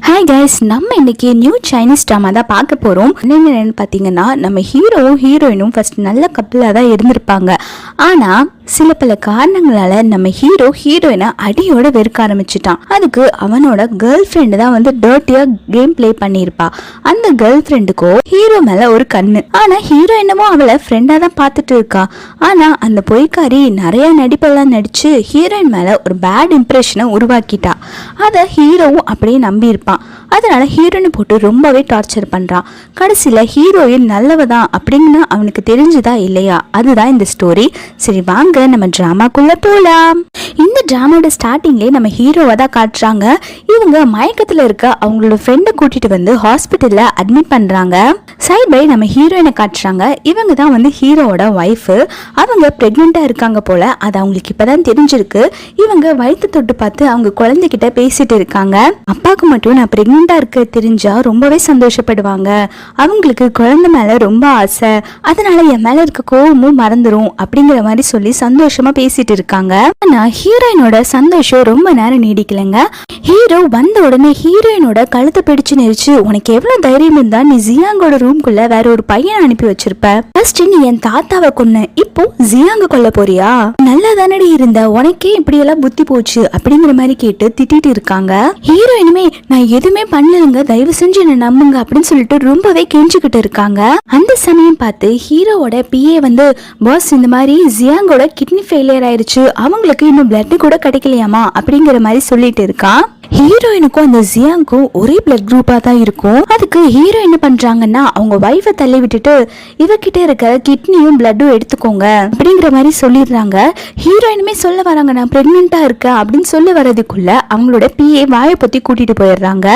Hi guys, நம்ம இன்னைக்கு new Chinese drama தான் பார்க்க போகிறோம். என்னென்னு பார்த்தீங்கன்னா, நம்ம ஹீரோவும் ஹீரோயினும் ஃபர்ஸ்ட் நல்ல கப்பலாக தான் இருந்திருப்பாங்க. ஆனால் சில பல காரணங்களால நம்ம ஹீரோயினை அடியோட வெறுக்க ஆரம்பிச்சிட்டான். அதுக்கு அவனோட கேர்ள் ஃப்ரெண்டு தான் வந்து டர்ட்டியா கேம் பிளே பண்ணியிருப்பா. அந்த கேர்ள் ஃப்ரெண்டுக்கோ ஹீரோ மேல ஒரு கண்ணு. ஆனா ஹீரோ என்னமோ அவளை ஃப்ரெண்டா தான் பார்த்துட்டு இருக்கா. ஆனா அந்த பொய்க்காரி நிறைய நடிப்பெல்லாம் நடிச்சு ஹீரோயின் மேல ஒரு பேட் இம்ப்ரெஷனை உருவாக்கிட்டா. அதை ஹீரோவும் அப்படியே நம்பி இருப்பான். அதனால ஹீரோயினை போட்டு ரொம்பவே டார்ச்சர் பண்றான். கடைசியில ஹீரோயின் நல்லவதான் அப்படின்னு அவனுக்கு தெரிஞ்சுதா இல்லையா, அதுதான் இந்த ஸ்டோரி. சரி வாங்க நம்ம டிராமாக்குள்ள போலாம். இந்த டிராமாவோட ஸ்டார்டிங்லேயே நம்ம ஹீரோவை தான் காட்டுறாங்க. இவங்க மயக்கத்துல இருக்க அவங்களோட ஃப்ரெண்டை கூட்டிட்டு வந்து ஹாஸ்பிட்டல்ல அட்மிட் பண்றாங்க. சைட் பை நம்ம ஹீரோயினை காட்டுறாங்க. இவங்க தான் வந்து ஹீரோவோட ஒய்ஃபு. அவங்க பிரெக்னெண்டா இருக்காங்க போல. அது அவங்களுக்கு இப்பதான் தெரிஞ்சிருக்கு. இவங்க வயிற்று தொட்டு பார்த்து அவங்க குழந்தைகிட்ட பேசிட்டு இருக்காங்க. அப்பாவுக்கு மட்டும் நான் பிரெக்னெண்டா இருக்க தெரிஞ்சா ரொம்பவே சந்தோஷப்படுவாங்க. அவங்களுக்கு குழந்தை மேல ரொம்ப ஆசை. அதனால என் மேல இருக்க கோவமும் மறந்துடும் அப்படிங்கிற மாதிரி சொல்லி சந்தோஷமா பேசிட்டு இருக்காங்க. ஆனா ஹீரோயினோட சந்தோஷம் ரொம்ப நேரம் நீடிக்கலைங்க. ஹீரோ வந்த உடனே ஹீரோயினோட கழுத்தை பிடிச்சு நெரிச்சு, உனக்கு எவ்வளவு தைரியம் இருந்தா நீ ஜியாங்கோட ரூம்குள்ள வேற ஒரு பையனை அனுப்பி வச்சிருப்ப. ஃபர்ஸ்ட் நீ என் தாத்தாவை கொன்ன, இப்போ ஜியாங்க கொல்ல போறியா? நல்லா தானடி இருந்த, உனக்கே இப்படி எல்லாம் புத்தி போச்சு அப்படிங்கிற மாதிரி கேட்டு திட்டிட்டு இருக்காங்க. ஹீரோயினுமே நான் எதுவுமே பண்ணலங்க, தயவு செஞ்சு என்ன நம்புங்க அப்படின்னு சொல்லிட்டு ரொம்பவே கெஞ்சிக்கிட்டு இருக்காங்க. அந்த சமயம் பார்த்து ஹீரோவோட பிஏ வந்து, பாஸ் இந்த மாதிரி ஜியாங்கோட கிட்னி ஃபெயிலியர் ஆயிடுச்சு, அவங்களுக்கு இன்னும் பிளட் கூட கிடைக்கலையாமா அப்படிங்கிற மாதிரி சொல்லிட்டு இருக்கான். ஹீரோயினுக்கும் அந்த ஜியாங்கும் ஒரே பிளட் குரூப்பா தான் இருக்கும். அதுக்கு ஹீரோ என்ன பண்றாங்கன்னா, அவங்க வைஃபை தள்ளி விட்டுட்டு இவகிட்ட இருக்க கிட்னியும் பிளட்டும் எடுத்துக்கோங்க அப்படிங்கிற மாதிரி சொல்லிடுறாங்க. ஹீரோயினுமே சொல்ல வராங்க, நான் பிரெக்னெண்டா இருக்கேன் அப்படின்னு சொல்ல வர்றதுக்குள்ள அவங்களோட பிஏ வாயை பத்தி கூட்டிட்டு போயிடுறாங்க.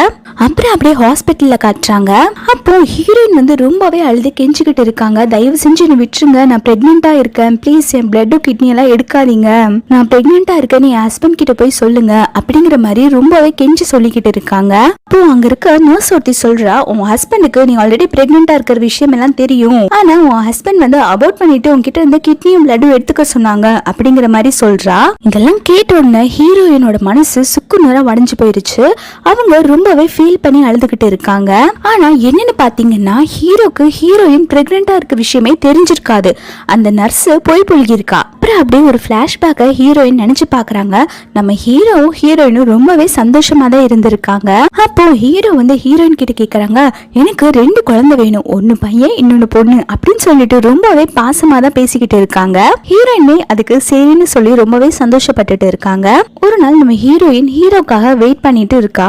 அப்புறம் அப்படியே ஹாஸ்பிட்டல்ல காட்டுறாங்க. அப்போ ஹீரோயின் வந்து ரொம்பவே அழுது கெஞ்சிக்கிட்டு இருக்காங்க, தயவு செஞ்சு என்ன விட்டுருங்க, நான் பிரெக்னெண்டா இருக்கேன், ப்ளீஸ் என் பிளட்டும் கிட்னி எல்லாம் எடுக்காதீங்க, நான் பிரெக்னெண்டா இருக்கேன், என் ஹஸ்பண்ட் கிட்ட போய் சொல்லுங்க அப்படிங்கிற மாதிரி ரொம்பவே கெஞ்சி சொல்லிக்கிட்டு இருக்காங்க. அப்போ அங்க இருக்க நர்ஸ் ஒருத்தி சொல்றா, உன் ஹஸ்பண்டுக்கு நீ ஆல்ரெடி பிரெக்னெண்டா இருக்கிற விஷயம் எல்லாம் தெரியும், ஆனா உன் ஹஸ்பண்ட் வந்து அபார்ட் பண்ணிட்டு உன்கிட்ட இருந்த கிட்னியும் பிளட்டும் எடுத்துக்க சொன்னாங்க அப்படிங்கிற மாதிரி சொல்றா. இதெல்லாம் கேட்ட உடனே ஹீரோயினோட மனசு சுக்கு நேரம் உடைஞ்சு போயிருச்சு. அவங்க ரொம்பவே ஃபீல் பண்ணி அழுதுகிட்டு இருக்காங்க. ஆனா என்னன்னு பாத்தீங்கன்னா, ஹீரோக்கு ஹீரோயின் பிரெக்னெண்டா இருக்க விஷயமே தெரிஞ்சிருக்காது. அந்த நர்ஸ் போய் புழுகிருக்கா. அப்புறம் அப்படியே ஒரு பிளாஷ்பேக்கை ஹீரோயின் நினைச்சு பாக்குறாங்க. நம்ம ஹீரோவும் ஹீரோயினும் ரொம்பவே சந்தோஷமா தான் இருந்திருக்காங்க. அப்போ ஹீரோ வந்து ஹீரோயின் கிட்ட கேக்குறாங்க, எனக்கு 2 குழந்தை வேணும், ஒன்னு பையன் இன்னொன்னு பொண்ணு அப்படின்னு சொல்லிட்டு ரொம்பவே பாசமா தான் பேசிக்கிட்டு இருக்காங்க. ஹீரோயினே அதுக்கு சரின்னு சொல்லி ரொம்பவே சந்தோஷப்பட்டுட்டு இருக்காங்க. ஒரு நாள் நம்ம ஹீரோயின் ஹீரோக்காக வெயிட் பண்ணிட்டு இருக்கா.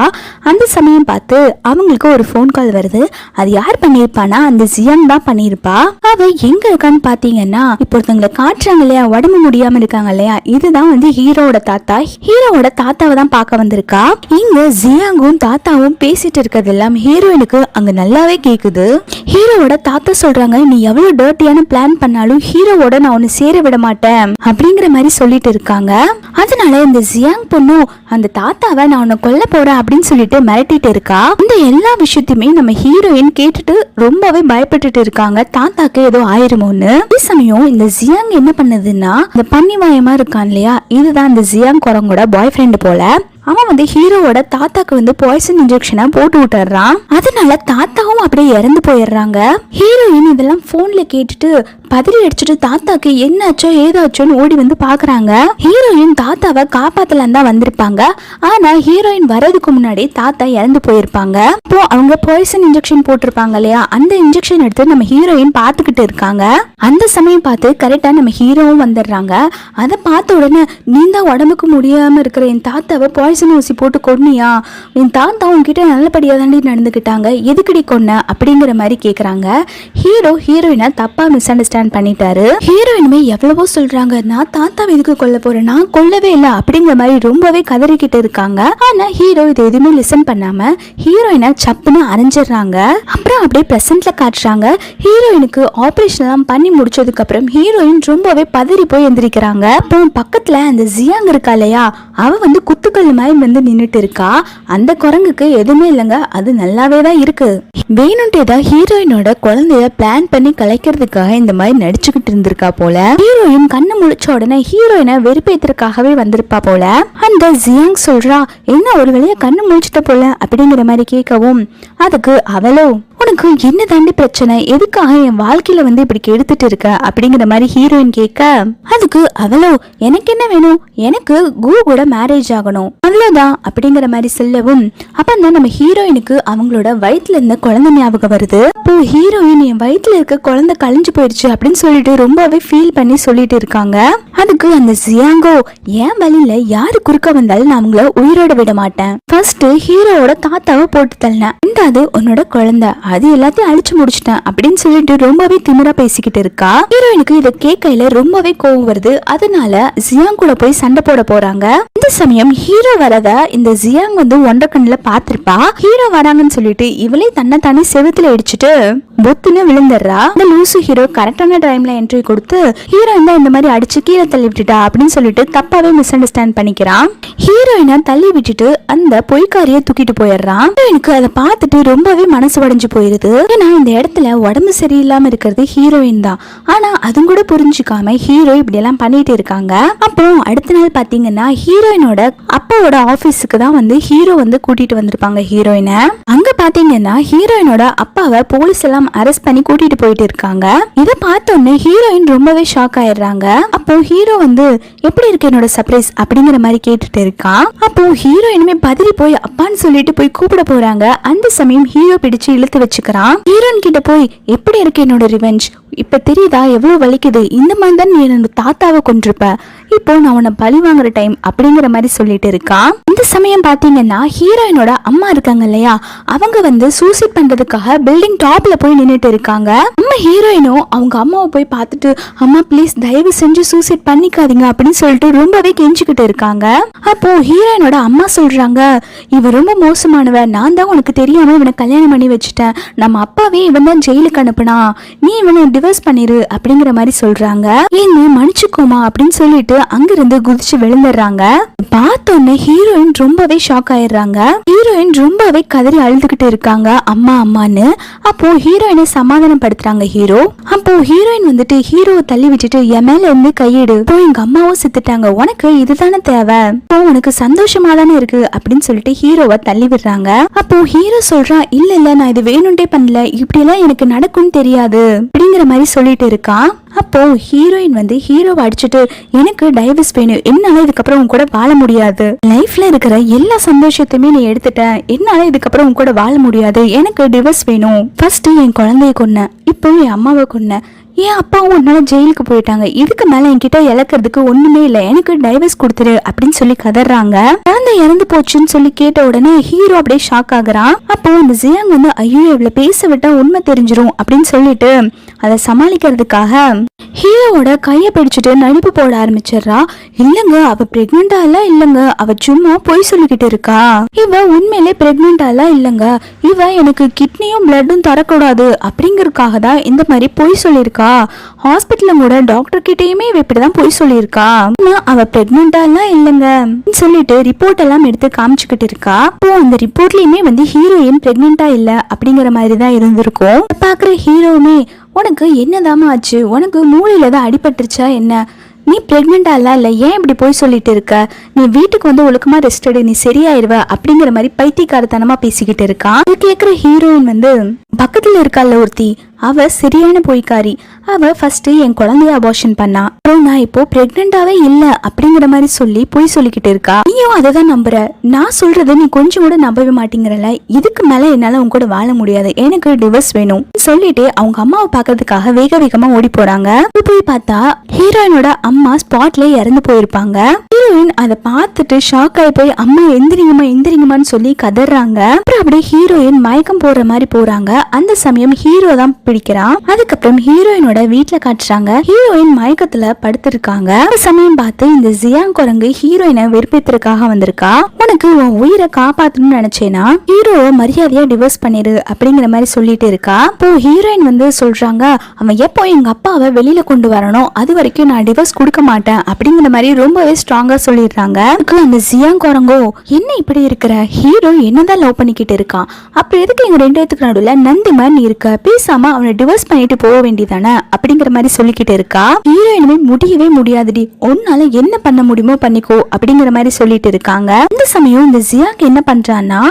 அந்த சமயம் பார்த்து அவங்களுக்கு ஒரு போன் கால் வருது. அது யார் பண்ணிருப்பானா, அந்த ஜியாங் தான் பண்ணிருப்பா. அவ எங்க இருக்கான்னு பாத்தீங்கன்னா, இப்போ ஒருத்தவங்களை காட்டுறாங்க இல்லையா, உடம்பு முடியாம இருக்காங்க இல்லையா, இதுதான் வந்து ஹீரோவோட தாத்தா. ஹீரோவோட தாத்தாவை தான் பார்க்க வந்திருக்கா. இங்க ஜியாங்கும் தாத்தாவும் பேசிட்டு இருக்கிறதெல்லாம் ஹீரோயினுக்கு அங்க நல்லாவே கேக்குது. ஹீரோவோட தாத்தா சொல்றாங்க, நீ எவ்வளவு டர்ட்டியான பிளான் பண்ணாலும் ஹீரோவோட நான் உன்னை சேர விட மாட்டேன் அப்படிங்கிற மாதிரி சொல்லிட்டு இருக்காங்க. அதனால இந்த ஜியாங் பொண்ணும் அந்த தாத்தாவை நான் உன்னை கொல்ல போறேன் அப்படின்னு சொல்லிட்டு மிரட்டிட்டு இருக்கா. இந்த எல்லா விஷயத்தையுமே நம்ம ஹீரோயின் கேட்டுட்டு ரொம்பவே பயப்பட்டுட்டு இருக்காங்க, தாத்தாக்கு ஏதோ ஆயிருமோன்னு. அதே சமயம் இந்த ஜியாங் என்ன பண்ணுதுன்னா, இந்த பன்னிவாயமா இருக்கான் இல்லையா, இதுதான் இந்த ஜியாங் குரங்கோட பாய் ஃப்ரெண்டு போல. அவன் வந்து ஹீரோவோட தாத்தாக்கு வந்து பாய்சன் இன்ஜெக்ஷனை போட்டு விட்டுறான். அதனால தாத்தாவும் அப்படியே இறந்து போயிடுறாங்க. ஹீரோயின் இதெல்லாம் போன்ல கேட்டுட்டு பதறி அடிச்சுட்டு தாத்தாக்கு என்னாச்சோ ஏதாச்சோன்னு ஓடி வந்து பாக்குறாங்க. ஹீரோயின் தாத்தாவை காப்பாத்தலாம் தான் வந்திருப்பாங்க. ஆனா ஹீரோயின் வர்றதுக்கு முன்னாடி தாத்தா இறந்து போயிருப்பாங்க. அப்போ அவங்க பாய்சன் இன்ஜெக்ஷன் போட்டிருப்பாங்க இல்லையா, அந்த இன்ஜெக்ஷன் எடுத்து நம்ம ஹீரோயின் பாத்துக்கிட்டு இருக்காங்க. அந்த சமயம் பார்த்து கரெக்டா நம்ம ஹீரோவும் வந்துடுறாங்க. அதை பார்த்த உடனே, நீ தான் உடம்புக்கு முடியாம இருக்கிற என் தாத்தாவை பாய்சன் ஊசி போட்டு கொன்னியா, என் தாத்தா உன்கிட்ட நல்லபடியா தாண்டி நடந்துக்கிட்டாங்க, எதுக்கடி கொன்ன அப்படிங்கிற மாதிரி கேக்குறாங்க. ஹீரோ ஹீரோயினை தப்பா மிஸ் அண்டர்ஸ்டாண்ட் பண்ணிட்டாரு. ஹீரோயினுமே எவ்வளவோ சொல்றாங்க, நான் தாத்தாவை எதுக்கு கொல்ல போறேன், நான் கொல்லவே இல்லை அப்படிங்கிற மாதிரி ரொம்பவே கதறிக்கிட்டு இருக்காங்க. ஆனா ஹீரோ இது எதுவுமே லிசன் பண்ணாம ஹீரோயினை சப்புன்னு அரைஞ்சிடுறாங்க. அப்புறம் அப்படியே பிரசன்ட்ல காட்டுறாங்க. ஹீரோயினுக்கு ஆபரேஷன் எல்லாம் பண்ணி முடிச்சதுக்கு அப்புறம் ஹீரோயின் ரொம்பவே பதறி போய் எந்திரிக்கிறாங்க. அப்புறம் பக்கத்துல அந்த ஜியாங் இருக்கா இல்லையா, அவ வந்து குத்துக்கல் மாதிரி வந்து நின்னுட்டு இருக்கா. அந்த குரங்குக்கு எதுவுமே இல்லைங்க, அது நல்லாவே தான் இருக்கு. வேணும்ட்டே தான் ஹீரோயினோட குழந்தைய பிளான் பண்ணி கலைக்கிறதுக்காக இந்த மாதிரி ஹீரோவா நடிச்சுக்கிட்டு இருந்திருக்கா போல. ஹீரோயின் கண்ணு முழிச்ச உடனே ஹீரோயினை வெறுப்பேத்துறதுக்காகவே வந்திருப்பா போல. அந்த ஜியாங் சொல்றா, என்ன ஒரு வழியா கண்ணு முழிச்சிட்ட போல அப்படிங்கிற மாதிரி கேட்கவும், அதுக்கு அவளோ, உனக்கு என்ன தாண்டி பிரச்சனை, எதுக்காக என் வாழ்க்கையில இப்படி கெடுத்துட்டு இருக்க அப்படிங்கிற மாதிரி ஹீரோயின் கேட்க, அதுக்கு அவளோ, எனக்கு என்ன வேணும், எனக்கு கு கூட மேரேஜ் ஆகணும் அவ்வளவுதான் அப்படிங்கிற மாதிரி சொல்லவும், அப்பதான் நம்ம ஹீரோயினுக்கு அவங்களோட வயிற்றுல இருந்த குழந்தை ஞாபகம் வருது. அப்போ ஹீரோயின் என் வயிற்றுல இருக்க குழந்தை கழிஞ்சு போயிடுச்சு அப்படின்னு சொல்லிட்டு ரொம்பவே ஃபீல் பண்ணி சொல்லிட்டு இருக்காங்க. அதுக்கு அந்த ஜியாங்கோ, என் வழியில யாரு குறுக்க வந்தாலும் நான் அவங்கள உயிரோட விட மாட்டேன். ஃபர்ஸ்ட் ஹீரோவோட தாத்தாவை போட்டு தள்ளேன், ரெண்டாவது உன்னோட குழந்தை, அது எல்லாத்தையும் அழிச்சு முடிச்சிட்டேன் அப்படின்னு சொல்லிட்டு ரொம்பவே திமிரா பேசிக்கிட்டு இருக்கா. ஹீரோயினுக்கு இதை கேட்கையில ரொம்பவே கோவம் வருது. அதனால ஜியாங் கூட போய் சண்டை போட போறாங்க. இந்த சமயம் ஹீரோ வரத இந்த ஜியாங் ஒன்றரை கண்ணுல பாத்திருப்பா. ஹீரோ வராங்கன்னு சொல்லிட்டு இவளே தன்னை தானே செவுத்துல இடிச்சுட்டு பொத்துன்னு விழுந்துடுறா. இந்த லூசு ஹீரோ கரெக்டான டைம்ல என்ட்ரி கொடுத்து ஹீரோயின் தான் இந்த மாதிரி அடிச்சு கீழே தள்ளி விட்டுட்டா அப்படின்னு சொல்லிட்டு தப்பாவே மிஸ் அண்டர்ஸ்டாண்ட் பண்ணிக்கிறான். ஹீரோயினை தள்ளி விட்டுட்டு அந்த பொய்க்காரியை தூக்கிட்டு போயிடுறான். ஹீரோயினுக்கு அதை பார்த்துட்டு ரொம்பவே மனசு உடைஞ்சு போயிருது. ஏன்னா இந்த இடத்துல உடம்பு சரியில்லாம இருக்கிறது ஹீரோயின் தான். ஆனா அதுவும் கூட புரிஞ்சுக்காம ஹீரோ இப்படி எல்லாம் பண்ணிட்டு இருக்காங்க. அப்போ அடுத்த நாள் பாத்தீங்கன்னா ஹீரோயினோட அப்பாவோட ஆபீஸுக்கு தான் ஹீரோ கூட்டிட்டு வந்திருப்பாங்க ஹீரோயினை. அங்க பாத்தீங்கன்னா ஹீரோயினோட அப்பாவை போலீஸ் எல்லாம் அரெஸ்ட் பண்ணி கூட்டிட்டு போயிட்டு இருக்காங்க. இதை பார்த்தோன்னே ஹீரோயின் ரொம்பவே ஷாக் ஆயிடுறாங்க. அப்போ ஹீரோ எப்படி இருக்கு என்னோட சர்ப்ரைஸ் அப்படிங்கிற மாதிரி கேட்டுட்டு இருக்கான். அப்போ ஹீரோயினுமே பதறி போய் அப்பான்னு சொல்லிட்டு போய் கூப்பிட போறாங்க. அந்த சமயம் ஹீரோ பிடிச்சு இழுத்து வச்சுக்கிறான். ஹீரோயின் கிட்ட போய், எப்படி இருக்கு என்னோட ரிவெஞ்ச், இப்ப தெரியுதா எவ்வளவு வலிக்குது, இந்த மாதிரி தான் நீ என்னோட தாத்தாவை கொண்டிருப்ப, இப்போ நான் உன்னை பழி வாங்குற டைம் அப்படிங்கிற மாதிரி சொல்லிட்டு இருக்கான். இந்த சமயம் பாத்தீங்கன்னா ஹீரோயினோட அம்மா இருக்காங்க இல்லையா, அவங்க சூசைட் பண்றதுக்காக பில்டிங் டாப்ல போய் நின்னுட்டு இருக்காங்க. நம்ம ஹீரோயினும் அவங்க அம்மாவை போய் பார்த்துட்டு, அம்மா ப்ளீஸ் தயவு செஞ்சு சூசைட் பண்ணிக்காதீங்க அப்படின்னு சொல்லிட்டு ரொம்பவே கெஞ்சிக்கிட்டு இருக்காங்க. அப்போ ஹீரோயினோட அம்மா சொல்றாங்க, இவ ரொம்ப மோசமானவ, நான் தான் உனக்கு தெரியாம இவனை கல்யாணம் பண்ணி வச்சுட்டேன், நம்ம அப்பாவே இவன் தான் ஜெயிலுக்கு அனுப்புனா, நீ இவனை டிவோர்ஸ் பண்ணிரு அப்படிங்கிற மாதிரி சொல்றாங்க. ஏங்க மன்னிச்சுக்கோமா அப்படின்னு சொல்லிட்டு அங்கிருந்து குதிச்சு விழுந்துடுறாங்க. பார்த்தோன்னே ஹீரோயின் ரொம்பவே ஷாக் ஆயிடுறாங்க. ஹீரோயின் ரொம்பவே கதறி அழுதுகிட்டு இருக்காங்க அம்மா அம்மான்னு. அப்போ ஹீரோயினை சமாதானப்படுத்துறாங்க ஹீரோ. அப்போ ஹீரோயின் ஹீரோவை தள்ளி விட்டுட்டு, என் மேல இருந்து கையெடு, இப்போ எங்க அம்மாவும் செத்துட்டாங்க, உனக்கு இதுதானே தேவை, இப்போ உனக்கு சந்தோஷமா தானே இருக்கு அப்படின்னு சொல்லிட்டு ஹீரோவை தள்ளி விடுறாங்க. அப்போ ஹீரோ சொல்றான், இல்ல இல்ல நான் இது வேணும்ட்டே பண்ணல, இப்படி எல்லாம் எனக்கு நடக்கும்னு தெரியாது அப்படிங்கிற மாதிரி சொல்லிட்டு இருக்கான். அப்போ ஹீரோயின் ஹீரோவை அடிச்சுட்டு, எனக்கு டைவர்ஸ் வேணும், என்னால இதுக்கப்புறம் உன் கூட வாழ முடியாது, லைஃப்ல இருக்கிற எல்லா சந்தோஷத்தையுமே நீ எடுத்துட்ட, என்னால இதுக்கப்புறம் உன் கூட வாழ முடியாது, எனக்கு டிவோர்ஸ் வேணும், ஃபர்ஸ்ட் என் குழந்தைய கொன்ன, இப்போ என் அம்மாவை கொன்ன, என் அப்பாவும் உன்னால ஜெயிலுக்கு போயிட்டாங்க, இதுக்கு மேல என்கிட்ட இழக்கிறதுக்கு ஒண்ணுமே இல்லை, எனக்கு டைவர்ஸ் கொடுத்துரு அப்படின்னு சொல்லி கதறாங்க. குழந்தை இறந்து போச்சுன்னு சொல்லி கேட்ட உடனே ஹீரோ அப்படியே ஷாக் ஆகுறான். அப்போ அந்த ஜியாங் ஐயோ இவ்வளவு பேச விட்டா உண்மை தெரிஞ்சிரும் அப்படின்னு சொல்லிட்டு அதை சமாளிக்கிறதுக்காக ஹீரோவோட கையை பிடிச்சிட்டு நடிப்பு போட ஆரம்பிச்சிடுறா. இல்லங்க அவ பிரெக்னெண்டா எல்லாம் இல்லங்க, அவ சும்மா பொய் சொல்லிக்கிட்டு இருக்கா, இவ உண்மையிலே பிரெக்னெண்டா எல்லாம் இல்லங்க, இவ எனக்கு கிட்னியும் பிளட்டும் தரக்கூடாது அப்படிங்கறதுக்காக தான் இந்த மாதிரி பொய் சொல்லியிருக்கா, ஹாஸ்பிட்டல்ல கூட டாக்டர் கிட்டயுமே இவ இப்படிதான் பொய் சொல்லியிருக்கா, அவ பிரெக்னெண்டா எல்லாம் இல்லங்க சொல்லிட்டு ரிப்போர்ட் எல்லாம் எடுத்து காமிச்சுக்கிட்டு இருக்கா. அப்போ அந்த ரிப்போர்ட்லயுமே ஹீரோயின் பிரெக்னெண்டா இல்ல அப்படிங்கிற மாதிரி தான் இருந்திருக்கும். பாக்குற ஹீரோவுமே, உனக்கு என்னதாமா ஆச்சு, உனக்கு மூளையில தான் அடிபட்டுருச்சா என்ன, நீ பிரெக்னெண்டா இல்ல, ஏன் இப்படி போய் சொல்லிட்டு இருக்க, நீ வீட்டுக்கு ஒழுக்கமா ரெஸ்ட் எடு, நீ சரியாயிருவ அப்படிங்கிற மாதிரி பைத்தியக்காரத்தனமா பேசிக்கிட்டு இருக்கான். இது கேக்குற ஹீரோயின் பக்கத்துல இருக்கால ஒருத்தி, அவ சரியான பொய்க்காரி, அவ ஃபர்ஸ்ட் என் குழந்தைய அபார்ஷன் பண்ணா, அப்புறம் நான் இப்போ பிரெக்னெண்டாவே இல்ல அப்படிங்கிற மாதிரி சொல்லி பொய் சொல்லிக்கிட்டு இருக்கா. நீயும் அதை தான் நம்புற, நான் சொல்றதை நீ கொஞ்சம் கூட நம்பவே மாட்டேங்கிறல, இதுக்கு மேல என்னால உன் கூட வாழ முடியாது, எனக்கு டிவோர்ஸ் வேணும் சொல்லிட்டு அவங்க அம்மாவை பாக்குறதுக்காக வேக வேகமா ஓடி போறாங்க. போய் பார்த்தா ஹீரோயினோட அம்மா ஸ்பாட்ல இறந்து போயிருப்பாங்க. ஹீரோயின் அதை பார்த்துட்டு ஷாக் ஆகி போய் அம்மா எந்திரிங்கம்மான்னு சொல்லி கதறாங்க. அப்புறம் அப்படியே ஹீரோயின் மயக்கம் போற மாதிரி போறாங்க. அந்த சமயம் ஹீரோ தான் பிடிக்கிறான். அதுக்கப்புறம் ஹீரோயினோட வீட்டுல காட்டுறாங்க. ஹீரோயின் மயக்கத்துல படுத்திருக்காங்க. அந்த சமயம் பார்த்து இந்த ஜியாங் குரங்கு ஹீரோயினை வெறுப்பேத்துறதுக்காக வந்திருக்கா. உனக்கு உன் உயிரை காப்பாத்தணும்னு நினைச்சேனா ஹீரோவை மரியாதையா டிவோர்ஸ் பண்ணிரு அப்படிங்கிற மாதிரி சொல்லிட்டு இருக்கா. இப்போ ஹீரோயின் சொல்றாங்க, அவன் எப்போ எங்க அப்பாவை வெளியில கொண்டு வரணும், அது வரைக்கும் நான் டிவோர்ஸ் கொடுக்க மாட்டேன் அப்படிங்கிற மாதிரி ரொம்பவே ஸ்ட்ராங்கா சொல்லிடுறாங்க. அந்த ஜியாங் குரங்கோ என்ன இப்படி இருக்கிற, ஹீரோ என்னதான் லவ் பண்ணிக்கிட்டு இருக்கான், அப்புறம் எதுக்கு எங்க ரெண்டு பேத்துக்கு நடுவில் நந்திமா நீ இருக்க, பேசாம அவனை டிவோர்ஸ் பண்ணிட்டு போக வேண்டியதானே அப்படிங்கிற மாதிரி சொல்லிக்கிட்டு இருக்கா. ஹீரோயினுமே முடியவே முடியாதுடி, உன்னால என்ன பண்ண முடியுமோ பண்ணிக்கோ அப்படிங்கிற மாதிரி சொல்லிட்டு இருக்காங்க. இந்த சமயம் இந்த ஜியாங் என்ன பண்றான்னா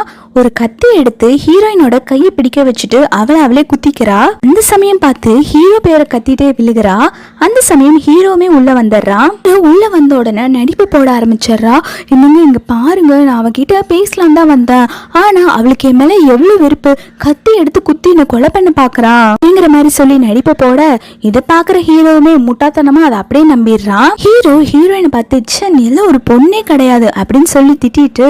ஒரு கத்தி எடுத்து ஹீரோயினோட கையை பிடிக்க வச்சுட்டு அவளே குத்திக்கிறா. அந்த சமயம் பார்த்து ஹீரோ பேரை கத்திட்டே விழுகிறா. அந்த சமயம் ஹீரோமே உள்ள வந்துடுறான். உள்ள வந்த உடனே நடிப்பு போட ஆரம்பிச்சிடுறா. இன்னும் இங்க பாருங்க, நான் அவகிட்ட பேசலாம் தான் வந்தேன், ஆனா அவளுக்கு என் மேல எவ்வளவு வெறுப்பு, கத்தி எடுத்து குத்தி என்ன கொலை பண்ண பாக்குறா அப்படிங்கிற மாதிரி சொல்லி நடிப்பு போட இதை பாக்குற ஹீரோவுமே முட்டாத்தனமா அதை அப்படியே நம்பிடுறான். ஹீரோ ஹீரோயினை பார்த்து எல்லாம் ஒரு பொண்ணே கிடையாது அப்படின்னு சொல்லி திட்டிட்டு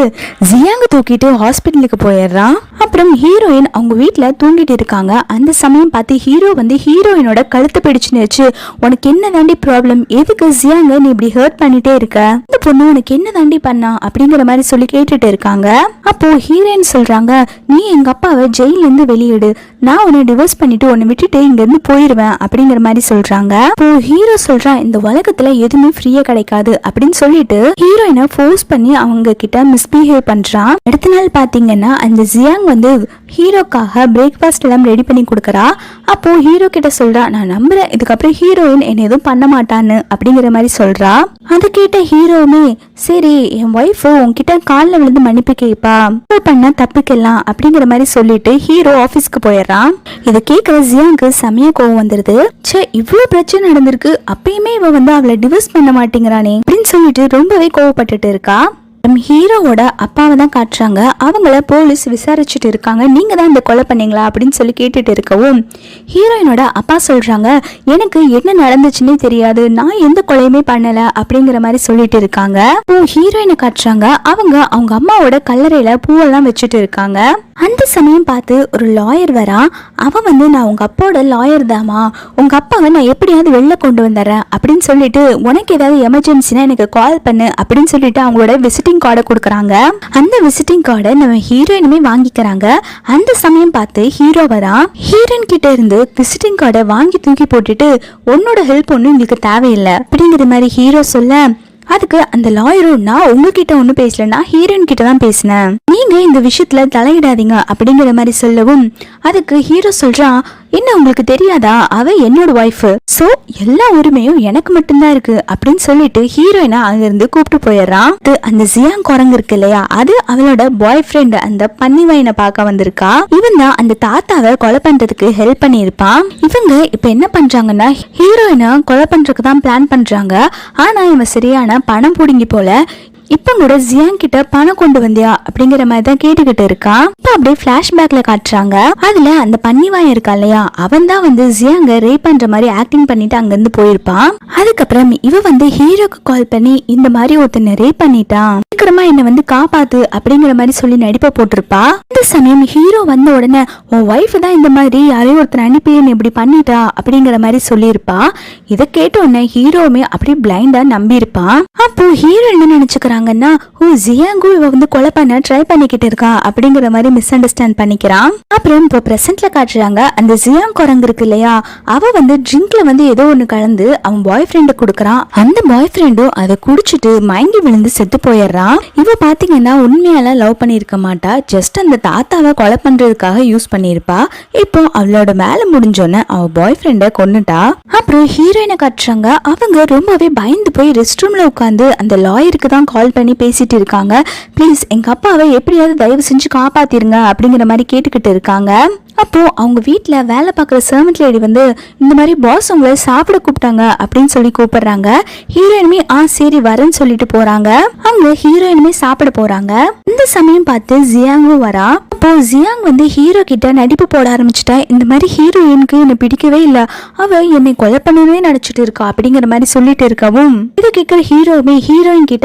ஜியாங்க தூக்கிட்டு ஹாஸ்பிட்டலுக்கு போயிடுறான். அப்புறம் ஹீரோயின் அவங்க வீட்டுல தூங்கிட்டு இருக்காங்க. அந்த சமயம் பார்த்து ஹீரோ வந்து ஹீரோயினோட கழுத்தை பிடிச்சு நினைச்சு, உனக்கு என்ன தாண்டி ப்ராப்ளம், எதுக்கு ஜியாங்க நீ இப்படி ஹர்ட் பண்ணிட்டே இருக்க, இந்த பொண்ணு உனக்கு என்ன தாண்டி பண்ணா அப்படிங்கிற மாதிரி சொல்லி கேட்டுட்டு இருக்காங்க. அப்போ ஹீரோயின் சொல்றாங்க, நீ எங்க அப்பாவை ஜெயில இருந்து வெளியிடு, நான் உன்னை டிவோர்ஸ் பண்ணிட்டு உன்னை விட்டுட்டு இங்க இருந்து போயிருவேன் அப்படிங்கிற மாதிரி சொல்றாங்க. இப்போ ஹீரோ சொல்றான், இந்த உலகத்துல எதுவுமே ஃப்ரீயா கிடைக்காது அப்படின்னு சொல்லிட்டு ஹீரோயினை ஃபோர்ஸ் பண்ணி அவங்க கிட்ட மிஸ்பிஹேவ் பண்றான். அடுத்த நாள் பாத்தீங்கன்னா அந்த ஜியாங் வந்து ஹீரோக்காக பிரேக்ஃபாஸ்ட் எல்லாம் ரெடி பண்ணி கொடுக்கறா. அப்போ ஹீரோ கிட்ட சொல்றா, நான் நம்புறேன் இதுக்கப்புறம் ஹீரோயின் என்ன எதுவும் பண்ண மாட்டான்னு அப்படிங்கிற மாதிரி சொல்றா. அதை கேட்ட ஹீரோவுமே சரி என் ஒய்ஃப் உன்கிட்ட காலில் விழுந்து மன்னிப்பு கேட்பா, பண்ண தப்புக்கெல்லாம் அப்படிங்கிற மாதிரி சொல்லிட்டு ஹீரோ ஆபீஸ்க்கு போயிடுறான். இதை கேட்கிற ஜியாங்க்கு செமையா கோவம் வந்துருது. இவ்வளவு பிரச்சனை நடந்திருக்கு, அப்பயுமே இவ வந்து அவளை டிவோர்ஸ் பண்ண மாட்டேங்கிறானே அப்படின்னு சொல்லிட்டு ரொம்பவே கோவப்பட்டுட்டு இருக்கா. ஹீரோவோட அப்பாவை தான் காட்டுறாங்க. அவங்கள போலீஸ் விசாரிச்சுட்டு இருக்காங்க. நீங்க தான் இந்த கொலை பண்ணீங்களா அப்படின்னு சொல்லி கேட்டுட்டு இருக்கவும் ஹீரோயினோட அப்பா சொல்றாங்க, எனக்கு என்ன நடந்துச்சுன்னே தெரியாது, நான் எந்த கொலையுமே பண்ணல அப்படிங்கிற மாதிரி சொல்லிட்டு இருக்காங்க. ஹீரோயினை காட்டுறாங்க. அவங்க அம்மாவோட கல்லறையில பூவெல்லாம் வச்சுட்டு இருக்காங்க. அந்த சமயம் பார்த்து ஒரு லாயர் வரா. அவன் வந்து நான் உங்க அப்பாவோட லாயர் தாமா, உங்க அப்பாவை நான் எப்படியாவது வெளில கொண்டு வந்துடுறேன் அப்படின்னு சொல்லிட்டு உனக்கு ஏதாவது எமர்ஜென்சினா எனக்கு கால் பண்ணு அப்படின்னு சொல்லிட்டு அவங்களோட விசிட்டிங் கார்டை கொடுக்குறாங்க. அந்த விசிட்டிங் கார்டை நம்ம ஹீரோயினுமே வாங்கிக்கிறாங்க. அந்த சமயம் பார்த்து ஹீரோ வரா. ஹீரோயின் கிட்ட இருந்து விசிட்டிங் கார்டை வாங்கி தூக்கி போட்டுட்டு உன்னோட ஹெல்ப் ஒன்றும் உங்களுக்கு தேவையில்லை அப்படிங்கிற மாதிரி ஹீரோ சொல்ல, அதுக்கு அந்த லாயரும் நான் உங்ககிட்ட ஒன்றும் பேசல, நான் ஹீரோயின் கிட்ட தான் பேசினேன், நீங்க இந்த விஷயத்துல தலையிடாதீங்க அப்படிங்கிற மாதிரி சொல்லவும் அதுக்கு ஹீரோ சொல்றான், என்ன உங்களுக்கு தெரியாதா, அவ என்னோட ஒய்ஃப், சோ எல்லா உரிமையும் எனக்கு மட்டும்தான் இருக்கு அப்படின்னு சொல்லிட்டு ஹீரோயினை அங்கிருந்து கூப்பிட்டு போயிடுறான். அந்த ஜியாங் குரங்கு இருக்கு இல்லையா, அது அவளோட பாய் ஃப்ரெண்ட் அந்த பன்னிவாயினை பார்க்க வந்திருக்கா. இவன் தான் அந்த தாத்தாவை கொலை பண்றதுக்கு ஹெல்ப் பண்ணியிருப்பான். இவங்க இப்ப என்ன பண்றாங்கன்னா ஹீரோயினை கொலை பண்றதுக்கு தான் பிளான் பண்றாங்க. ஆனா இவன் சரியான பணம் புடுங்கி போல இப்ப கூட ஜியாங் கிட்ட பணம் கொண்டு வந்தியா அப்படிங்கிற மாதிரி தான் கேட்டுக்கிட்டு இருக்கான். இப்ப அப்படியே பிளாஷ்பேக்ல காட்டுறாங்க. அதுல அந்த பன்னிவாயன் இருக்கா இல்லையா, அவன் தான் வந்து ஜியாங்க ரேப் பண்ற மாதிரி ஆக்டிங் பண்ணிட்டு அங்க இருந்து போயிருப்பான். அதுக்கப்புறம் இவ வந்து ஹீரோக்கு கால் பண்ணி இந்த மாதிரி ஒருத்தனை ரேப் பண்ணிட்டான், சீக்கிரமா என்ன வந்து காப்பாத்து அப்படிங்கிற மாதிரி சொல்லி நடிப்பை போட்டிருப்பா. இந்த சமயம் ஹீரோ வந்த உடனே உன் ஒய்ஃப் தான் இந்த மாதிரி யாரையும் ஒருத்தனை அனுப்பி என்ன இப்படி பண்ணிட்டா அப்படிங்கிற மாதிரி சொல்லியிருப்பா. இதை கேட்ட உடனே ஹீரோவுமே அப்படியே பிளைண்டா நம்பி இருப்பான். அப்போ ஹீரோ என்ன நினைச்சுக்கிறான், ஜியாங்கு இவ வந்து கொலை பண்ண ட்ரை பண்ணிக்கிட்டு இருக்கா அப்படிங்கிற மாதிரி மிஸ் அண்டர்ஸ்டாண்ட் பண்ணிக்கிறான். அப்புறம் இப்போ பிரசன்ட்ல காட்டுறாங்க. அந்த ஜியாங் குரங்கு இருக்கு இல்லையா, அவ வந்து ட்ரிங்க்ல வந்து ஏதோ ஒண்ணு கலந்து அவன் பாய் ஃப்ரெண்டு கொடுக்கறான். அந்த பாய் ஃப்ரெண்டும் அதை குடிச்சிட்டு மயங்கி விழுந்து செத்து போயிடுறான். இவ பாத்தீங்கன்னா உண்மையால லவ் பண்ணிருக்க மாட்டா, ஜஸ்ட் அந்த தாத்தாவை கொலை பண்றதுக்காக யூஸ் பண்ணிருப்பா. இப்போ அவளோட வேலை முடிஞ்சோன்னு அவ பாய் ஃப்ரெண்ட கொன்னுட்டா. அப்புறம் ஹீரோயினை காட்டுறாங்க. அவங்க ரொம்பவே பயந்து போய் ரெஸ்ட் ரூம்ல உட்காந்து அந்த லாயருக்கு தான் கால் பண்ணி பேசிட்டு இருக்காங்க. ப்ளீஸ் எங்க அப்பாவை எப்படியாவது தயவு செஞ்சு காப்பாத்திருங்க அப்படிங்கிற மாதிரி கேட்டுக்கிட்டு இருக்காங்க. அப்போ அவங்க வீட்டுல வேலை பார்க்குற சர்வன்ட் லேடி வந்து இந்த மாதிரி பாஸ் உங்களை சாப்பிட கூப்பிட்டாங்க அப்படின்னு சொல்லி கூப்பிடுறாங்க. ஹீரோயினுமே சரி வரேன்னு சொல்லிட்டு போறாங்க. அவங்க ஹீரோயினுமே சாப்பிட போறாங்க. இந்த சமயம் பார்த்து ஜியாங்கும் வரா. அப்போ ஜியாங் வந்து ஹீரோ கிட்ட நடிப்பு போட ஆரம்பிச்சுட்டா. இந்த மாதிரி ஹீரோயினுக்கு என்னை பிடிக்கவே இல்லை, அவ என்னை கொலை பண்ணவே நினைச்சிட்டு இருக்கா அப்படிங்கிற மாதிரி சொல்லிட்டு இருக்கவும் இதை கேட்கிற ஹீரோவுமே ஹீரோயின் கிட்ட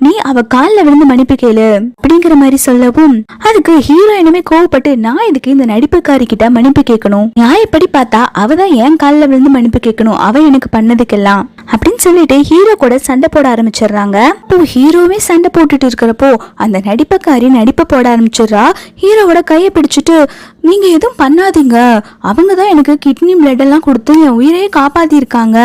நீ அவ காலில் விழுந்து மன்னிப்பு கேளு அப்படிங்கிற மாதிரி சொல்லவும் அதுக்கு ஹீரோயினுமே கோவப்பட்டு நான் இதுக்கு இந்த நடிப்புக்காரி கிட்ட மன்னிப்பு கேட்கணும், நான் எப்படி பார்த்தா அவதான் என் காலில் விழுந்து மன்னிப்பு கேட்கணும், அவ எனக்கு பண்ணதுக்கெல்லாம் அப்படின்னு சொல்லிட்டு ஹீரோ கூட சண்டை போட ஆரம்பிச்சிடுறாங்க. இப்போ ஹீரோவே சண்டை போட்டுட்டு இருக்கிறப்போ அந்த நடிப்புக்காரி நடிப்பை போட ஆரம்பிச்சிடுறா. ஹீரோவோட கையை பிடிச்சிட்டு நீங்க எதுவும் பண்ணாதீங்க, அவங்க தான் எனக்கு கிட்னி பிளட் எல்லாம் கொடுத்து என் உயிரையே காப்பாத்தி இருக்காங்க,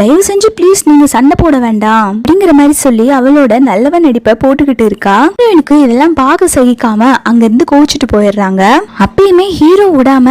தயவு செஞ்சு ப்ளீஸ் நீங்க சண்டை போட வேண்டாம் அப்படிங்கிற மாதிரி சொல்லி அவளோட நல்லவன் நடிப்பை போட்டுக்கிட்டு இருக்கா. எனக்கு இதெல்லாம் பார்க்க சகிக்காம அங்க இருந்து கோச்சிட்டு போயிடுறாங்க. அப்பயுமே ஹீரோ விடாம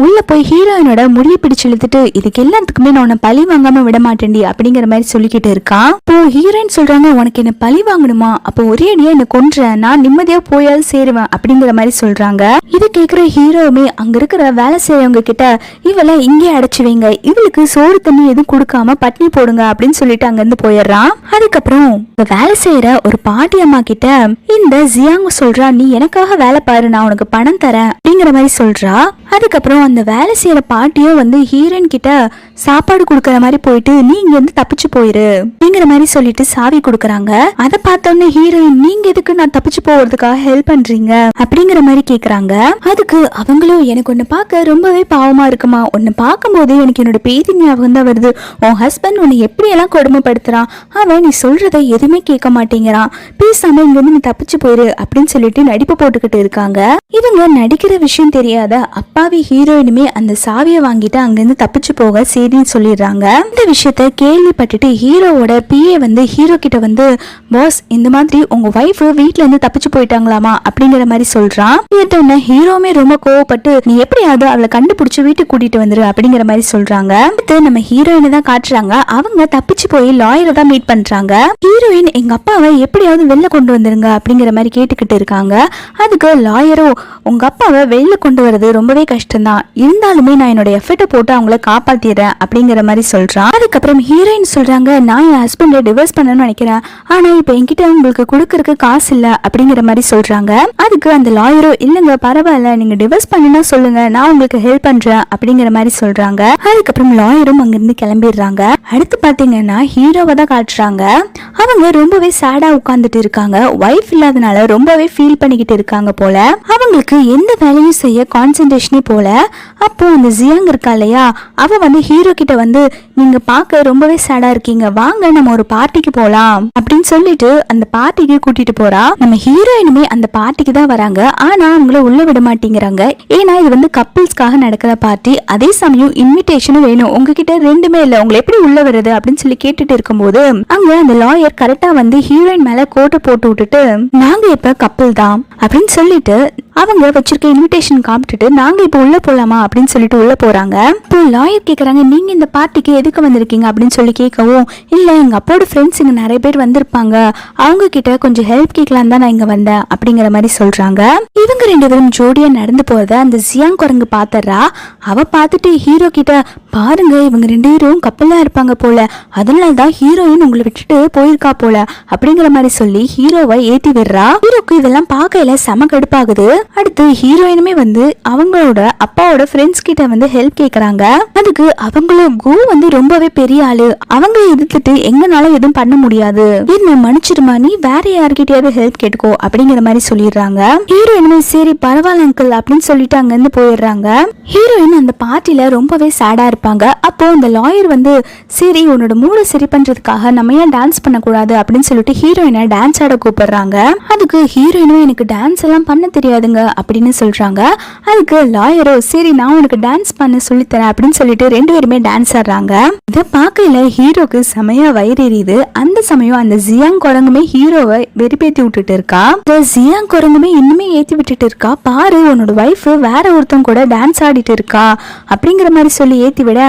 உள்ள போய் ஹீரோயினோட முடிய பிடிச்சு இழுத்துட்டு இதுக்கு எல்லாத்துக்குமே நான் உன்னை பழி வாங்காம விட மாட்டேன்டி அப்படிங்கிற மாதிரி சொல்லிக்கிட்டு இருக்கான். இப்போ ஹீரோயின் சொல்றாங்க, உனக்கு என்ன பழி வாங்கணுமா, அப்போ ஒரே அடியா என்ன கொன்ற நான் நிம்மதியா போயாவது சேருவேன் அப்படிங்கிற மாதிரி சொல்றாங்க. இதை கேக்குற ஹீரோவுமே அங்க இருக்கிற வேலை செய்யறவங்க கிட்ட இவளை இங்கே அடைச்சு வைங்க, இவளுக்கு சோறு தண்ணி எதுவும் கொடுக்காம பட்னி போடுங்க அப்படின்னு சொல்லிட்டு அங்க இருந்து போயிடுறான். அதுக்கப்புறம் வேலை செய்யற ஒரு பாட்டி அம்மா கிட்ட இந்த ஜியாங் சொல்றா, நீ எனக்காக வேலை பாரு, நான் உனக்கு பணம் தரேன் அப்படிங்கிற மாதிரி சொல்றா. அதுக்கப்புறம் அந்த வேலை செய்யற பாட்டியும் வந்து ஹீரோயின் கிட்ட சாப்பாடு கொடுக்கற மாதிரி போயிட்டு நீ இங்க இருந்து தப்பிச்சு போயிரு அப்படிங்கிற மாதிரி சொல்லிட்டு சாவி கொடுக்கறாங்க. அதை பார்த்தோன்னே ஹீரோயின், நீங்க எதுக்கு நான் தப்பிச்சு போறதுக்காக ஹெல்ப் பண்றீங்க அப்படிங்கிற மாதிரி கேக்குறாங்க. அதுக்கு அவங்களும், எனக்கு ஒன்னு பார்க்க ரொம்பவே பாவமா இருக்குமா, உன்னை பார்க்கும் போதே எனக்கு என்னோட பேத்தி ஞாபகம் தான் வருது, உன் ஹஸ்பண்ட் உன்னை எப்படி எல்லாம் கொடுமைப்படுத்துறான், அவன் நீ சொல்றதை எதுவுமே கேட்க மாட்டேங்கிறான், பேசாம இங்க இருந்து நீ தப்பிச்சு போயிரு அப்படின்னு சொல்லிட்டு நடிப்பு போட்டுக்கிட்டு இருக்காங்க. இவங்க நடிக்கிற விஷயம் தெரியாத அப்பாவி ஹீரோயினுமே அந்த சாவியை வாங்கிட்டு அங்கிருந்து தப்பிச்சு போக சரின்னு சொல்லிடுறாங்க. இந்த விஷயத்த கேள்விப்பட்டுட்டு ஹீரோவோட பிஏ வந்து ஹீரோ கிட்ட வந்து, பாஸ் இந்த மாதிரி உங்க வைஃப் வீட்ல இருந்து தப்பிச்சு போயிட்டாங்களாமா அப்படிங்கிற மாதிரி சொல்றான். கேட்டோன்னே ஹீரோமே ரொம்ப கோவப்பட்டு நீ எப்படியாவது அவளை கண்டுபிடிச்சு வீட்டுக்கு கூட்டிட்டு வந்துரு அப்படிங்கிற மாதிரி சொல்றாங்க. அடுத்து நம்ம ஹீரோயினை தான் காட்டுறாங்க. அவங்க தப்பிச்சு போய் லாயரை தான் மீட் பண்றாங்க. ஹீரோயின், எங்க அப்பாவை எப்படியாவது வெளில கொண்டு வந்துருங்க அப்படிங்கிற மாதிரி கேட்டுக்கிட்டு இருக்காங்க. அதுக்கு லாயரோ, உங்க அப்பாவை வெளில கொண்டு வரது ரொம்பவே கஷ்டம்தான், இருந்தாலுமே நான் என்னோட எஃபர்ட்டை போட்டு அவங்கள காப்பாத்திடுறேன் அப்படிங்கிற மாதிரி சொல்றான். அதுக்கப்புறம் ஹீரோயின் சொல்றாங்க, நான் என் ஹஸ்பண்டை டிவோர்ஸ் பண்ணணும்னு நினைக்கிறேன், ஆனா இப்ப என்கிட்ட உங்களுக்கு கொடுக்கறதுக்கு காசு இல்ல அப்படிங்கிற மாதிரி சொல்றாங்க. அதுக்கு அந்த லாயரோ, இல்லங்க பரவாயில்ல, நீங்க டிவோர்ஸ் பண்ணுனா சொல்லுங்க, நான் உங்களுக்கு ஹெல்ப் பண்றேன் அப்படிங்கிற மாதிரி சொல்றாங்க. அதுக்கப்புறம் லாயரும் அங்கிருந்து கிளம்பிடுறாங்க. அடுத்து பாத்தீங்கன்னா ஹீரோவை தான் காட்டுறாங்க. அவங்க ரொம்பவே சேடா உட்கார்ந்துட்டு இருக்காங்க. ஒய்ஃப் இல்லாதனால ரொம்பவே ஃபீல் பண்ணிக்கிட்டு இருக்காங்க போல. அவங்களுக்கு எந்த வேலையும் செய்ய கான்சென்ட்ரேஷனே போல. அப்போ அந்த ஜியாங் இருக்கா இல்லையா, அவ வந்து ஹீரோ கிட்ட வந்து, நீங்க பார்க்க ரொம்பவே சேடா இருக்கீங்க, வாங்க நம்ம ஒரு பார்ட்டிக்கு போலாம் அப்படின்னு சொல்லிட்டு அந்த பார்ட்டிக்கு கூட்டிட்டு போறா. நம்ம ஹீரோயினுமே அந்த பார்ட்டிக்கு தான் வராங்க. ஆனா அவங்கள உள்ள விட மாட்டேங்கிறாங்க. ஏன்னா இது வந்து கப்பிள்ஸ்க்காக நடக்கிற பார்ட்டி, அதே சமயம் இன்விடேஷனும் வேணும், உங்ககிட்ட ரெண்டுமே இல்ல, உங்களை எப்படி உள்ள வருது அப்படின்னு சொல்லி கேட்டுட்டு இருக்கும்போது அங்க அந்த லாயர் கரெக்டா வந்து ஹீரோயின் மேல கோட்டை போட்டு விட்டுட்டு, நாங்க இப்ப கப்பிள் தான் அப்படின்னு சொல்லிட்டு அவங்க வச்சிருக்க இன்விடேஷன் காமிட்டுட்டு, நாங்க இப்ப உள்ள போலாமா அப்படின்னு சொல்லிட்டு உள்ள போறாங்க. இப்போ லாயர் கேக்குறாங்க, நீங்க இந்த பார்ட்டிக்கு எதுக்கு வந்திருக்கீங்க அப்படின்னு சொல்லி கேட்கவும், இல்ல எங்க அப்போட ஃப்ரெண்ட்ஸ் இங்க நிறைய பேர் வந்திருப்பாங்க, அவங்க கிட்ட கொஞ்சம் ஹெல்ப் கேட்கலாம் தான் நான் இங்க வந்தேன் அப்படிங்கிற மாதிரி சொல்றாங்க. இவங்க ரெண்டு பேரும் ஜோடியா நடந்து போறத அந்த ஜியாங் குரங்கு பாத்துறா. அவ பார்த்துட்டு ஹீரோ கிட்ட, பாருங்க இவங்க ரெண்டு பேரும் கப்பலா இருப்பாங்க போல, அதனாலதான் ஹீரோயின் உங்களை விட்டுட்டு போயிருக்கா போல அப்படிங்கிற மாதிரி சொல்லி ஹீரோவை ஏத்தி விடுறா. ஹீரோக்கு இதெல்லாம் பார்க்கல செம கடுப்பாகுது. அடுத்து ஹீரோயினுமே வந்து அவங்களோட அப்பாவோட ஃப்ரெண்ட்ஸ் கிட்ட வந்து ஹெல்ப் கேக்குறாங்க. அதுக்கு அவங்களும், கோ வந்து ரொம்பவே பெரிய ஆளு, அவங்க எதிர்த்துட்டு எங்கனால எதுவும் பண்ண முடியாது, என்ன மன்னிச்சிருமா, நீ வேற யார்கிட்டயாவது ஹெல்ப் கேட்டுக்கோ அப்படிங்கிற மாதிரி சொல்லிடுறாங்க. ஹீரோயினுமே சரி பரவாயில்ல அங்கிள் அப்படின்னு சொல்லிட்டு அங்க இருந்து போயிடுறாங்க. ஹீரோயின் அந்த பார்ட்டில ரொம்பவே சேடா இருப்பாங்க. அப்போ அந்த லாயர் வந்து, சரி உன்னோட மூட சரி பண்றதுக்காக நம்ம ஏன் டான்ஸ் பண்ணக்கூடாது அப்படின்னு சொல்லிட்டு ஹீரோயினை டான்ஸ் ஆட கூப்பிடுறாங்க. அதுக்கு ஹீரோயினும், எனக்கு டான்ஸ் எல்லாம் பண்ண தெரியாதுங்க அப்படின்னு சொல்றாங்க. அதுக்கு லாயரோ, சரி நான் உனக்கு டான்ஸ் பண்ண சொல்லித்தரேன் அப்படின்னு சொல்லிட்டு ரெண்டு பேருமே டான்ஸ் ஆடுறாங்க. இதை பார்க்கல ஹீரோக்கு செமையா வயிறு எரியுது. அந்த சமயம் அந்த ஜியாங் குரங்குமே ஹீரோவை வெறிப்பேத்தி விட்டுட்டு இருக்கா. இந்த ஜியாங் குரங்குமே இன்னுமே ஏத்தி விட்டுட்டு இருக்கா, பாரு உன்னோட வைஃப் வேற ஒருத்தன் கூட டான்ஸ் ஆடிட்டு இருக்கா அப்படிங்கிற மாதிரி சொல்லி ஏத்தி விட,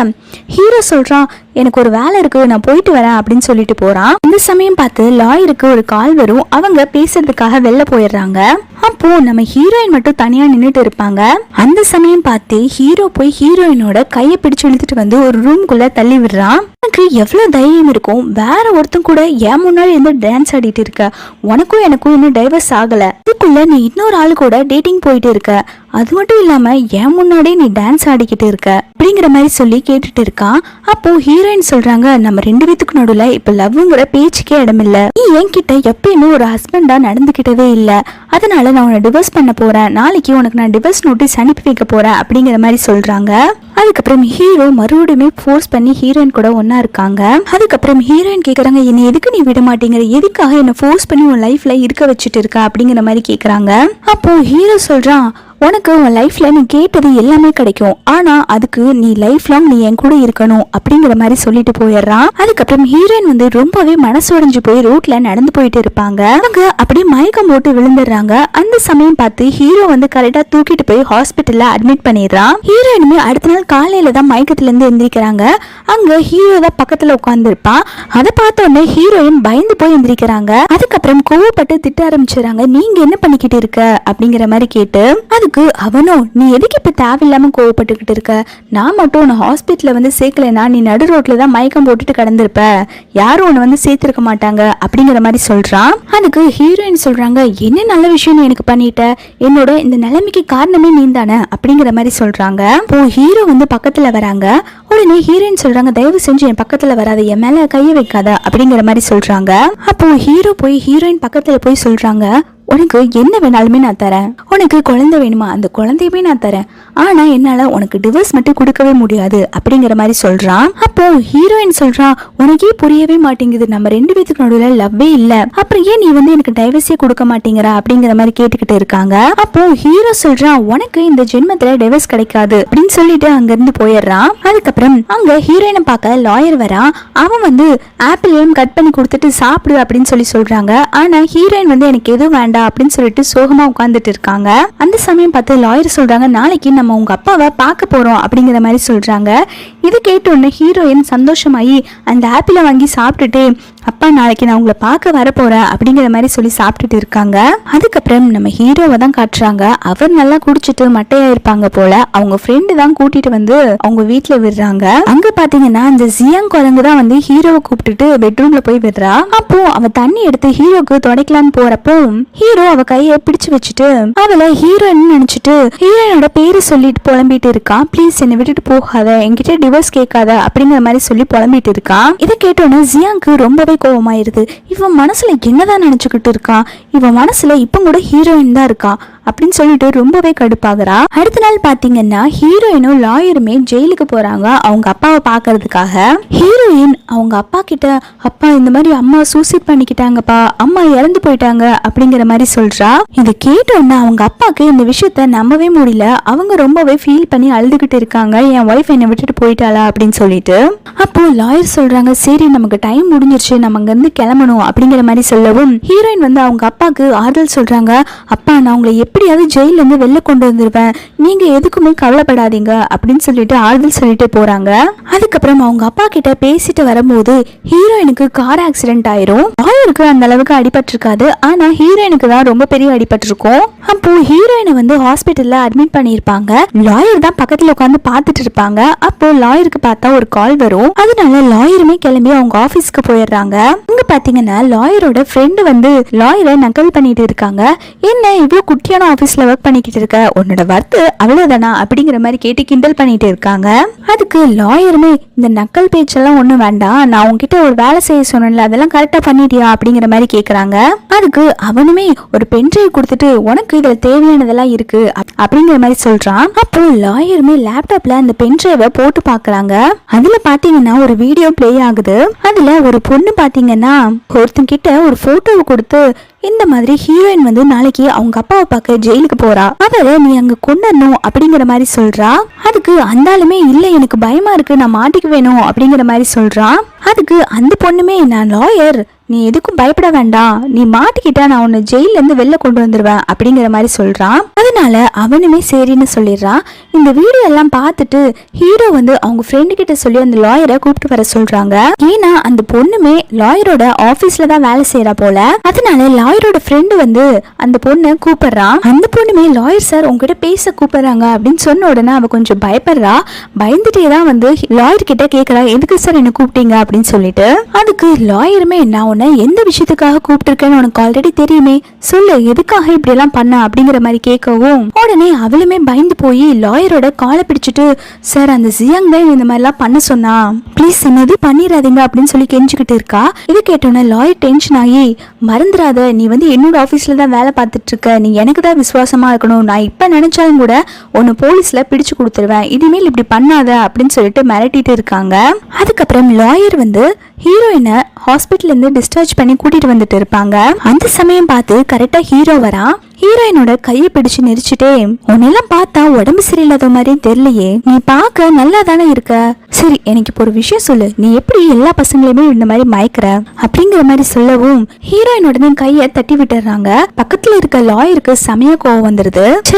ஹீரோ சொல்றான், எனக்கு ஒரு வேலை இருக்கு நான் போயிட்டு வரேன் அப்படின்னு சொல்லிட்டு போறான். இந்த சமயம் பார்த்து லாயருக்கு ஒரு கால் வரும். அவங்க பேசுறதுக்காக வெளில போயிடுறாங்க. அப்போ நம்ம ஹீரோயின் மட்டும் தனியா நின்னுட்டு இருப்பாங்க. அந்த சமயம் பார்த்து ஹீரோ போய் ஹீரோயினோட கையை பிடிச்சு இழுத்துட்டு வந்து ஒரு ரூம்குள்ள தள்ளி விடுறான். எனக்கு எவ்வளவு தைரியம் இருக்கும், வேற ஒருத்தன் கூட ஏன் முன்னாடி இருந்து டான்ஸ் ஆடிட்டு இருக்க, உனக்கும் எனக்கும் இன்னும் டைவர்ஸ் ஆகல, இதுக்குள்ள நீ இன்னொரு ஆளு கூட டேட்டிங் போயிட்டு இருக்க, அது மட்டும் இல்லாம ஏன் முன்னாடி நீ டான்ஸ் ஆடிக்கிட்டு இருக்க அப்படிங்கிற மாதிரி சொல்லி கேட்டுட்டு இருக்கான். அப்போ ஹீரோயின் சொல்றாங்க, நம்ம ரெண்டு பேத்துக்கு நடுவுல இப்ப லவ்ங்கிற பேச்சுக்கே இடமில்ல, நீ என்கிட்ட எப்பயுமே ஒரு ஹஸ்பண்டா நடந்துகிட்டதே இல்ல, அதனால நான் உன்னை டிவோர்ஸ் பண்ண போறேன், நாளைக்கு உனக்கு நான் டிவோர்ஸ் நோட்டீஸ் அனுப்பி வைக்க போறேன் அப்படிங்கிற மாதிரி சொல்றாங்க. அதுக்கப்புறம் ஹீரோ மறுபடியுமே ஃபோர்ஸ் பண்ணி ஹீரோயின் கூட ஒன்னா இருக்காங்க. அதுக்கப்புறம் ஹீரோயின் கேக்குறாங்க, என்ன எதுக்கு நீ விட மாட்டேங்கிற, எதுக்காக என்ன ஃபோர்ஸ் பண்ணி உன் லைஃப்ல இருக்க வச்சுட்டு இருக்க அப்படிங்கிற மாதிரி கேக்குறாங்க. அப்போ ஹீரோ சொல்றான், உனக்கு உன் லைஃப்ல நீ கேட்டது எல்லாமே கிடைக்கும், ஆனா அதுக்கு நீ லைஃப் லாங் நீ என் கூட இருக்கணும் அப்படிங்கிற மாதிரி சொல்லிட்டு போயிடுறான். அதுக்கப்புறம் ஹீரோயின் வந்து ரொம்பவே மனசுடைஞ்சு போய் ரோட்ல நடந்து போயிட்டு இருப்பாங்க. அவங்க அப்படியே மயக்கம் போட்டு விழுந்துடுறாங்க. அந்த சமயம் பார்த்து ஹீரோ வந்து கரெக்டா தூக்கிட்டு போய் ஹாஸ்பிட்டல்ல அட்மிட் பண்ணிடுறான். ஹீரோயினுமே அடுத்த நாள் காலையில தான் மயக்கத்துல இருந்து எந்திரிக்கிறாங்க. அங்க ஹீரோ தான் பக்கத்துல உட்கார்ந்து இருப்பான். அதை பார்த்த உடனே ஹீரோயின் பயந்து போய் எந்திரிக்கிறாங்க. அதுக்கப்புறம் கோவப்பட்டு திட்ட ஆரம்பிச்சுறாங்க. நீங்க என்ன பண்ணிக்கிட்டு இருக்க அப்படிங்கிற மாதிரி கேட்டு, அதுக்கு அவனும் நீ எதுக்கு இப்ப தேவையில்லாம கோவப்பட்டுக்கிட்டு இருக்க, நான் மட்டும் உன்னை ஹாஸ்பிட்டல்ல வந்து சேர்க்கலனா நீ நடு ரோட்ல தான் மயக்கம் போட்டுட்டு கடந்திருப்ப, யாரும் உன்னை வந்து சேர்த்திருக்க மாட்டாங்க அப்படிங்கிற மாதிரி சொல்றான். அதுக்கு ஹீரோயின் சொல்றாங்க என்ன நல்ல விஷயம் நீ எனக்கு பண்ணிட்ட, என்னோட இந்த நிலைமைக்கு காரணமே நீ தானே அப்படிங்கிற மாதிரி சொல்றாங்க. இப்போ ஹீரோ வந்து பக்கத்துல வராங்க. உடனே ஹீரோயின் சொல்றாங்க தயவு செஞ்சு என் பக்கத்துல வராத, என் மேல கைய வைக்காத அப்படிங்கிற மாதிரி சொல்றாங்க. அப்போ ஹீரோ போய் ஹீரோயின் பக்கத்துல போய் சொல்றாங்க உனக்கு என்ன வேணாலுமே நான் தரேன், உனக்கு குழந்தை வேணுமா அந்த குழந்தையுமே நான் தரேன், ஆனா என்னால உனக்கு டிவோர்ஸ் மட்டும் கொடுக்கவே முடியாது அப்படிங்கிற மாதிரி சொல்றான். அப்போ ஹீரோயின் சொல்றான் உனக்கே புரியவே மாட்டேங்குது, நம்ம ரெண்டு பேத்துக்கு நடுவில் லவ்வே இல்ல, அப்புறம் ஏன் நீ வந்து எனக்கு டைவர்ஸே கொடுக்க மாட்டேங்கிற அப்படிங்கிற மாதிரி கேட்டுக்கிட்டு இருக்காங்க. அப்போ ஹீரோ சொல்றான் உனக்கு இந்த ஜென்மத்துல டைவர்ஸ் கிடைக்காது அப்படின்னு சொல்லிட்டு அங்க இருந்து போயிடுறான். அதுக்கப்புறம் அங்க ஹீரோயினை பார்க்க லாயர் வரான். அவன் வந்து ஆப்பிள் கட் பண்ணி கொடுத்துட்டு சாப்பிடு அப்படின்னு சொல்றாங்க. ஆனா ஹீரோயின் வந்து எனக்கு எதுவும் வேண்டாம் அப்படின்னு சொல்லிட்டு சோகமா உட்கார்ந்துட்டு இருக்காங்க. அந்த சமயம் பார்த்து லாயர் சொல்றாங்க நாளைக்கு நம்ம உங்க அப்பாவை பார்க்க போறோம் அப்படிங்கிற மாதிரி சொல்றாங்க. இது கேட்டோன்னு ஹீரோயின் சந்தோஷமாயி அந்த ஆப்பிளை வாங்கி சாப்பிட்டுட்டு அப்பா நாளைக்கு நான் உங்களை பார்க்க வர போறேன் அப்படிங்கிற மாதிரி சொல்லி சாப்பிட்டுட்டு இருக்காங்க. அதுக்கப்புறம் நம்ம ஹீரோவை தான் காட்டுறாங்க. அவர் நல்லா குடிச்சிட்டு மட்டையா இருப்பாங்க போல. அவங்க ஃப்ரெண்டு தான் கூட்டிட்டு வந்து அவங்க வீட்டுல விடுறாங்க. அங்க பாத்தீங்கன்னா அந்த ஜியாங் குரங்கு தான் வந்து ஹீரோவை கூப்பிட்டுட்டு பெட்ரூம்ல போய் விடுறா. அப்போ அவ தண்ணி எடுத்து ஹீரோக்கு துடைக்கலான்னு போறப்போ ஹீரோ அவ கையை பிடிச்சு வச்சுட்டு அவளை ஹீரோயின் நினைச்சிட்டு ஹீரோயினோட பேரு சொல்லிட்டு புலம்பிட்டு இருக்கான். ப்ளீஸ் என்னை விட்டுட்டு போகாத, என்கிட்ட டிவோர்ஸ் கேட்காத அப்படிங்கிற மாதிரி சொல்லி புலம்பிட்டு இருக்கான். இதை கேட்டோன்னு ஜியாங்க்கு ரொம்பவே கோவமாயிருது. இவன் மனசுல என்னதான் நினைச்சுக்கிட்டு இருக்கான், இவன் மனசுல இப்ப கூட ஹீரோயின் தான் இருக்கா அப்படின்னு சொல்லிட்டு ரொம்பவே கடுப்பாகிறா. அடுத்த நாள் பாத்தீங்கன்னா ஹீரோயினும் லாயருமே ஜெயிலுக்கு போறாங்க அவங்க அப்பாவை பாக்குறதுக்காக. ஹீரோயின் அவங்க அப்பா கிட்ட அப்பா இந்த மாதிரி அம்மா சூசைட் பண்ணிக்கிட்டாங்கப்பா, அம்மா இறந்து போயிட்டாங்க அப்படிங்கிற மாதிரி சொல்றா. இதை கேட்டோன்னா அவங்க அப்பாக்கு இந்த விஷயத்த நம்பவே முடியல. அவங்க ரொம்பவே ஃபீல் பண்ணி அழுதுகிட்டு இருக்காங்க, என் ஒய்ஃப் என்னை விட்டுட்டு போயிட்டாளா அப்படின்னு சொல்லிட்டு. அப்போ லாயர் சொல்றாங்க சரி நமக்கு டைம் முடிஞ்சிருச்சு, நம்ம அங்க இருந்து கிளம்பணும் அப்படிங்கிற மாதிரி சொல்லவும் ஹீரோயின் வந்து அவங்க அப்பாக்கு ஆறுதல் சொல்றாங்க. அப்பா நான் உங்களை எப்படியாவது ஜெயில இருந்து வெளில கொண்டு வந்துருவேன், நீங்க எதுக்குமே கவலைப்படாதீங்க அப்படின்னு சொல்லிட்டு ஆறுதல் சொல்லிட்டு போறாங்க. அதுக்கப்புறம் அவங்க அப்பா கிட்ட பேசிட்டு வரும்போது ஹீரோயினுக்கு கார் ஆக்சிடென்ட் ஆயிரும். லாயருக்கு அந்த அளவுக்கு அடிபட்டிருக்காது, ஆனா ஹீரோயினுக்கு தான் ரொம்ப பெரிய அடிபட்டிருக்கும். அப்போ ஹீரோயினை வந்து ஹாஸ்பிட்டல்ல அட்மிட் பண்ணிருப்பாங்க. லாயர் தான் பக்கத்துல உட்காந்து பாத்துட்டு இருப்பாங்க. அப்போ லாயருக்கு பார்த்தா ஒரு கால் வரும். அதனால லாயருமே கிளம்பி அவங்க ஆபீஸ்க்கு போயிடுறாங்க. அங்க பாத்தீங்கன்னா லாயரோட ஃப்ரெண்டு வந்து லாயரை நக்கல் பண்ணிட்டு இருக்காங்க. என்ன இவ்வளவு குட்டியான ஆபீஸ்ல ஒர்க் பண்ணிக்கிட்டு இருக்க, உன்னோட ஒர்க் அவ்வளவுதானா அப்படிங்கிற மாதிரி கேட்டு கிண்டல் பண்ணிட்டு இருக்காங்க. அதுக்கு லாயருமே இந்த நக்கல் பேச்செல்லாம் ஒண்ணும் வேண்டாம், நான் உங்ககிட்ட ஒரு வேலை செய்ய சொன்னேன்ல அதெல்லாம் கரெக்டா பண்ணிட்டியா அப்படிங்கிற மாதிரி கேக்குறாங்க. அதுக்கு அவனுமே ஒரு பென்ட்ரைவ் கொடுத்துட்டு உனக்கு இதுல தேவையானதெல்லாம் இருக்கு அப்படிங்கிற மாதிரி சொல்றான். அப்போ லாயருமே லேப்டாப்ல அந்த பென்ட்ரைவை போட்டு பாக்குறாங்க. அதுல பாத்தீங்கன்னா ஒரு வீடியோ பிளே ஆகுது. அதுல ஒரு பொண்ணு பாத்தீங்கன்னா ஒருத்தங்கிட்ட ஒரு போட்டோவை கொடுத்து இந்த மாதிரி ஹீரோயின் வந்து நாளைக்கு அவங்க அப்பாவை பார்க்க ஜெயிலுக்கு போறா, அவரை நீ அங்க கொண்டணும் அப்படிங்கிற மாதிரி சொல்றா. அதுக்கு அந்த ஆளுமே இல்ல எனக்கு பயமா இருக்கு, நான் மாட்டிக்க வேணும் அப்படிங்கிற மாதிரி சொல்றான். அதுக்கு அந்த பொண்ணுமே நான் லாயர், நீ எதுக்கும் பயப்பட வேண்டாம், நீ மாட்டிக்கிட்டா நான் உன்னை ஜெயில இருந்து வெளில கொண்டு வந்துருவேன் அப்படிங்கிற மாதிரி சொல்றான். அதனால அவனுமே சரின்னு சொல்லிடுறான். இந்த வீடியோ எல்லாம் பார்த்துட்டு ஹீரோ வந்து அவங்க ஃப்ரெண்டு கிட்ட சொல்லி அந்த லாயரை கூப்பிட்டு வர சொல்றாங்க. ஏன்னா அந்த பொண்ணுமே லாயரோட ஆபீஸ்ல தான் வேலை செய்யறா போல. அதனால லாயரோட ஃப்ரெண்டு வந்து அந்த பொண்ணை கூப்பிடுறான். அந்த பொண்ணுமே லாயர் சார் உங்ககிட்ட பேச கூப்பிடுறாங்க அப்படின்னு சொன்ன உடனே அவ கொஞ்சம் பயப்படுறா. பயந்துட்டே தான் வந்து லாயர் கிட்ட கேக்குறா எதுக்கு சார் என்ன கூப்பிட்டீங்க அப்படின்னு சொல்லிட்டு. அதுக்கு லாயருமே நான் உன்னை எந்த விஷயத்துக்காக கூப்பிட்டுருக்கேன்னு உனக்கு ஆல்ரெடி தெரியுமே, சொல்லு எதுக்காக இப்படி எல்லாம் பண்ண அப்படிங்கிற மாதிரி கேட்கவும் உடனே அவளுமே பயந்து போய் லாயரோட காலை பிடிச்சிட்டு சார் அந்த ஜியாங் தான் இந்த மாதிரி எல்லாம் பண்ண சொன்னா, ப்ளீஸ் என்னது பண்ணிடாதீங்க அப்படின்னு சொல்லி கெஞ்சிக்கிட்டு இருக்கா. இது கேட்டோன்னே லாயர் டென்ஷன் ஆகி மறந்துடாத, நீ வந்து என்னோட ஆபீஸ்ல தான் வேலை பார்த்துட்டு இருக்க, நீ எனக்கு தான் விசுவாசமா இருக்கணும், நான் இப்ப நினைச்சாலும் கூட உன்னை போலீஸ்ல பிடிச்சு கொடுத்துருவேன், இனிமேல் இப்படி பண்ணாத அப்படின்னு சொல்லிட்டு மிரட்டிட்டு இருக்காங்க. அதுக்கப்புறம் லாயர் வந்து ஹீரோயினை ஹாஸ்பிட்டல்ல இருந்து டிஸ்சார்ஜ் பண்ணி கூட்டிட்டு வந்துட்டு இருப்பாங்க. அந்த சமயம் பார்த்து கரெக்டா ஹீரோ வரா. ஹீரோயினோட கையை பிடிச்சு நெரிச்சுட்டே, உன்னெல்லாம் பார்த்தா உடம்பு சரியில்லாத மாதிரி தெரியலையே, நீ பார்க்க நல்லா தானே இருக்க, சரி எனக்கு இப்போ ஒரு விஷயம் சொல்லு, நீ எப்படி எல்லா பசங்களையுமே இந்த மாதிரி மயக்கிற அப்படிங்கிற மாதிரி சொல்லவும் ஹீரோயினோட கையை தட்டி விட்டுறாங்க. பக்கத்துல இருக்க லாயருக்கு செமையா கோவம் வந்துருது.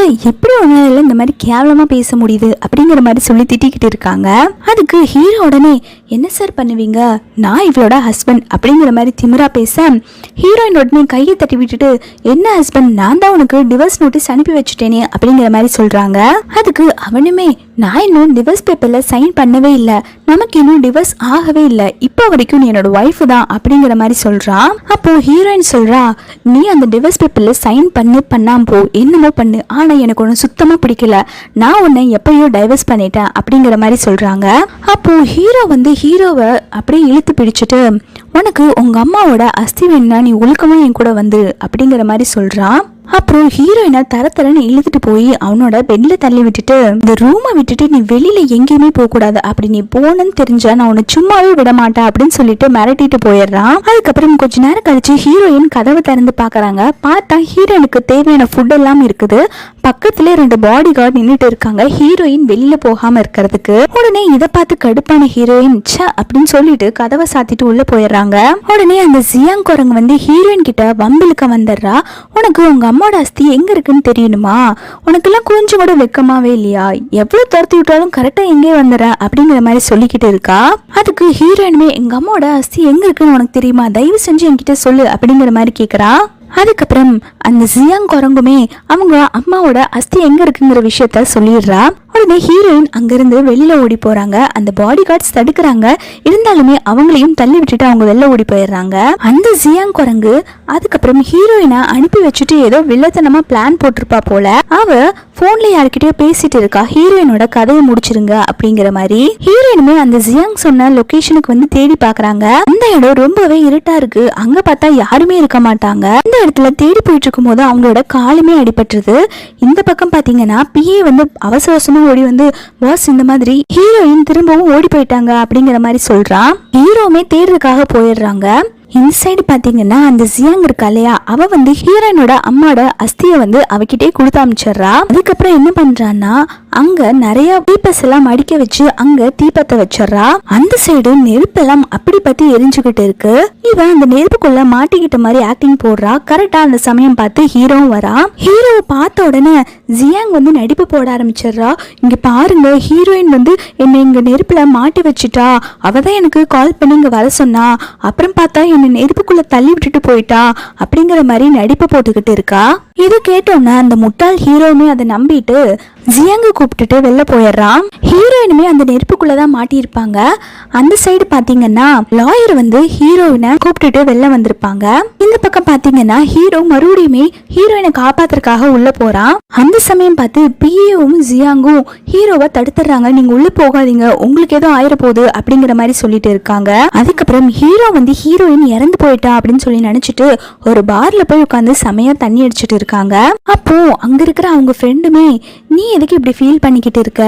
எப்படி உன்னால இந்த மாதிரி கேவலமா பேச முடியுது அப்படிங்கிற மாதிரி சொல்லி திட்டிக்கிட்டு இருக்காங்க. அதுக்கு ஹீரோ உடனே, என்ன சார் பண்ணுவீங்க, நான் இவளோட ஹஸ்பண்ட் அப்படிங்கிற மாதிரி திமிரா பேச ஹீரோயினோட கையை தட்டி விட்டுட்டு, என்ன ஹஸ்பண்ட், நான் தான் உனக்கு டிவோர்ஸ் நோட்டீஸ் அனுப்பி வச்சுட்டேனே அப்படிங்கிற மாதிரி சொல்றாங்க. அதுக்கு அவனுமே, நான் இன்னும் டிவோர்ஸ் பேப்பர்ல சைன் பண்ணவே இல்லை, நமக்கு இன்னும் டிவோர்ஸ் ஆகவே இல்லை, இப்போ வரைக்கும் நீ என்னோட ஒய்ஃப் தான் அப்படிங்கிற மாதிரி சொல்றான். அப்போ ஹீரோயின் சொல்றா, நீ அந்த டிவோர்ஸ் பேப்பர்ல சைன் பண்ணாம போ, என்னமோ பண்ணு, ஆனா எனக்கு ஒன்று சுத்தமா பிடிக்கல, நான் உன்னை எப்பயோ டைவர்ஸ் பண்ணிட்டேன் அப்படிங்கிற மாதிரி சொல்றாங்க. அப்போ ஹீரோ ஹீரோவை அப்படியே இழுத்து பிடிச்சிட்டு, உனக்கு உங்க அம்மாவோட அஸ்தி வேணும்னா நீ ஒழுக்கமா என் கூட வந்து அப்படிங்கிற மாதிரி சொல்றான். அப்புறம் ஹீரோயினை தரன்னு இழுத்துட்டு போய் அவனோட பெட்ல தள்ளி விட்டுட்டு, இந்த ரூமை விட்டுட்டு நீ வெளியில எங்கேயுமே போக கூடாது, அப்படி நீ போனன்னு தெரிஞ்சா நான் உன்னை சும்மாவே விட மாட்டேன் அப்படின்னு சொல்லிட்டு மிரட்டிட்டு போயிடுறான். அதுக்கப்புறம் கொஞ்ச நேரம் கழிச்சு ஹீரோயின் கதவை திறந்து பாக்குறாங்க. பார்த்தா ஹீரோயினுக்கு தேவையான ஃபுட் எல்லாம் இருக்குது. பக்கத்துல 2 பாடி கார்டு நின்றுட்டு இருக்காங்க ஹீரோயின் வெளியில போகாம இருக்கிறதுக்கு. உடனே இதை பார்த்து கடுப்பான ஹீரோயின் அப்படின்னு சொல்லிட்டு கதவை சாத்திட்டு உள்ள போயிடுறாங்க. உடனே அந்த ஜியாங் குரங்கு ஹீரோயின் கிட்ட வம்பிலுக்க வந்துடுறா. உனக்கு உங்க அம்மாவோட அஸ்தி எங்க இருக்குன்னு தெரியணுமா, உனக்கெல்லாம் கொஞ்சம் கூட வெக்கமாவே இல்லையா, எவ்வளவு துரத்தி விட்டாலும் கரெக்டா எங்கே வந்துடுற அப்படிங்கிற மாதிரி சொல்லிக்கிட்டு இருக்கா. அதுக்கு ஹீரோயினுமே, எங்க அம்மாவோட அஸ்தி எங்க இருக்குன்னு உனக்கு தெரியுமா, தயவு செஞ்சு என்கிட்ட சொல்லு அப்படிங்கிற மாதிரி கேக்குறா. அதுக்கப்புறம் அந்த ஜியாங் குரங்குமே அவங்க அம்மாவோட அஸ்தி எங்க இருக்குங்கிற விஷயத்த சொல்லிடுறா. உடனே ஹீரோயின் அங்கிருந்து வெளியில ஓடி போறாங்க. அந்த பாடி கார்ட்ஸ் தடுக்கிறாங்க, இருந்தாலுமே அவங்களையும் தள்ளி விட்டுட்டு அவங்க வெளில ஓடி போயிடுறாங்க. அந்த ஜியாங் குரங்கு அதுக்கப்புறம் ஹீரோயினை அனுப்பி வச்சுட்டு ஏதோ வில்லத்தனமா பிளான் போட்டிருப்பா போல. அவ போன்ல யாருக்கிட்டயோ பேசிட்டு இருக்கா, ஹீரோயினோட கதையை முடிச்சிருங்க அப்படிங்கிற மாதிரி. ஹீரோயினுமே அந்த ஜியாங் சொன்ன லொகேஷனுக்கு தேடி பாக்குறாங்க. அந்த இடம் ரொம்பவே இருட்டா இருக்கு, அங்க பார்த்தா யாருமே இருக்க மாட்டாங்க. இந்த இடத்துல தேடி போயிட்டு இருக்கும் போது அவங்களோட காலுமே அடிபட்டுருது. இந்த பக்கம் பாத்தீங்கன்னா பிஏ அவசர அவசரமா ஓடி பாஸ் இந்த மாதிரி ஹீரோயின் திரும்பவும் ஓடி போயிட்டாங்க அப்படிங்கிற மாதிரி சொல்றான். ஹீரோமே தேடுறதுக்காக போயிடுறாங்க. இந்த சைடு பாத்தீங்கன்னா அந்த ஜியாங் இருக்கா இல்லையா, அவ ஹீரோயினோட அம்மாவோட அஸ்தியை அவகிட்டே கொடுத்து அமைச்சிடுறா. அதுக்கப்புறம் என்ன பண்றான்னா அங்க நிறைய பீப்பஸ் எல்லாம் அடிக்க வச்சு அங்க தீப்பத்த வச்சிடறா. அந்த சைடு நெருப்பெல்லாம் அப்படி பத்தி எரிஞ்சுக்கிட்டு இருக்கு. இவன் அந்த நெருப்புக்குள்ள மாட்டிக்கிட்ட மாதிரி ஆக்டிங் போடுறா. கரெக்டா அந்த சமயம் பார்த்து ஹீரோவும் வரா. ஹீரோவை பார்த்த உடனே ஜியாங் நடிப்பு போட ஆரம்பிச்சிடுறா. இங்க பாருங்க, ஹீரோயின் என்னை இங்க நெருப்புல மாட்டி வச்சுட்டா, அவதான் எனக்கு கால் பண்ணி இங்க வர சொன்னா, அப்புறம் பார்த்தா என்னை நெருப்புக்குள்ள தள்ளி விட்டுட்டு போயிட்டா அப்படிங்கிற மாதிரி நடிப்பு போட்டுக்கிட்டு இருக்கா. இது கேட்டோன்னா அந்த முட்டாள் ஹீரோவுமே அதை நம்பிட்டு ஜியாங்க கூப்பிட்டுட்டு வெளில போயிடுறான். ஹீரோயினுமே அந்த நெருப்புக்குள்ளதான் மாட்டியிருப்பாங்க. அந்த சைடு பாத்தீங்கன்னா லாயர் ஹீரோயினை கூப்பிட்டுட்டு வெளில வந்திருப்பாங்க. இந்த பக்கம் பாத்தீங்கன்னா ஹீரோ மறுபடியுமே ஹீரோயினை காப்பாத்துறதுக்காக உள்ள போறான். அந்த சமயம் பார்த்து பிஏவும் ஜியாங்கும் ஹீரோவை தடுத்துறாங்க. நீங்க உள்ள போகாதீங்க, உங்களுக்கு ஏதோ ஆயிர போகுது அப்படிங்கிற மாதிரி சொல்லிட்டு இருக்காங்க. அதுக்கப்புறம் ஹீரோ ஹீரோயின் இறந்து போயிட்டா அப்படின்னு சொல்லி நினைச்சிட்டு ஒரு பார்ல போய் உட்காந்து செமையா தண்ணி அடிச்சிட்டு இருக்காங்க. அப்போ அங்க இருக்கிற அவங்க ஃப்ரெண்டுமே, நீ எதுக்கு இப்படி ஃபீல் பண்ணிக்கிட்டு இருக்க,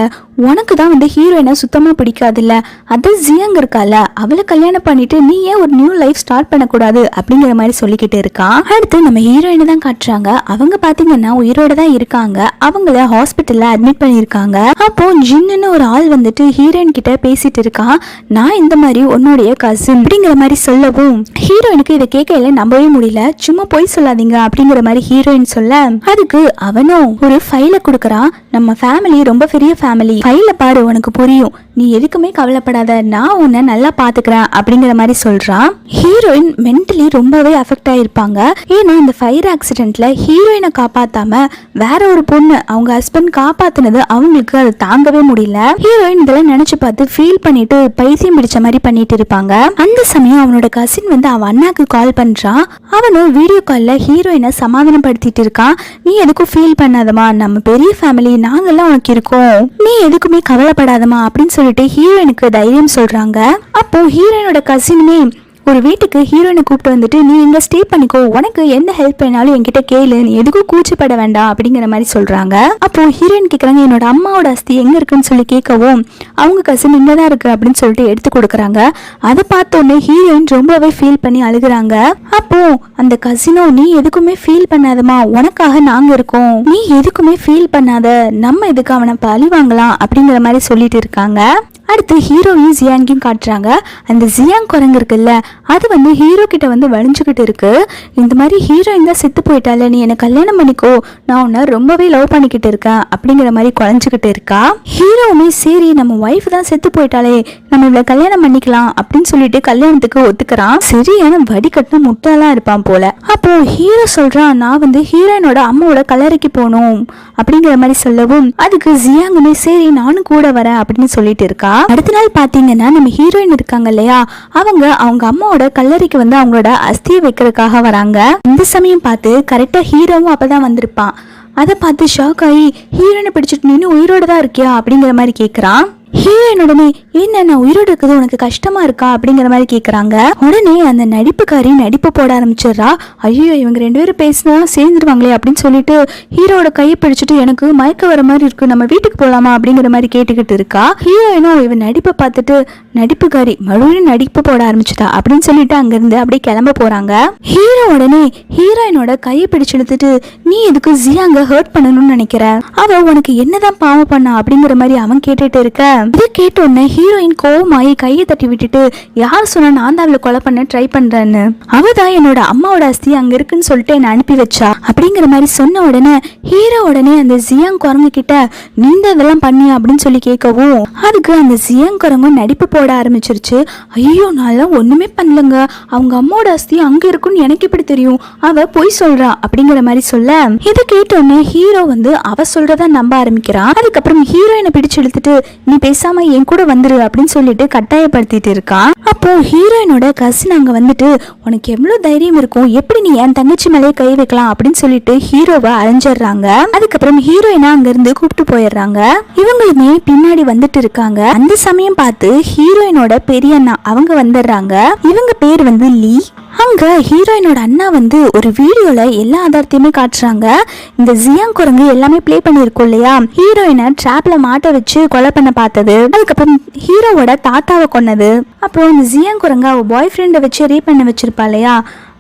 உனக்கு தான் ஹீரோயினை சுத்தமா பிடிக்காதுல்ல, அது ஜியாங் இருக்கால, அவளை கல்யாணம் பண்ணிட்டு நீ ஏன் ஒரு நியூ லைஃப் ஸ்டார்ட் பண்ணக்கூடாது அப்படிங்கிற மாதிரி சொல்லிக்கிட்டு இருக்கான். அடுத்து நம்ம ஹீரோயினை தான் காட்டுறாங்க. அவங்க பாத்தீங்கன்னா உயிரோட தான் இருக்காங்க. அவங்கள ஹாஸ்பிட்டல்ல அட்மிட் பண்ணிருக்காங்க. அப்போ ஜின்னு ஒரு ஆள் ஹீரோயின் கிட்ட பேசிட்டு இருக்கான். நான் இந்த மாதிரி உன்னுடைய கசின் அப்படிங்கிற மாதிரி சொல்லவும் ஹீரோயினுக்கு இதை கேட்கல நம்பவே முடியல. சும்மா போய் சொல்லாதீங்க அப்படிங்கிற மாதிரி ஹீரோயின் சொல்ல, அதுக்கு அவனும் ஒரு ஃபைல கொடுக்கறான். நம்ம ஃபேமிலி ரொம்ப பெரிய ஃபேமிலி, ஃபைல பாரு உனக்கு புரியும், நீ எதுக்குமே கவலைப்படாத, நான் உன்னை நல்லா பாத்துக்கிறேன் அப்படிங்கிற மாதிரி சொல்றான். ஹீரோயின் மென்டலி ரொம்பவே அஃபெக்ட் ஆயிருப்பாங்க. ஏன்னா இந்த ஃபயர் ஆக்சிடென்ட்ல ஹீரோயினை காப்பாத்தாம வேற ஒரு பொண்ணு அவங்க ஹஸ்பண்ட் காப்பாத்தினது அவங்களுக்கு அது தாங்கவே முடியல. ஹீரோயின் இதெல்லாம் நினைச்சு பார்த்து ஃபீல் பண்ணிட்டு பைத்தியம் பிடிச்ச மாதிரி பண்ணிட்டு இருப்பாங்க. அந்த சமயம் அவனோட கசின் அவன் அண்ணாக்கு கால் பண்றான். அவனும் வீடியோ கால்ல ஹீரோயினை சமாதானப்படுத்திட்டு இருக்கான். நீ எதுக்கும் ஃபீல் பண்ணாதமா, நம்ம பெரிய ஃபேமிலி, நாங்கெல்லாம் உனக்கு இருக்கோம், நீ எதுக்குமே கவலைப்படாதமா அப்படின்னு சொல்லிட்டு ஹீரோயினுக்கு தைரியம் சொல்றாங்க. அப்போ ஹீரோயினோட கசினுமே, ஒரு வீட்டுக்கு ஹீரோயினை கூப்பிட்டு வந்துட்டு நீ இங்க ஸ்டே பண்ணிக்கோ, உனக்கு எந்த ஹெல்ப் வேணாலும் என்கிட்ட கேளு, நீ எதுக்கும் கூச்சப்பட வேண்டாம் அப்படிங்கிற மாதிரி சொல்றாங்க. அப்போ ஹீரோயின் கேக்குறாங்க என்னோட அம்மாவோட அஸ்தி எங்க இருக்குன்னு சொல்லி கேட்கவும் அவங்க கசின் இங்கதான் இருக்கு அப்படின்னு சொல்லிட்டு எடுத்து கொடுக்குறாங்க. அதை பார்த்தோன்னே ஹீரோயின் ரொம்பவே ஃபீல் பண்ணி அழுகுறாங்க. அப்போ அந்த கசினோ நீ எதுக்குமே ஃபீல் பண்ணாதமா, உனக்காக நாங்க இருக்கோம், நீ எதுக்குமே ஃபீல் பண்ணாத, நம்ம எதுக்கு அவனை பழி வாங்கலாம் அப்படிங்கிற மாதிரி சொல்லிட்டு இருக்காங்க. அடுத்து ஹீரோவையும் ஜியாங்கையும் காட்டுறாங்க. அந்த ஜியாங் குரங்கு இருக்குல்ல அது வந்து ஹீரோ கிட்ட வந்து வலிஞ்சுக்கிட்டு இருக்கு. இந்த மாதிரி ஹீரோயின் தான் செத்து போயிட்டால, நீ என்னை கல்யாணம் பண்ணிக்கோ, நான் உன்னை ரொம்பவே லவ் பண்ணிக்கிட்டு இருக்கேன் அப்படிங்கிற மாதிரி குழஞ்சுக்கிட்டு இருக்கா. ஹீரோவுமே சரி நம்ம ஒய்ஃப் தான் செத்து போயிட்டாலே, நம்ம இவ்வளவு கல்யாணம் பண்ணிக்கலாம் அப்படின்னு சொல்லிட்டு கல்யாணத்துக்கு ஒத்துக்கிறான். சரியான வடிகட்டின முட்டாளா இருப்பான் போல. அப்போ ஹீரோ சொல்றான் நான் வந்து ஹீரோயினோட அம்மாவோட கல்லறைக்கு போகணும் அப்படிங்கிற மாதிரி சொல்லவும் அதுக்கு ஜியாங்குமே சரி நானும் கூட வரேன் அப்படின்னு சொல்லிட்டு இருக்கா. அடுத்த நாள் பாத்தீங்கன்னா நம்ம ஹீரோயின் இருக்காங்க இல்லையா, அவங்க அம்மாவோட கல்லறைக்கு வந்து அவங்களோட அஸ்தியை வைக்கிறதுக்காக வராங்க. இந்த சமயம் பார்த்து கரெக்டா ஹீரோவும் அப்பதான் வந்திருப்பான். அதை பார்த்து ஷாக் ஆகி ஹீரோயினை பிடிச்சிட்டு நீனும் உயிரோட தான் இருக்கியா அப்படிங்கிற மாதிரி கேட்குறான். ஹீரோயின் உடனே என்ன நான் உயிரோடு இருக்குது உனக்கு கஷ்டமா இருக்கா அப்படிங்கிற மாதிரி கேட்குறாங்க. உடனே அந்த நடிப்புக்காரி நடிப்பு போட ஆரம்பிச்சிடுறா. ஐயோ இவங்க 2 பேரும் பேசினா சேர்ந்துருவாங்களே அப்படின்னு சொல்லிட்டு ஹீரோட கையை பிடிச்சிட்டு எனக்கு மயக்க வர மாதிரி இருக்கு, நம்ம வீட்டுக்கு போகலாமா அப்படிங்கிற மாதிரி கேட்டுக்கிட்டு இருக்கா. ஹீரோயினும் இவன் நடிப்பை பார்த்துட்டு நடிப்புக்காரி மறுபடியும் நடிப்பு போட ஆரம்பிச்சுட்டா அப்படின்னு சொல்லிட்டு அங்கிருந்து அப்படியே கிளம்ப போறாங்க. ஹீரோ உடனே ஹீரோயினோட கையை பிடிச்சு எடுத்துட்டு நீ எதுக்கு ஜியாங்க ஹர்ட் பண்ணணும்னு நினைக்கிற, அவ உனக்கு என்னதான் பாவம் பண்ணா அப்படிங்கிற மாதிரி அவன் கேட்டுட்டு இருக்க. இதை கேட்டோன்னே ஹீரோயின் கோவமாயி கையை தட்டி விட்டுட்டு யார் சொன்னா நான் தான் அவளை கொலை பண்ண ட்ரை பண்றேன்னு, அவதான் என்னோட அம்மாவோட அஸ்தி அங்க இருக்குன்னு சொல்லிட்டு என்ன அனுப்பி வச்சா அப்படிங்கிற மாதிரி சொன்ன உடனே ஹீரோ உடனே அந்த ஜியாங் குரங்கு கிட்ட நீந்த இதெல்லாம் பண்ணியா அப்படின்னு சொல்லி கேட்கவும் அதுக்கு அந்த ஜியாங் குரங்கு நடிப்பு போட ஆரம்பிச்சிருச்சு. ஐயோ நான் ஒண்ணுமே பண்ணலங்க, அவங்க அம்மாவோட அஸ்தி அங்க இருக்குன்னு எனக்கு எப்படி தெரியும், அவ பொய் சொல்றா அப்படிங்கிற மாதிரி சொல்ல இதை கேட்டோன்னே ஹீரோ வந்து அவ சொல்றத நம்ப ஆரம்பிக்கிறான். அதுக்கப்புறம் ஹீரோயினை பிடிச்சு எடுத்துட்டு நீ பேசாம என் கூட வந்துரு அப்படின்னு சொல்லிட்டு கட்டாயப்படுத்திட்டு இருக்கான். அப்போ ஹீரோயினோட கசின் அங்க வந்துட்டு உனக்கு எவ்வளவு தைரியம் இருக்கும், எப்படி நீ என் தங்கச்சி மேலே கை வைக்கலாம் அப்படின்னு சொல்லிட்டு ஹீரோவை அரைஞ்சிடுறாங்க. அதுக்கப்புறம் ஹீரோயினா அங்க இருந்து கூப்பிட்டு போயிடுறாங்க. இவங்களுமே பின்னாடி வந்துட்டு இருக்காங்க. அந்த சமயம் பார்த்து ஹீரோயினோட பெரிய அண்ணா அவங்க வந்துடுறாங்க. இவங்க பேர் வந்து லீ. அங்க ஹீரோயினோட அண்ணா வந்து ஒரு வீடியோல எல்லா ஆதாரத்தையுமே காட்டுறாங்க. இந்த ஜியாங் குரங்கு எல்லாமே பிளே பண்ணிருக்கோம் இல்லையா, ஹீரோயினை ட்ராப்ல மாட்ட வச்சு கொலை பண்ண பார்த்தது, அதுக்கப்புறம் ஹீரோவோட தாத்தாவை கொன்னது, அப்புறம் இந்த ஜியாங் குரங்கு அவ பாய் ஃப்ரெண்டை வச்சு ரேப் பண்ண வச்சிருப்பா இல்லையா,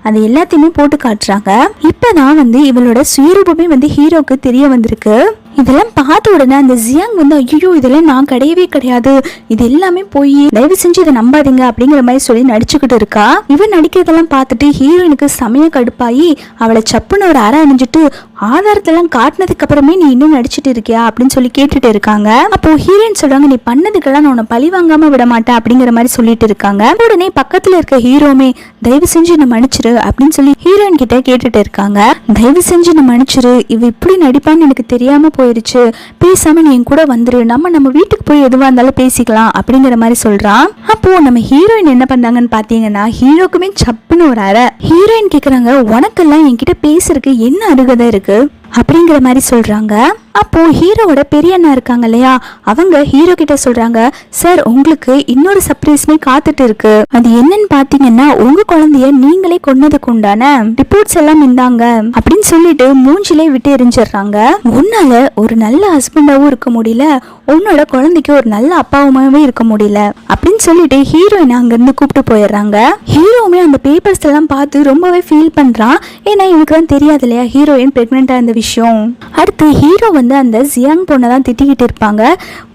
அது எல்லாத்தையுமே போட்டு காட்டுறாங்க. இப்பதான் வந்து இவளோட சுயரூபமே வந்து ஹீரோக்கு தெரிய வந்திருக்கு. இதெல்லாம் பார்த்த உடனே அந்த ஜியாங் வந்து ஐயோ இதெல்லாம் நான் கிடையவே கிடையாது, இது எல்லாமே போய் தயவு செஞ்சு இதை நம்பாதீங்க அப்படிங்கிற மாதிரி சொல்லி நடிச்சுக்கிட்டு இருக்கா. இவன் நடிக்கிறதெல்லாம் பார்த்துட்டு ஹீரோயினுக்கு சமய கடுப்பாயி அவளை சப்புன்னு ஒரு அரை அணிஞ்சிட்டு ஆதாரத்தெல்லாம் காட்டினதுக்கு அப்புறமே நீ இன்னும் நடிச்சிட்டு இருக்கியா அப்படின்னு சொல்லி கேட்டுட்டு இருக்காங்க. அப்போ ஹீரோயின் சொல்றாங்க நீ பண்ணதுக்கெல்லாம் நான் உன்னை பழி வாங்காம விட மாட்டேன் அப்படிங்கிற மாதிரி சொல்லிட்டு இருக்காங்க. உடனே பக்கத்துல இருக்க ஹீரோமே தயவு செஞ்சு என்ன மன்னிச்சிரு அப்படின்னு சொல்லி ஹீரோயின் கிட்ட கேட்டுட்டு இருக்காங்க. தயவு செஞ்சு என்ன மன்னிச்சிரு, இவ இப்படி நடிப்பான்னு எனக்கு தெரியாம போயிருச்சு, பேசாம நீ என் கூட வந்துரு, நம்ம வீட்டுக்கு போய் எதுவா இருந்தாலும் பேசிக்கலாம் அப்படிங்கிற மாதிரி சொல்றான். அப்போ நம்ம ஹீரோயின் என்ன பண்ணாங்கன்னு பாத்தீங்கன்னா ஹீரோக்குமே சப்புன்னு ஒரு அரை. ஹீரோயின் கேக்குறாங்க உனக்கெல்லாம் என்கிட்ட பேசுறதுக்கு என்ன அருகதை இருக்கு அப்படிங்கிற மாதிரி சொல்றாங்க. அப்போ ஹீரோவோட பெரிய அண்ணா இருக்காங்க இல்லையா, அவங்க ஹீரோ கிட்ட சொல்றாங்க சார் உங்களுக்கு இன்னொரு சர்ப்ரைஸ்மே காத்துட்டு இருக்கு, அது என்னன்னு பாத்தீங்கன்னா உங்க குழந்தைய நீங்களே கொன்னதுக்கு உண்டான ரிப்போர்ட்ஸ் எல்லாம் இந்தாங்க அப்படின்னு சொல்லிட்டு மூஞ்சிலே விட்டு எரிஞ்சிடுறாங்க. உன்னால ஒரு நல்ல ஹஸ்பண்டாவும் இருக்க முடியல, உன்னோட குழந்தைக்கு ஒரு நல்ல அப்பாவுமாவே இருக்க முடியல அப்படின்னு சொல்லிட்டு ஹீரோயின் அங்க இருந்து கூப்பிட்டு போயிடுறாங்க. ஹீரோவுமே அந்த பேப்பர்ஸ் எல்லாம் பார்த்து ரொம்பவே ஃபீல் பண்றான். ஏன்னா இவனுக்கு தான் தெரியாது இல்லையா ஹீரோயின் பிரெக்னெண்டா இருந்த விஷயம். அடுத்து ஹீரோ வந்து அந்த ஜியாங் பொண்ணை தான் திட்டிக்கிட்டு இருப்பாங்க.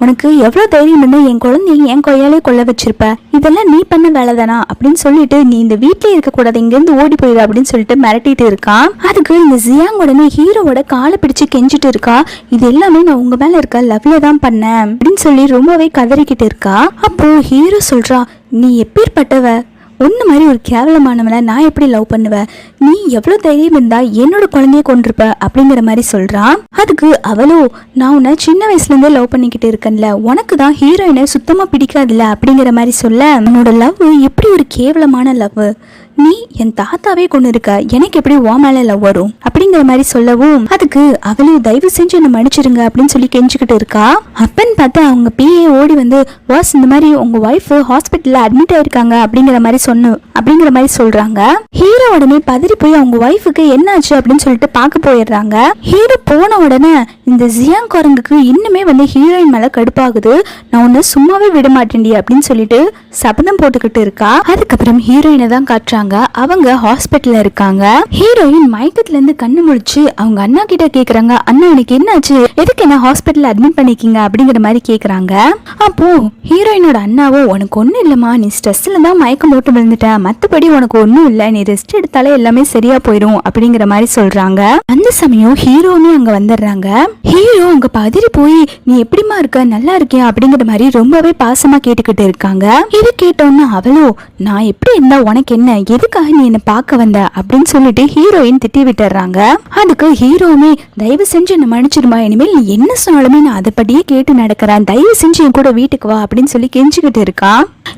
உனக்கு எவ்வளவு தைரியம் இருந்தா என் குழந்தைய என் கையாலே கொல்ல வச்சிருப்ப, இதெல்லாம் நீ பண்ண வேலை தானா அப்படின்னு சொல்லிட்டு நீ இந்த வீட்லயே இருக்க கூடாது, இங்க இருந்து ஓடி போயிடு அப்படின்னு சொல்லிட்டு மிரட்டிட்டு இருக்கான். அதுக்கு இந்த ஜியாங் உடனே ஹீரோவோட காலை பிடிச்சு கெஞ்சிட்டு இருக்கா. இது எல்லாமே நான் உங்க மேல இருக்க லவ்ல தான் பண்ணேன் அப்படின்னு சொல்லி ரொம்பவே கதறிக்கிட்டு இருக்கா. அப்போ ஹீரோ சொல்றா நீ எப்பேற்பட்டவ, ஒன்று மாதிரி ஒரு கேவலமானவனை நான் எப்படி லவ் பண்ணுவேன், நீ எவ்வளோ தைரியம் இருந்தா என்னோட குழந்தைய கொண்டிருப்ப அப்படிங்கிற மாதிரி சொல்றான். அதுக்கு அவளோ நான் உன்னை சின்ன வயசுலேருந்தே லவ் பண்ணிக்கிட்டு இருக்கேன்ல, உனக்கு தான் ஹீரோயினை சுத்தமாக பிடிக்காதுல்ல அப்படிங்கிற மாதிரி சொல்ல உன்னோட லவ் எப்படி ஒரு கேவலமான லவ், நீ என் தாத்தாவே கொண்டு இருக்க, எனக்கு எப்படி உன் மேல லவ் வரும் அப்படிங்கிற மாதிரி சொல்லவும் அதுக்கு அவளும் தயவு செஞ்சு என்ன மன்னிச்சிருங்க அப்படின்னு சொல்லி கெஞ்சிக்கிட்டு இருக்கா. அப்பன்னு பார்த்து அவங்க பிஏ ஓடி வந்து வாஸ் இந்த மாதிரி உங்க ஒய்ஃப் ஹாஸ்பிட்டல்ல அட்மிட் ஆயிருக்காங்க அப்படிங்கிற மாதிரி சொல்றாங்க. ஹீரோ உடனே பதறி போய் அவங்க ஒய்ஃபுக்கு என்னாச்சு அப்படின்னு சொல்லிட்டு பார்க்க போயிடுறாங்க. ஹீரோ போன உடனே இந்த ஜியாங் குரங்குக்கு இன்னுமே வந்து ஹீரோயின் மேல கடுப்பாகுது. நான் உன்னை சும்மாவே விட மாட்டேன்டி அப்படின்னு சொல்லிட்டு சபதம் போட்டுக்கிட்டு இருக்கா. அதுக்கப்புறம் ஹீரோயினை தான் காட்டுறாங்க. அவங்க ஹாஸ்பிட்டல்ல இருக்காங்க. ஹீரோயின் மயக்கத்துல இருந்து கண்ணு முழிச்சு அவங்க அண்ணா கிட்ட கேக்குறாங்க, அண்ணா எனக்கு என்னாச்சு, எதுக்கு என்ன ஹாஸ்பிட்டல்ல அட்மிட் பண்ணிக்கீங்க அப்படிங்கிற மாதிரி கேக்குறாங்க. அப்போ ஹீரோயினோட அண்ணாவோ உனக்கு ஒண்ணும் இல்லம்மா, நீ ஸ்ட்ரெஸ்ல தான் மயக்கம் போட்டு விழுந்துட்ட, மத்தபடி உனக்கு ஒண்ணும் இல்ல, நீ ரெஸ்ட் எடுத்தாலே எல்லாமே சரியா போயிடும் அப்படிங்கிற மாதிரி சொல்றாங்க. அந்த சமயம் ஹீரோவுமே அங்க வந்துடுறாங்க. ஹீரோ அங்க பதறி போய் நீ எப்படிமா இருக்க, நல்லா இருக்கியா அப்படிங்கிற மாதிரி ரொம்பவே பாசமா கேட்டுக்கிட்டு இருக்காங்க. இது கேட்டோன்னு அவளோ நான் எப்படி இருந்தா உனக்கு என்ன, எதுக்காக நீ என்ன பார்க்க வந்த அப்படின்னு சொல்லிட்டு ஹீரோயின் திட்டி விட்டுறாங்க. அதுக்கு ஹீரோவுமே தயவு செஞ்சு என்ன மன்னிச்சிருமா, இனிமேல் நீ என்ன சொன்னாலுமே நான் அதைப்படியே கேட்டு நடக்கிறேன், தயவு செஞ்சு என் கூட வீட்டுக்கு வா அப்படின்னு சொல்லி கெஞ்சிக்கிட்டு இருக்கா.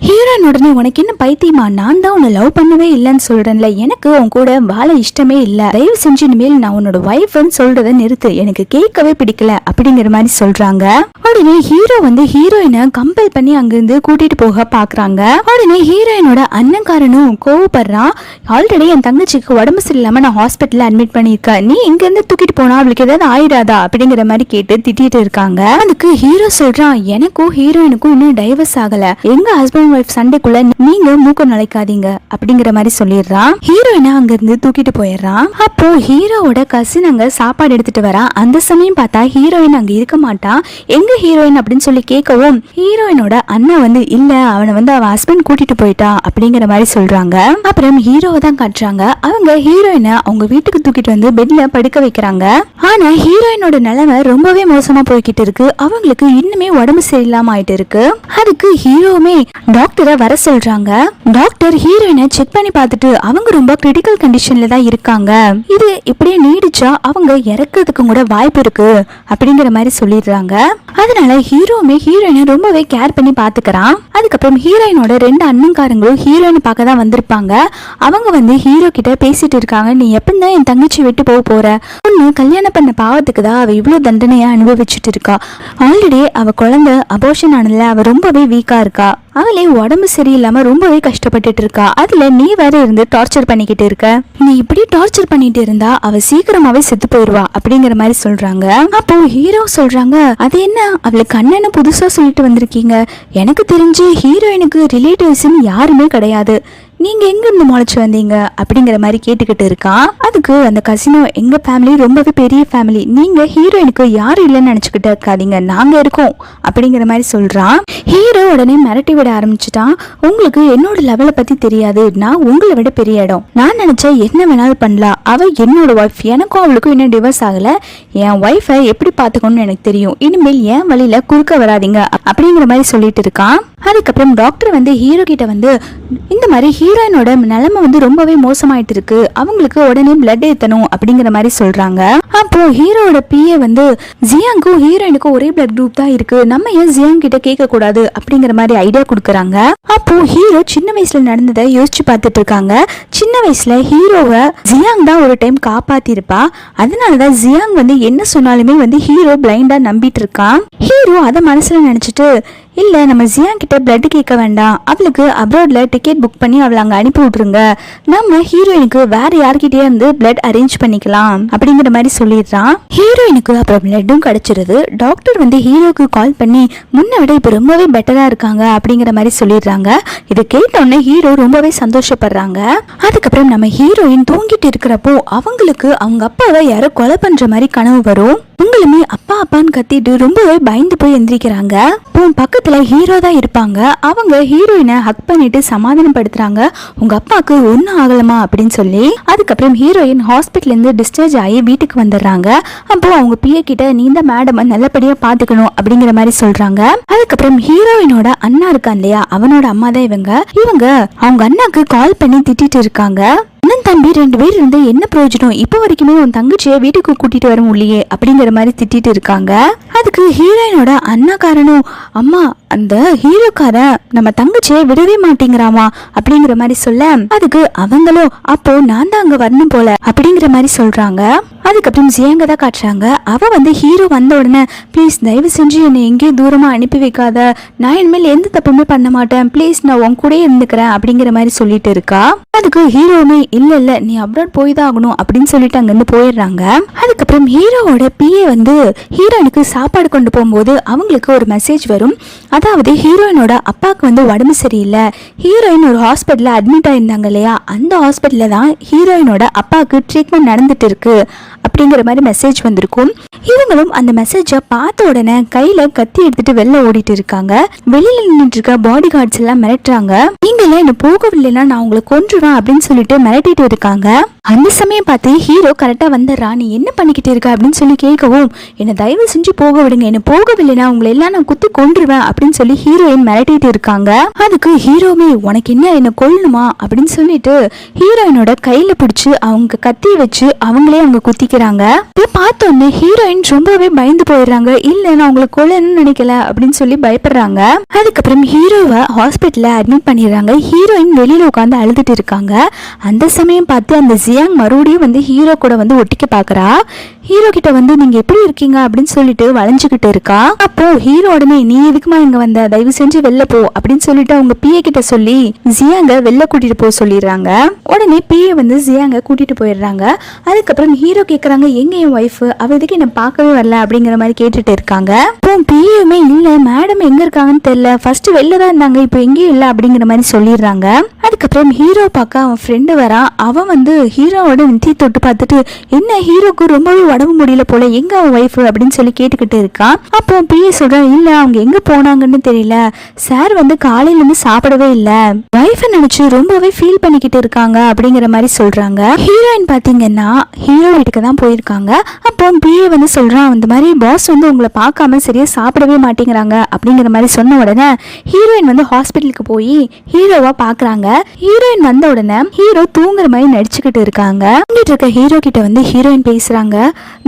ஹீரோயின் உடனே உனக்கு என்ன பைத்தியமா, நான் தான் உன்னை லவ் பண்ணவே இல்லைன்னு சொல்றேன்ல, எனக்கு உன் கூட வாழ இஷ்டமே இல்ல, தயவு செஞ்சு இனிமேல் நான் உன்னோட ஒய்ஃப்னு சொல்றத நிறுத்து, எனக்கு கேட்கவே பிடிக்கல அப்படிங்கிற மாதிரி சொல்றாங்க. உடனே ஹீரோ வந்து ஹீரோயினை கம்பல் பண்ணி அங்கிருந்து கூட்டிட்டு போக பாக்குறாங்க. உடனே ஹீரோயினோட அண்ணன்காரனும் கோவப்படுறான். ஆல்ரெடி என் தங்கச்சிக்கு உடம்பு சரியில்லாம நான் ஹாஸ்பிட்டல்ல அட்மிட் பண்ணிருக்கேன், நீ இங்க இருந்து தூக்கிட்டு போனா அவளுக்கு ஏதாவது ஆயிடாதா அப்படிங்கிற மாதிரி கேட்டு திட்டிட்டு இருக்காங்க. அதுக்கு ஹீரோ சொல்றான், எனக்கும் ஹீரோயினுக்கும் இன்னும் டைவர்ஸ் ஆகல, எங்க ஹஸ்பண்ட் ஒய்ஃப் சண்டைக்குள்ள நீங்க மூக்க நுழைக்காதீங்க அப்படிங்கிற மாதிரி சொல்லிடுறான். ஹீரோயினை அங்க இருந்து தூக்கிட்டு போயிடுறான். அப்போ ஹீரோவோட கசின் அங்க சாப்பாடு எடுத்துட்டு வரா. அந்த சமயம் பார்த்தா ஹீரோயின் அங்க இருக்க மாட்டா. எங்க ஹீரோயின் அப்படின்னு சொல்லி கேட்கவும் ஹீரோயினோட அண்ணா வந்து இல்ல, அவனை வந்து அவன் ஹஸ்பண்ட் கூட்டிட்டு போயிட்டா அப்படிங்கிற மாதிரி சொல்றாங்க. அப்புறம் ஹீரோவை தான் காட்டுறாங்க. அவங்க ஹீரோயினை அவங்க வீட்டுக்கு தூக்கிட்டு வந்து பெட்ல படுக்க வைக்கிறாங்க. ஆனா ஹீரோயினோட நிலைமை ரொம்பவே மோசமா போய்கிட்டு இருக்கு. அவங்களுக்கு இன்னுமே உடம்பு சரியில்லாம ஆயிட்டு இருக்கு. அதுக்கு ஹீரோவுமே டாக்டரை வர சொல்றாங்க. டாக்டர் ஹீரோயினை செக் பண்ணி பார்த்துட்டு அவங்க ரொம்ப கிரிட்டிக்கல் கண்டிஷன்ல தான் இருக்காங்க, இது இப்படியே நீடிச்சா அவங்க இறக்கிறதுக்கு கூட வாய்ப்பு இருக்கு அப்படிங்கிற மாதிரி சொல்லிடுறாங்க. அதனால ஹீரோவுமே ஹீரோயினை ரொம்பவே கேர் பண்ணி பாத்துக்கிறான். அதுக்கப்புறம் ஹீரோயினோட 2 அண்ணன்காரங்களும் ஹீரோயினை பார்க்க தான் வந்திருப்பாங்க. அவங்க வந்து ஹீரோ கிட்ட பேசிட்டு இருக்காங்க, நீ எப்பதான் என் தங்கச்சி விட்டு போற, ஒன்னு கல்யாணம் பண்ண பாவத்துக்கு தான் அவ இவ்வளவு தண்டனையா அனுபவிச்சுட்டு இருக்கா, ஆல்ரெடி அவ குழந்தை அபோஷன் ஆனதுல அவ ரொம்பவே வீக்கா இருக்கா, அவளே உடம்பு சரியில்லாம ரொம்பவே கஷ்டப்பட்டுட்டு இருக்கா, அதுல நீ வேற இருந்து டார்ச்சர் பண்ணிக்கிட்டு இருக்க, நீ இப்படி டார்ச்சர் பண்ணிட்டு இருந்தா அவ சீக்கிரமாவே செத்து போயிருவா அப்படிங்கிற மாதிரி சொல்றாங்க. அப்போ ஹீரோ சொல்றாங்க, அது என்ன அவளுக்கு அண்ணன்னு புதுசா சொல்லிட்டு வந்திருக்கீங்க, எனக்கு தெரிஞ்சு ஹீரோயினுக்கு ரிலேட்டிவ்ஸ்ன்னு யாருமே கிடையாது, நீங்க எங்க இருந்து முளைச்சு வந்தீங்க அப்படிங்கிற மாதிரி கேட்டுக்கிட்டு இருக்கான். அதுக்கு அந்த கசினோ எங்க ஃபேமிலி ரொம்பவே பெரிய ஃபேமிலி, நீங்க ஹீரோயினுக்கு யாரும் இல்லைன்னு நினைச்சுக்கிட்டு இருக்காதீங்க, நாங்க இருக்கோம் அப்படிங்கிற மாதிரி சொல்றான். ஹீரோ உடனே மிரட்டி விட ஆரம்பிச்சுட்டான். உங்களுக்கு என்னோட லெவலை பத்தி தெரியாது, நான் உங்களை விட பெரிய இடம், நான் நினைச்ச என்ன வேணாலும் பண்ணலாம், அவ என்னோட ஒய்ஃப், எனக்கும் அவளுக்கும் இன்னும் டிவோர்ஸ் ஆகல, என் ஒய்ஃபை எப்படி பாத்துக்கணும்னு எனக்கு தெரியும், இனிமேல் என் வழியில குறுக்க வராதிங்க அப்படிங்கிற மாதிரி சொல்லிட்டு இருக்கான். அதுக்கப்புறம் டாக்டர் வந்து ஹீரோ கிட்ட வந்து இந்த மாதிரி ஹீரோயினோட நிலைமை வந்து ரொம்பவே மோசமாயிட்டு இருக்கு, அவங்களுக்கு உடனே பிளட் ஏத்தணும் அப்படிங்கிற மாதிரி சொல்றாங்க. அப்போ ஹீரோட பிஏ வந்து ஜியாங்கும் ஹீரோயினுக்கும் ஒரே பிளட் குரூப் தான் இருக்கு, நம்ம ஏன் ஜியாங் கிட்ட கேட்க கூடாது அப்படிங்கிற மாதிரி ஐடியா கொடுக்கறாங்க. அப்போ ஹீரோ சின்ன வயசுல நடந்ததை யோசிச்சு பார்த்துட்டு இருக்காங்க. சின்ன வயசுல ஹீரோவை ஜியாங் தான் ஒரு டைம் காப்பாத்தி இருப்பா, அதனாலதான் ஜியாங் வந்து என்ன சொன்னாலுமே வந்து ஹீரோ பிளைண்டா நம்பிட்டு இருக்கான். ஹீரோ அதை மனசுல நினைச்சிட்டு இல்ல நம்ம ஜியாங் கிட்ட பிளட் கேட்க வேண்டாம், அவளுக்கு அப்ராட்ல டிக்கெட் புக் பண்ணி அவளை அங்க அனுப்பி விட்டுருங்க, நம்ம ஹீரோயினுக்கு வேற யார்கிட்டயே இருந்து பிளட் அரேஞ்ச் பண்ணிக்கலாம் அப்படிங்கிற மாதிரி சொல்லிடுறான். ஹீரோயினுக்கு அப்புறம் பிளட்டும் கிடைச்சிருது. டாக்டர் வந்து ஹீரோக்கு கால் பண்ணி முன்ன விட இப்ப ரொம்பவே பெட்டரா இருக்காங்க அப்படிங்கிற மாதிரி சொல்லிடுறாங்க. இதை கேட்டோன்னே ஹீரோ ரொம்பவே சந்தோஷப்படுறாங்க. அதுக்கப்புறம் நம்ம ஹீரோயின் தூங்கிட்டு இருக்கிறப்போ அவங்களுக்கு அவங்க அப்பாவை யாரோ கொலை பண்ற மாதிரி கனவு வரும். உங்களுமே அப்பா அப்பான்னு கத்திட்டு ரொம்பவே பயந்து போய் எந்திரிக்கிறாங்க. பக்கத்துல ஹீரோ தான் இருப்பாங்க. அவங்க ஹீரோயினை ஹக் பண்ணிட்டு சமாதானப்படுத்துறாங்க, உங்க அப்பாவுக்கு ஒன்னும் ஆகலமா அப்படின்னு சொல்லி. அதுக்கப்புறம் ஹீரோயின் ஹாஸ்பிட்டல்ல இருந்து டிஸ்சார்ஜ் ஆகி வீட்டுக்கு வந்துடுறாங்க. அப்போ அவங்க பிஏ கிட்ட நீ இந்த மேடம் நல்லபடியா பாத்துக்கணும் அப்படிங்கிற மாதிரி சொல்றாங்க. அதுக்கப்புறம் ஹீரோயினோட அண்ணா இருக்கான் இல்லையா, அவனோட அம்மா தான் இவங்க அவங்க அண்ணாக்கு கால் பண்ணி திட்டிட்டு இருக்காங்க. அண்ணன் தம்பி 2 பேர் இருந்து என்ன பிரயோஜனம், இப்போ வரைக்குமே உன் தங்கச்சியை வீட்டுக்கு கூட்டிட்டு வர முடியலையே அப்படிங்கிற மாதிரி திட்டிட்டு இருக்காங்க. அதுக்கு ஹீரோயினோட அண்ணா காரணம், அம்மா அந்த ஹீரோக்காரன் நம்ம தங்கச்சியை விடவே மாட்டேங்கிறாமா அப்படிங்கிற மாதிரி சொல்ல, அதுக்கு அவங்களும் அப்போ நான் தான் அங்க வரணும் போல அப்படிங்கிற மாதிரி சொல்றாங்க. அதுக்கப்புறம் ஜியாங்க தான் காட்டுறாங்க. அவ வந்து ஹீரோ வந்த உடனே ப்ளீஸ் தயவு செஞ்சு என்னை எங்கேயும் தூரமா அனுப்பி வைக்காத, நான் இனிமேல் எந்த தப்புமே பண்ண மாட்டேன், ப்ளீஸ் நான் உன் கூட இருந்துக்கிறேன் அப்படிங்கிற மாதிரி சொல்லிட்டு இருக்கா. அதுக்கு ஹீரோவுமே இல்ல நீ அப்ராட் போய் தான் ஆகணும் அப்படின்னு சொல்லிட்டு அங்கிருந்து போயிடுறாங்க. அதுக்கப்புறம் ஹீரோவோட பிஏ வந்து ஹீரோயினுக்கு சாப்பாடு கொண்டு போகும்போது அவங்களுக்கு ஒரு மெசேஜ் வரும். அதாவது ஹீரோயினோட அப்பாவுக்கு வந்து உடம்பு சரியில்லை, ஹீரோயின் ஒரு ஹாஸ்பிட்டலில் அட்மிட் ஆயிருந்தாங்க இல்லையா, அந்த ஹாஸ்பிட்டலில் தான் ஹீரோயினோட அப்பாவுக்கு ட்ரீட்மெண்ட் நடந்துட்டு இருக்கு அப்படிங்கிற மாதிரி மெசேஜ் வந்திருக்கும். இவங்களும் அந்த மெசேஜை பார்த்த உடனே கையில கத்தி எடுத்துட்டு வெளில ஓடிட்டு இருக்காங்க. வெளியில நின்றுட்டு இருக்க பாடி கார்ட்ஸ் எல்லாம் மிரட்டுறாங்க. நீங்களே என்ன போகவில்லைன்னா நான் உங்களை கொன்றுவேன் அப்படின்னு சொல்லிட்டு மிரட்டிட்டு இருக்காங்க. அந்த சமயம் பார்த்து ஹீரோ கரெக்டா வந்துடுறா. நீ என்ன பண்ணிக்கிட்டு இருக்க அப்படின்னு சொல்லி கேட்கவும், என்ன தயவு செஞ்சு போக விடுங்க, என்ன போகவில்லைன்னா உங்களை எல்லாம் நான் குத்தி கொன்றுவேன் அப்படின்னு சொல்லி ஹீரோயின் மிரட்டிட்டு இருக்காங்க. அதுக்கு ஹீரோமே உனக்கு என்ன கொல்லணுமா அப்படின்னு சொல்லிட்டு ஹீரோயினோட கையில பிடிச்சு அவங்க கத்தி வச்சு அவங்களே அவங்க குத்திக்கிறாங்க. இதை பார்த்தோன்னே ஹீரோயின் ரொம்பவே பயந்து போயிடுறாங்க. இல்ல நான் உங்களை கொல்லணும்னு நினைக்கல அப்படின்னு சொல்லி பயப்படுறாங்க. அதுக்கப்புறம் ஹீரோவை ஹாஸ்பிட்டல்ல அட்மிட் பண்ணிடுறாங்க. ஹீரோயின் வெளியில உட்காந்து அழுதுட்டு இருக்காங்க. அந்த சமயம் பார்த்து அந்த ஜியாங் மறுபடியும் வந்து ஹீரோ கூட வந்து ஒட்டிக்க பாக்குறா. ஹீரோ கிட்ட வந்து நீங்க எப்படி இருக்கீங்க அப்படின்னு சொல்லிட்டு வளைஞ்சுக்கிட்டு இருக்கா. அப்போ ஹீரோ உடனே நீ எதுக்குமா இங்க வந்த, தயவு செஞ்சு வெளில போ அப்படின்னு சொல்லிட்டு அவங்க பிஏ கிட்ட சொல்லி ஜியாங்க வெளில கூட்டிட்டு போக சொல்லிடுறாங்க. உடனே பிஏ வந்து ஜியாங்க கூட்டிட்டு போயிடுறாங்க. அதுக்கப்புறம் ஹீரோ கேக்குறாங்க எங்க என் ஒய்ஃப், அவ எதுக்கு என்ன பார்க்கவே வரல அப்படிங்கிற மாதிரி கேட்டுட்டு இருக்காங்க. அப்போ பிஏமே இல்ல மேடம் எங்க இருக்காங்கன்னு தெரியல, ஃபர்ஸ்ட் வெளில தான் இருந்தாங்க இப்போ எங்கேயும் இல்ல அப்படிங்கிற மாதிரி சொல்லிடுறாங்க. அதுக்கப்புறம் ஹீரோ பார்க்க அவன் ஃப்ரெண்டு வரான். அவன் வந்து ஹீரோவோட நெத்தி தொட்டு பார்த்துட்டு என்ன ஹீரோக்கு ரொம்பவே உடம்பு முடியல போல, எங்க அவன் ஒய்ஃப் அப்படின்னு சொல்லி கேட்டுக்கிட்டு இருக்கான். அப்போ பிஏ சொல்றான் இல்ல அவங்க எங்க போனாங்கன்னு தெரியல, சார் வந்து காலையில இருந்து சாப்பிடவே இல்ல, ஒய்ஃபை நினைச்சு ரொம்பவே ஃபீல் பண்ணிக்கிட்டு இருக்காங்க அப்படிங்கிற மாதிரி சொல்றாங்க. ஹீரோயின் பாத்தீங்கன்னா ஹீரோ வீட்டுக்கு தான் போயிருக்காங்க. அப்போ பிஏ வந்து சொல்றான் அந்த மாதிரி பாஸ் வந்து உங்களை பார்க்காம சரியா சாப்பிடவே மாட்டேங்கிறாங்க அப்படிங்கிற மாதிரி சொன்ன உடனே ஹீரோயின் வந்து ஹாஸ்பிட்டலுக்கு போய் ஹீரோவா பாக்குறாங்க. ஹீரோயின் வந்த உடனே ஹீரோ தூங்குற மாதிரி நடிச்சுக்கிட்டு இருக்காங்க. இருக்க ஹீரோ கிட்ட வந்து ஹீரோயின் பேசுறாங்க,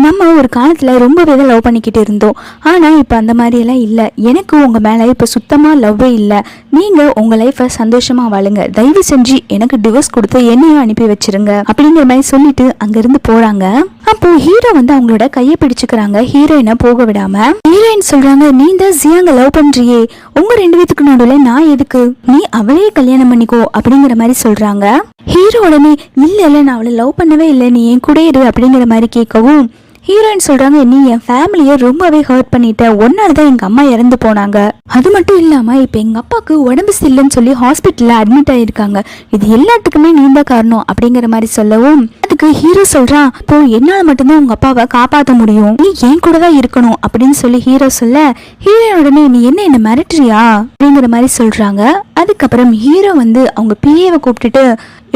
நம்ம ஒரு காலத்துல ரொம்பவே லவ் பண்ணிக்கிட்டு இருந்தோம், ஆனா இப்ப அந்த மாதிரி எல்லாம் இல்ல, எனக்கு உங்க மேல இப்ப சுத்தமா லவ்வே இல்ல, நீங்க உங்க லைஃப சந்தோஷமா வாழுங்க, தயவு செஞ்சு எனக்கு டிவோர்ஸ் கொடுத்து என்னையும் அனுப்பி வச்சிருங்க அப்படிங்கிற மாதிரி சொல்லிட்டு அங்க இருந்து போறாங்க. அப்போ ஹீரோ வந்து அவங்களோட கையை பிடிச்சுக்கிறாங்க ஹீரோயினை போக விடாம. ஹீரோயின் சொல்றாங்க நீ தான் ஜியாங்க லவ் பண்றியே, உங்க 2 பேத்துக்கு நடுவுல நான் எதுக்கு, நீ அவளையே கல்யாணம் பண்ணிக்கோ அப்படிங்கிற மாதிரி சொல்றாங்க. ஹீரோ உடனே இல்ல நான் அவளை லவ் பண்ணவே இல்லை, நீ என் கூட இரு அப்படிங்கிற மாதிரி கேட்கவும் ஹீரோயின் சொல்றாங்க நீ என் ஃபேமிலியை ரொம்பவே ஹர்ட் பண்ணிட்ட, ஒன்னாலதான் எங்க அம்மா இறந்து போனாங்க, அது மட்டும் இல்லாம இப்ப எங்க அப்பாவுக்கு உடம்பு சரியில்லைன்னு சொல்லி ஹாஸ்பிட்டல்ல அட்மிட் ஆயிருக்காங்க, இது எல்லாத்துக்குமே நீ தான் காரணம் அப்படிங்கிற மாதிரி சொல்லவும் அதுக்கு ஹீரோ சொல்றான் இப்போ என்னால மட்டும்தான் உங்க அப்பாவை காப்பாற்ற முடியும், நீ என் கூட தான் இருக்கணும் அப்படின்னு சொல்லி ஹீரோ சொல்ல ஹீரோயின் உடனே நீ என்ன மிரட்டுறியா அப்படிங்கிற மாதிரி சொல்றாங்க. அதுக்கப்புறம் ஹீரோ வந்து அவங்க பிஏவை கூப்பிட்டுட்டு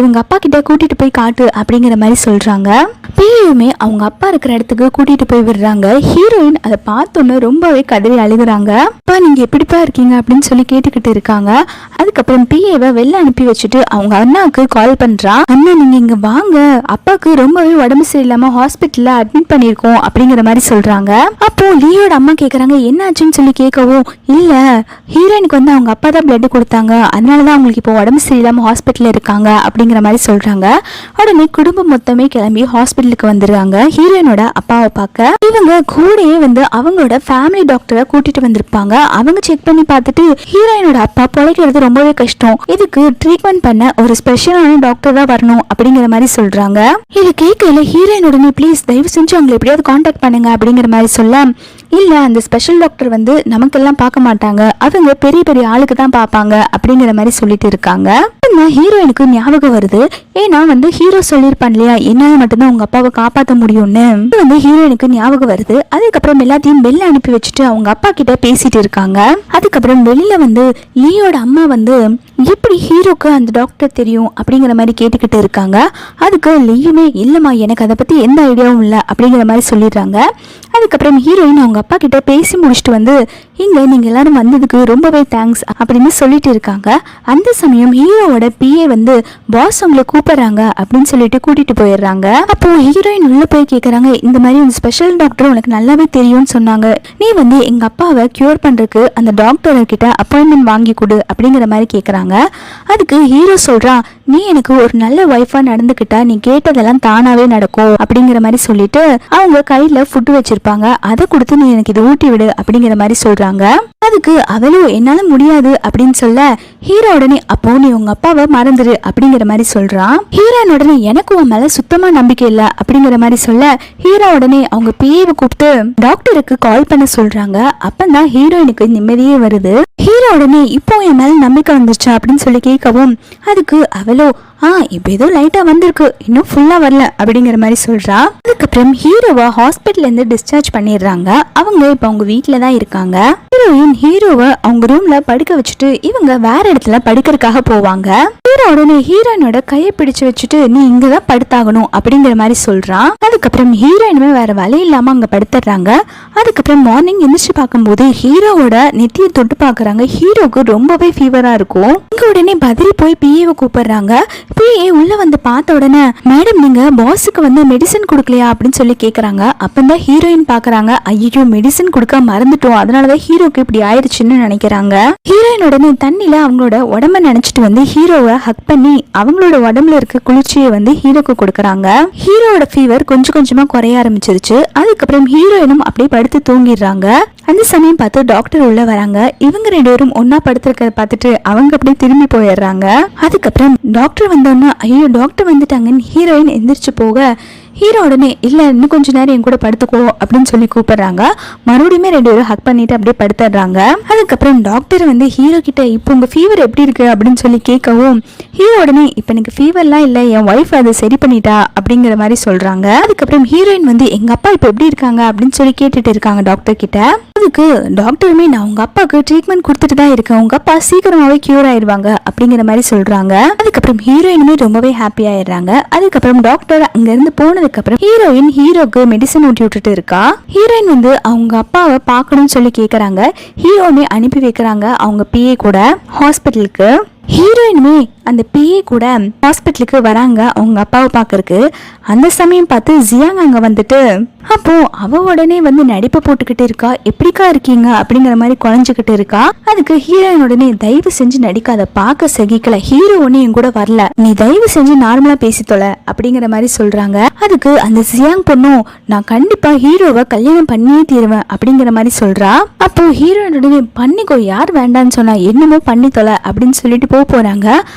இவங்க அப்பா கிட்ட கூட்டிட்டு போய் காட்டு அப்படிங்கிற மாதிரி சொல்றாங்க. பிஏவுமே அவங்க அப்பா இருக்கிற இடத்துக்கு கூட்டிட்டு போய் விடுறாங்க. ஹீரோயின் அதை பார்த்தோன்னு ரொம்பவே கதறி அழுகுறாங்க. அப்பா நீங்க எப்படிப்பா இருக்கீங்க அப்படின்னு சொல்லி கேட்டுக்கிட்டு இருக்காங்க. அதுக்கப்புறம் பிஏவை வெளில அனுப்பி வச்சுட்டு அவங்க அண்ணாவுக்கு கால் பண்றா, அண்ணா நீங்க இங்க வாங்க, அப்பாவுக்கு ரொம்பவே உடம்பு சரியில்லாம ஹாஸ்பிட்டல்ல அட்மிட் பண்ணிருக்கோம் அப்படிங்கிற மாதிரி சொல்றாங்க. அப்போ லியோட அம்மா கேக்குறாங்க என்னாச்சுன்னு சொல்லி கேட்கவும் இல்ல ஹீரோயினுக்கு வந்து அவங்க அப்பா தான் பிளட் கொடுத்தாங்க, அதனாலதான் அவங்களுக்கு இப்போ உடம்பு சரியில்லாம ஹாஸ்பிட்டல்ல இருக்காங்க அப்படிங்கிற மாதிரி சொல்றாங்க. உடனே குடும்பம் மொத்தமே கிளம்பி ஹாஸ்பிட்டலுக்கு வந்துருவாங்க ஹீரோயினோட அப்பாவை பார்க்க. இவங்க கூடயே வந்து அவங்களோட ஃபேமிலி டாக்டரை கூட்டிட்டு வந்திருப்பாங்க. அவங்க செக் பண்ணி பார்த்துட்டு ஹீரோயினோட அப்பா பிழைக்கிறது ரொம்பவே கஷ்டம், இதுக்கு ட்ரீட்மெண்ட் பண்ண ஒரு ஸ்பெஷலான டாக்டர் தான் வரணும் அப்படிங்கிற மாதிரி சொல்றாங்க. இது கேட்கல ஹீரோயின் உடனே ப்ளீஸ் தயவு செஞ்சு அவங்களை எப்படியாவது கான்டாக்ட் பண்ணுங்க அப்படிங்கிற மாதிரி சொல்ல இல்ல அந்த ஸ்பெஷல் டாக்டர் வந்து நமக்கெல்லாம் பார்க்க மாட்டாங்க, அவங்க பெரிய பெரிய ஆளுக்கு தான் பார்ப்பாங்க அப்படிங்கிற மாதிரி சொல்லிட்டு இருக்காங்க. ஹீரோயினுக்கு ஞாபகம் வருது, ஏன்னா வந்து ஹீரோ சொல்லியிருப்பான் இல்லையா என்னால மட்டும்தான் உங்க அப்பாவை காப்பாற்ற முடியும்னு, வந்து ஹீரோயினுக்கு ஞாபகம் வருது. அதுக்கப்புறம் எல்லாத்தையும் வெளில அனுப்பி வச்சுட்டு அவங்க அப்பா கிட்ட பேசிட்டு இருக்காங்க. அதுக்கப்புறம் வெளியில வந்து லியோட அம்மா வந்து எப்படி ஹீரோக்கு அந்த டாக்டர் தெரியும் அப்படிங்கிற மாதிரி கேட்டுக்கிட்டு இருக்காங்க. அதுக்கு லியுமே இல்லைம்மா எனக்கு அதை பற்றி எந்த ஐடியாவும் இல்லை அப்படிங்கிற மாதிரி சொல்லிடுறாங்க. அதுக்கப்புறம் ஹீரோயின் அவங்க அப்பா கிட்ட பேசி முடிச்சுட்டு வந்து இங்கே நீங்கள் எல்லாரும் வந்ததுக்கு ரொம்பவே தேங்க்ஸ் அப்படின்னு சொல்லிட்டு இருக்காங்க. அந்த சமயம் ஹீரோவோட பிஏ வந்து பாஸ் உங்களை கூப்பிடுறாங்க அப்படின்னு சொல்லிட்டு கூட்டிட்டு போயிடுறாங்க. அப்போ ஹீரோயின் உள்ள போய் கேட்குறாங்க, இந்த மாதிரி ஒரு ஸ்பெஷல் டாக்டர் உனக்கு நல்லாவே தெரியும்னு சொன்னாங்க, நீ வந்து எங்கள் அப்பாவை க்யூர் பண்ணுறதுக்கு அந்த டாக்டர்கிட்ட அப்பாயின்மெண்ட் வாங்கி கொடு அப்படிங்கிற மாதிரி கேட்குறாங்க. அதுக்கு ஹீரோ சொல்கிறான், நீ எனக்கு ஒரு நல்ல ஒய்ஃபாக நடந்துக்கிட்டா நீ கேட்டதெல்லாம் தானாகவே நடக்கும் அப்படிங்கிற மாதிரி சொல்லிட்டு அவங்க கையில் ஃபுட்டு வச்சிருப்பாங்க, அதை கொடுத்து நீ எனக்கு இதை ஊட்டி விடு அப்படிங்கிற மாதிரி சொல்கிறாங்க. அதுக்கு அவளும் என்னால் முடியாது அப்படின்னு சொல்ல ஹீரோ உடனே அப்போ நீ உங்க அப்பாவை மறந்துரு அப்படிங்கிற மாதிரி சொல்றான். ஹீரோயின் உடனே எனக்கு உன் மேல சுத்தமா நம்பிக்கை இல்லை அப்படிங்கிற மாதிரி சொல்ல ஹீரோ உடனே அவங்க பிஏவை கூப்பிட்டு டாக்டருக்கு கால் பண்ண சொல்றாங்க. அப்பதான் ஹீரோயினுக்கு நிம்மதியே வருது. ஹீரோ உடனே இப்போ என் மேல நம்பிக்கை வந்துருச்சா அப்படின்னு சொல்லி கேட்கவும் அதுக்கு அவளோ இப்போ ஏதோ லைட்டா வந்திருக்கு, இன்னும் ஃபுல்லா வரல அப்படிங்கிற மாதிரி சொல்றா. அதுக்கப்புறம் ஹீரோவை ஹாஸ்பிட்டல்ல இருந்து டிஸ்சார்ஜ் பண்ணிடுறாங்க. அவங்க இப்போ அவங்க வீட்டுல தான் இருக்காங்க. ஹீரோயின் ஹீரோவை அவங்க ரூம்ல படுக்க வச்சுட்டு இவங்க வேற இடத்துல படுக்கிறதுக்காக போவாங்க. ஹீரோ உடனே ஹீரோயினோட கையை பிடிச்சு வச்சுட்டு நீ இங்கதான் படுத்தாகணும் அப்படிங்கிற மாதிரி சொல்றான். அதுக்கப்புறம் ஹீரோயினுமே வேற வழி இல்லாம அங்க படுத்துறாங்க. அதுக்கப்புறம் மார்னிங் எந்திரிச்சு பார்க்கும்போது ஹீரோவோட நெத்தியை தொட்டு பாக்குறாங்க. ஹீரோக்கு ரொம்பவே ஃபீவரா இருக்கும். இங்க உடனே பதிரி போய் பிஏவை கூப்பிடுறாங்க. பிஏ உள்ள வந்து பார்த்த உடனே மேடம் நீங்க பாஸுக்கு வந்து மெடிசன் கொடுக்கலையா அப்படின்னு சொல்லி கேக்குறாங்க. அப்பதான் ஹீரோயின் பாக்குறாங்க, ஐயோ மெடிசன் கொடுக்க மறந்துட்டோம், அதனாலதான் ஹீரோக்கு இப்படி ஆயிடுச்சுன்னு நினைக்கிறாங்க. ஹீரோயின் உடனே தண்ணியில அவங்களோட உடம்ப நினைச்சிட்டு வந்து ஹீரோவை ஹக் பண்ணி அவங்களோட உடம்புல இருக்க குளிர்ச்சியை வந்து ஹீரோக்கு கொடுக்கறாங்க. ஹீரோட ஃபீவர் கொஞ்சம் கொஞ்சமா குறைய ஆரம்பிச்சிருச்சு. அதுக்கப்புறம் ஹீரோயினும் அப்படியே படுத்து தூங்கிடுறாங்க. அந்த சமயம் பார்த்து டாக்டர் உள்ள வராங்க. இவங்க ரெண்டு பேரும் ஒன்னா படுத்திருக்கிறத பார்த்துட்டு அவங்க அப்படியே திரும்பி போயிடுறாங்க. அதுக்கப்புறம் டாக்டர் வந்தோன்னா ஐயோ டாக்டர் வந்துட்டாங்கன்னு ஹீரோயின் எந்திரிச்சு போக ஹீரோ உடனே இல்லை இன்னும் கொஞ்ச நேரம் என் கூட படுத்துக்கோ அப்படின்னு சொல்லி கூப்பிடுறாங்க. மறுபடியுமே ரெண்டு பேரும் ஹக் பண்ணிட்டு அப்படியே படுத்துடுறாங்க. அதுக்கப்புறம் டாக்டர் வந்து ஹீரோ கிட்ட இப்போ உங்க ஃபீவர் எப்படி இருக்கு அப்படின்னு சொல்லி கேட்கவும் ஹீரோ உடனே இப்போ எனக்கு ஃபீவர்லாம் இல்லை, என் ஒய்ஃப் அதை சரி பண்ணிட்டா அப்படிங்கிற மாதிரி சொல்றாங்க. அதுக்கப்புறம் ஹீரோயின் வந்து எங்க அப்பா இப்போ எப்படி இருக்காங்க அப்படின்னு சொல்லி கேட்டுட்டு இருக்காங்க டாக்டர் கிட்ட. அதுக்கு டாக்டருமே நான் உங்க அப்பாவுக்கு ட்ரீட்மெண்ட் கொடுத்துட்டு தான் இருக்கேன், உங்க அப்பா சீக்கிரமாவே கியூர் ஆயிடுவாங்க அப்படிங்கிற மாதிரி சொல்றாங்க. அதுக்கப்புறம் ஹீரோயினுமே ரொம்பவே ஹாப்பி ஆயிடுறாங்க. அதுக்கப்புறம் டாக்டர் அங்க இருந்து போனதுக்கு அப்புறம் ஹீரோயின் ஹீரோக்கு மெடிசன் ஊட்டி விட்டுட்டு இருக்கா. ஹீரோயின் வந்து அவங்க அப்பாவை பார்க்கணும்னு சொல்லி கேக்குறாங்க. ஹீரோனே அனுப்பி வைக்கிறாங்க அவங்க பிஏ கூட ஹாஸ்பிட்டலுக்கு. ஹீரோயினுமே அந்த பிஏ கூட ஹாஸ்பிட்டலுக்கு வராங்க அவங்க அப்பாவை பார்க்கறக்கு. அந்த சமயம் பார்த்து ஜியாங் அங்க வந்துட்டு அப்போ அவ உடனே வந்து நடிப்பு போட்டுக்கிட்டு இருக்கா. எப்படிக்கா இருக்கீங்க அப்படிங்கிற மாதிரி குழஞ்சுக்கிட்டு இருக்கா. அதுக்கு ஹீரோயின் உடனே தயவு செஞ்சு நடிக்காத, பார்க்க சகிக்கல, ஹீரோ ஒன்னு என் கூட வரல, நீ தயவு செஞ்சு நார்மலா பேசி தொலை அப்படிங்கிற மாதிரி சொல்றாங்க. அதுக்கு அந்த ஜியாங் பொண்ணும் நான் கண்டிப்பா ஹீரோவை கல்யாணம் பண்ணியே தீருவேன் அப்படிங்கிற மாதிரி சொல்றா. அப்போ ஹீரோயின் உடனே பண்ணிக்கோ, யார் வேண்டான்னு சொன்னா என்னமோ பண்ணி தொலை அப்படின்னு சொல்லிட்டு போறாங்க.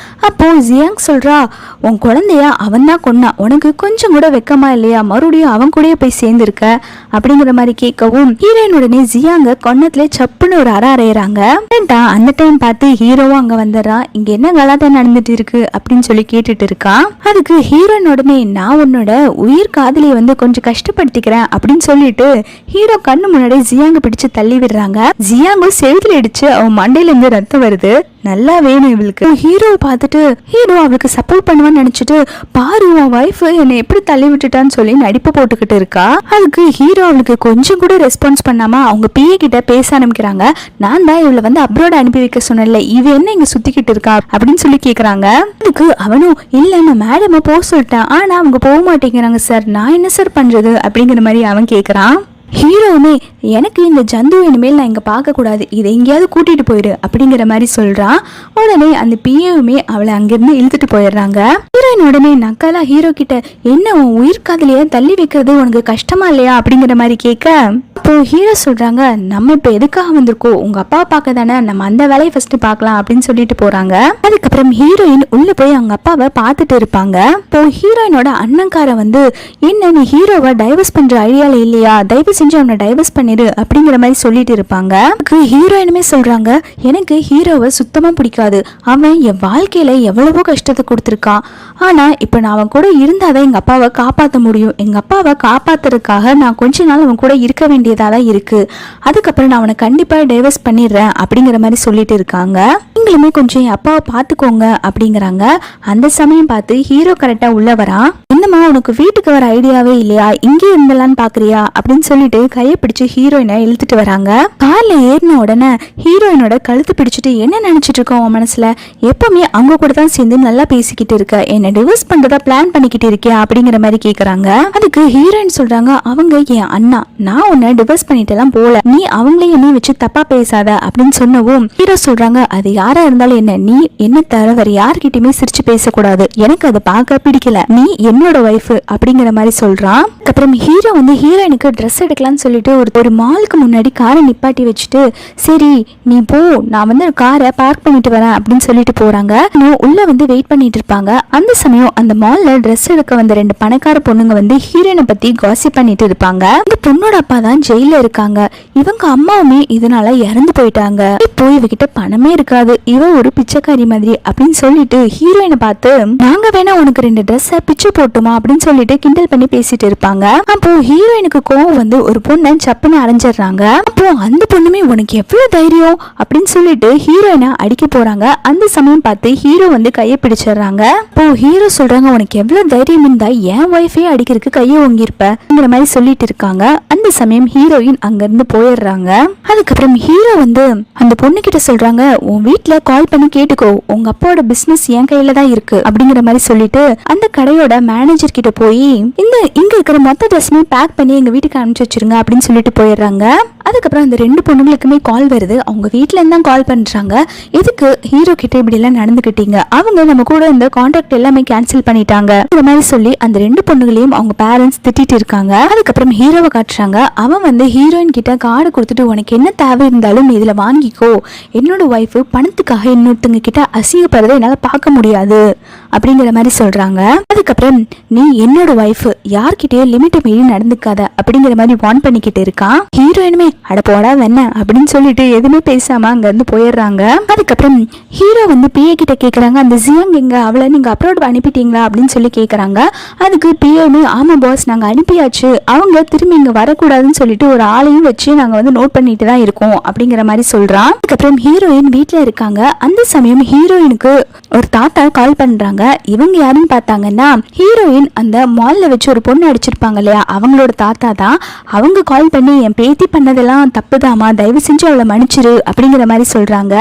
அப்போ ஜியாங் சொல்றா உன் குழந்தைய அவன் தான் கொன்னா, உனக்கு கொஞ்சம் கூட வெக்கமா இல்லையா, மறுபடியும் அவன் கூடயே போய் சேர்ந்துருக்க அப்படிங்கிற மாதிரி கேட்கவும் ஹீரோயின் உடனே ஜியாங்க கொன்னத்துல சப்புன்னு ஒரு அறையறாங்க. அந்த டைம் பார்த்து ஹீரோவும் அங்க வந்துடுறான். இங்க என்ன கலாட்டா நடந்துட்டு இருக்கு அப்படின்னு சொல்லி கேட்டுட்டு இருக்கான். அதுக்கு ஹீரோயின் உடனே நான் உன்னோட உயிர் காதலியை வந்து கொஞ்சம் கஷ்டப்படுத்திக்கிறேன் அப்படின்னு சொல்லிட்டு ஹீரோ கண்ணு முன்னாடி ஜியாங்க பிடிச்சு தள்ளி விடுறாங்க. ஜியாங்கும் செவுத்துல இடிச்சு அவன் மண்டையில இருந்து ரத்தம் வருது. நல்லா வேணும் இவளுக்கு. ஹீரோவை பார்த்துட்டு ஹீரோ அவளுக்கு சப்போர்ட் பண்ணுவான்னு நினைச்சிட்டு பாரு உன் வைஃப் என்னை எப்படி தள்ளி விட்டுட்டான்னு சொல்லி நடிப்பு போட்டுக்கிட்டு இருக்கா. அதுக்கு ஹீரோ அவளுக்கு கொஞ்சம் கூட ரெஸ்பான்ஸ் பண்ணாம அவங்க பிஏ கிட்ட பேச ஆரம்பிக்கிறாங்க. நான் தான் இவளை வந்து அப்ராட் அனுப்பி வைக்க சொன்னேன்ல, இவ என்ன இங்க சுத்திக்கிட்டு இருக்கா அப்படின்னு சொல்லி கேக்குறாங்க. அதுக்கு அவனும் இல்ல நான் மேடம போக சொல்லிட்டேன், ஆனா அவங்க போக மாட்டேங்கிறாங்க சார், நான் என்ன சார் பண்றது அப்படிங்கிற மாதிரி அவன் கேக்குறான். ஹீரோவுமே எனக்கு இந்த ஜந்து இனிமேல் நான் இங்கே பார்க்கக்கூடாது, இதை எங்கேயாவது கூட்டிகிட்டு போயிடு அப்படிங்கிற மாதிரி சொல்கிறான். உடனே அந்த பிஏவுமே அவளை அங்கேருந்து இழுத்துட்டு போயிடுறாங்க. ஹீரோயின் உடனே நக்கலா ஹீரோ கிட்ட என்ன உன் உயிர் காதலியை தள்ளி வைக்கிறது உனக்கு கஷ்டமா இல்லையா அப்படிங்கிற மாதிரி கேட்க அப்போ ஹீரோ சொல்கிறாங்க நம்ம இப்போ எதுக்காக வந்திருக்கோம், உங்கள் அப்பா பார்க்க தானே, நம்ம அந்த வேலையை ஃபஸ்ட்டு பார்க்கலாம் அப்படின்னு சொல்லிட்டு போகிறாங்க. அதுக்கப்புறம் ஹீரோயின் உள்ளே போய் அவங்க அப்பாவை பார்த்துட்டு இருப்பாங்க. இப்போ ஹீரோயினோட அண்ணன்கார வந்து என்ன நீ ஹீரோவை டைவர்ஸ் பண்ணுற ஐடியாவில் இல்லையா, தயவு செஞ்சு அவனை டைவர்ஸ் பண்ணிரு அப்படிங்கிற மாதிரி சொல்லிட்டு இருப்பாங்க. ஹீரோயினுமே சொல்றாங்க எனக்கு ஹீரோவை சுத்தமா பிடிக்காது, அவன் என் வாழ்க்கையில எவ்வளவோ கஷ்டத்தை கொடுத்துருக்கான், ஆனா இப்ப நான் அவன் கூட இருந்தாதான் எங்க அப்பாவை காப்பாற்ற முடியும், எங்க அப்பாவை காப்பாத்துறதுக்காக நான் கொஞ்ச நாள் அவன் கூட இருக்க வேண்டியது வேண்டியதா தான் இருக்கு. அதுக்கப்புறம் நான் அவனை கண்டிப்பா டைவர்ஸ் பண்ணிடுறேன் அப்படிங்கிற மாதிரி சொல்லிட்டு இருக்காங்க. நீங்களுமே கொஞ்சம் என் அப்பாவை பார்த்துக்கோங்க அப்படிங்கிறாங்க. அந்த சமயம் பார்த்து ஹீரோ கரெக்டா உள்ள வரான். என்னம்மா உனக்கு வீட்டுக்கு வர ஐடியாவே இல்லையா, இங்கே இருந்தலான்னு பாக்குறியா அப்படின்னு சொல்லிட்டு கையை பிடிச்சு ஹீரோயினை இழுத்துட்டு வராங்க. கார்ல ஏறின உடனே ஹீரோயினோட கழுத்து பிடிச்சிட்டு என்ன நினைச்சிட்டு இருக்கோம் உன் மனசுல, எப்பவுமே அவங்க கூட தான் சேர்ந்து நல்லா பேசிக்கிட்டு இருக்க, என்ன டிவோர்ஸ் பண்றதா பிளான் பண்ணிக்கிட்டு இருக்கியா அப்படிங்கிற மாதிரி கேக்குறாங்க. அதுக்கு ஹீரோயின் சொல்றாங்க, அவங்க என் அண்ணா, நான் உன்னை டிவோர்ஸ் பண்ணிட்டு எல்லாம் போல, நீ அவங்களே என்ன வச்சு தப்பா பேசாத அப்படின்னு சொன்னவும் ஹீரோ சொல்றாங்க, அது யாரா இருந்தாலும் என்ன, நீ என்ன தவிர வேற யார்கிட்டயுமே சிரிச்சு பேசக்கூடாது, எனக்கு அதை பார்க்க பிடிக்கல, நீ என்னோட வைஃப் அப்படிங்கிற மாதிரி சொல்றான். அப்புறம் ஹீரோ வந்து ஹீரோயினுக்கு ட்ரெஸ் எடுக்கலாம்னு சொல்லிட்டு ஒரு மாலுக்கு முன்னாடி காரை நிப்பாட்டி வச்சுட்டு, சரி நீ போ, நான் வந்து காரை பார்க் பண்ணிட்டு வரேன் அப்படின்னு சொல்லிட்டு போறாங்க. உள்ள வந்து வெயிட் பண்ணிட்டு இருப்பாங்க. அந்த சமயம் அந்த மால்ல ட்ரெஸ் எடுக்க வந்த 2 பணக்கார பொண்ணுங்க வந்து ஹீரோயினை பத்தி காசிப் பண்ணிட்டு இருப்பாங்க. இந்த பொண்ணோட அப்பா தான் ஜெயில இருக்காங்க, இவங்க அம்மாவுமே இதனால இறந்து போயிட்டாங்க, இப்போ இவகிட்ட பணமே இருக்காது, இவ ஒரு பிச்சைக்காரி மாதிரி அப்படின்னு சொல்லிட்டு ஹீரோயினை பார்த்து, நாங்க வேணா உனக்கு 2 ட்ரெஸ் பிச்சை போட்டுமா அப்படின்னு சொல்லிட்டு கிண்டல் பண்ணி பேசிட்டு இருப்பாங்க. அப்போ ஹீரோயினுக்கு கோவம் வந்து ஒரு பொண்ணை சப்புன்னு அரைஞ்சிடுறாங்க. அப்போ அந்த பொண்ணுமே உனக்கு எவ்வளவு தைரியம் அப்படின்னு சொல்லிட்டு ஹீரோயினை அடிக்க போறாங்க. அந்த சமயம் பார்த்து ஹீரோ வந்து கையை பிடிச்சிடுறாங்க. அப்போ ஹீரோ சொல்றாங்க, உனக்கு எவ்வளவு தைரியம் இருந்தா என் ஒய்ஃபே அடிக்கிறதுக்கு கையை ஓங்கிருப்பங்கிற மாதிரி சொல்லிட்டு இருக்காங்க. அந்த சமயம் ஹீரோயின் அங்க இருந்து போயிடுறாங்க. அதுக்கப்புறம் ஹீரோ வந்து அந்த பொண்ணு கிட்ட சொல்றாங்க, உன் வீட்டுல கால் பண்ணி கேட்டுக்கோ, உங்க அப்பாவோட பிசினஸ் என் கையில தான் இருக்கு அப்படிங்கிற மாதிரி சொல்லிட்டு அந்த கடையோட மேனேஜர் கிட்ட போய் இங்க இருக்கிற மொத்த ட்ரெஸ்ஸுமே பேக் பண்ணி எங்க வீட்டுக்கு அனுப்பிச்சு வச்சிருங்க அப்படின்னு சொல்லிட்டு போயிடுறாங்க. அதுக்கப்புறம் அந்த 2 பொண்ணுங்களுக்குமே கால் வருது. அவங்க வீட்டுல இருந்தா கால் பண்றாங்க, எதுக்கு ஹீரோ கிட்ட இப்படி எல்லாம் நடந்துகிட்டீங்க, அவங்க நம்ம கூட இந்த கான்ட்ராக்ட் எல்லாமே கேன்சல் பண்ணிட்டாங்க இந்த மாதிரி சொல்லி அந்த 2 பொண்ணுகளையும் அவங்க பேரண்ட்ஸ் திட்டிட்டு இருக்காங்க. அதுக்கப்புறம் ஹீரோவை காட்டுறாங்க. அவன் வந்து ஹீரோயின் கிட்ட கார்டு கொடுத்துட்டு, உனக்கு என்ன தேவை இருந்தாலும் இதுல வாங்கிக்கோ, என்னோட ஒய்ஃப் பணத்துக்காக இன்னொருத்தங்க கிட்ட அசிங்கப்படுறதை என்னால பார்க்க முடியாது அப்படிங்கிற மாதிரி சொல்றாங்க. அதுக்கப்புறம் நீ என்னோட ஒய்ஃப், யார்கிட்டயோ லிமிட்டை மீறி நடந்துக்காத அப்படிங்கிற மாதிரி வார்ன் பண்ணிக்கிட்டு இருக்கான். ஹீரோயினுமே அட போடா வெண்ண அப்படின்னு சொல்லிட்டு எதுவுமே பேசாம அங்க இருந்து போயிடுறாங்க. அதுக்கப்புறம் ஹீரோ வந்து பிஏ கிட்ட கேக்குறாங்க, அந்த ஜியாங் எங்க, அவளை நீங்க அப்ரோட் அனுப்பிட்டீங்களா அப்படின்னு சொல்லி கேக்குறாங்க. அதுக்கு பிஏமே, ஆமா பாஸ் நாங்க அனுப்பியாச்சு, அவங்க திரும்பி இங்க வரக்கூடாதுன்னு சொல்லிட்டு ஒரு ஆளையும் வச்சு நாங்க வந்து நோட் பண்ணிட்டு தான் இருக்கோம் அப்படிங்கிற மாதிரி சொல்றான். அதுக்கப்புறம் ஹீரோயின் வீட்டுல இருக்காங்க. அந்த சமயம் ஹீரோயினுக்கு ஒரு தாத்தா கால் பண்றாங்க. இவங்க யாருன்னு பார்த்தாங்கன்னா ஹீரோயின் அந்த மால்ல வச்சு ஒரு பொண்ணு அடிச்சிருப்பாங்க இல்லையா, அவங்களோட தாத்தா தான். அவங்க கால் பண்ணி, என் பேத்தி பண்ணதெல்லாம் தப்புதாமா, தயவு செஞ்சு அவளை மன்னிச்சிரு அப்படிங்கிற மாதிரி சொல்றாங்க.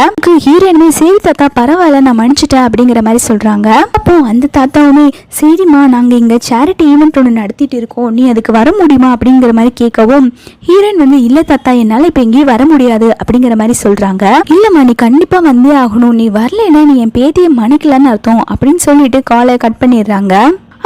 ஹீரோயினுமே, சரி தாத்தா பரவாயில்ல நான் மன்னிச்சிட்டேன் அப்படிங்கிற மாதிரி சொல்றாங்க. அப்போ அந்த தாத்தாவுமே, சரிம்மா நாங்க இங்க சேரிட்டி ஈவெண்ட் ஒன்று நடத்திட்டு இருக்கோம், நீ அதுக்கு வர முடியுமா அப்படிங்கிற மாதிரி கேட்கவும் ஹீரோயின் வந்து, இல்ல தாத்தா என்னால இப்ப எங்கேயும் வர முடியாது அப்படிங்கிற மாதிரி சொல்றாங்க. இல்லம்மா நீ கண்டிப்பா வந்தே ஆகணும், நீ வரலைன்னா நீ என் பேத்தியை மன்னிக்கலன்னு அர்த்தம் அப்படின்னு சொல்லிட்டு காலை கட் பண்ணிடுறாங்க.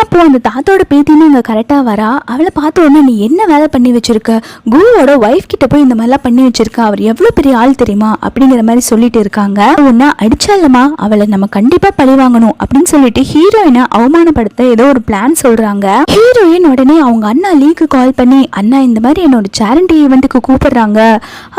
அப்போ அந்த தாத்தோட பேத்தியுமே இங்க கரெக்டா வரா. அவளை பார்த்த உடனே, நீ என்ன வேலை பண்ணி வச்சிருக்க, குருவோட ஒய்ஃப் கிட்ட போய் இந்த மாதிரிலாம் பண்ணி வச்சிருக்க, அவர் எவ்வளவு பெரிய ஆள் தெரியுமா அப்படிங்கிற மாதிரி சொல்லிட்டு இருக்காங்க. ஒன்னா அடிச்சாலமா அவளை நம்ம கண்டிப்பா பழி வாங்கணும் அப்படின்னு சொல்லிட்டு ஹீரோயினை அவமானப்படுத்த ஏதோ ஒரு பிளான் சொல்றாங்க. ஹீரோயின் உடனே அவங்க அண்ணா லீக்கு கால் பண்ணி, அண்ணா இந்த மாதிரி என்னோட சேரிட்டி ஈவெண்ட்டுக்கு கூப்பிடுறாங்க,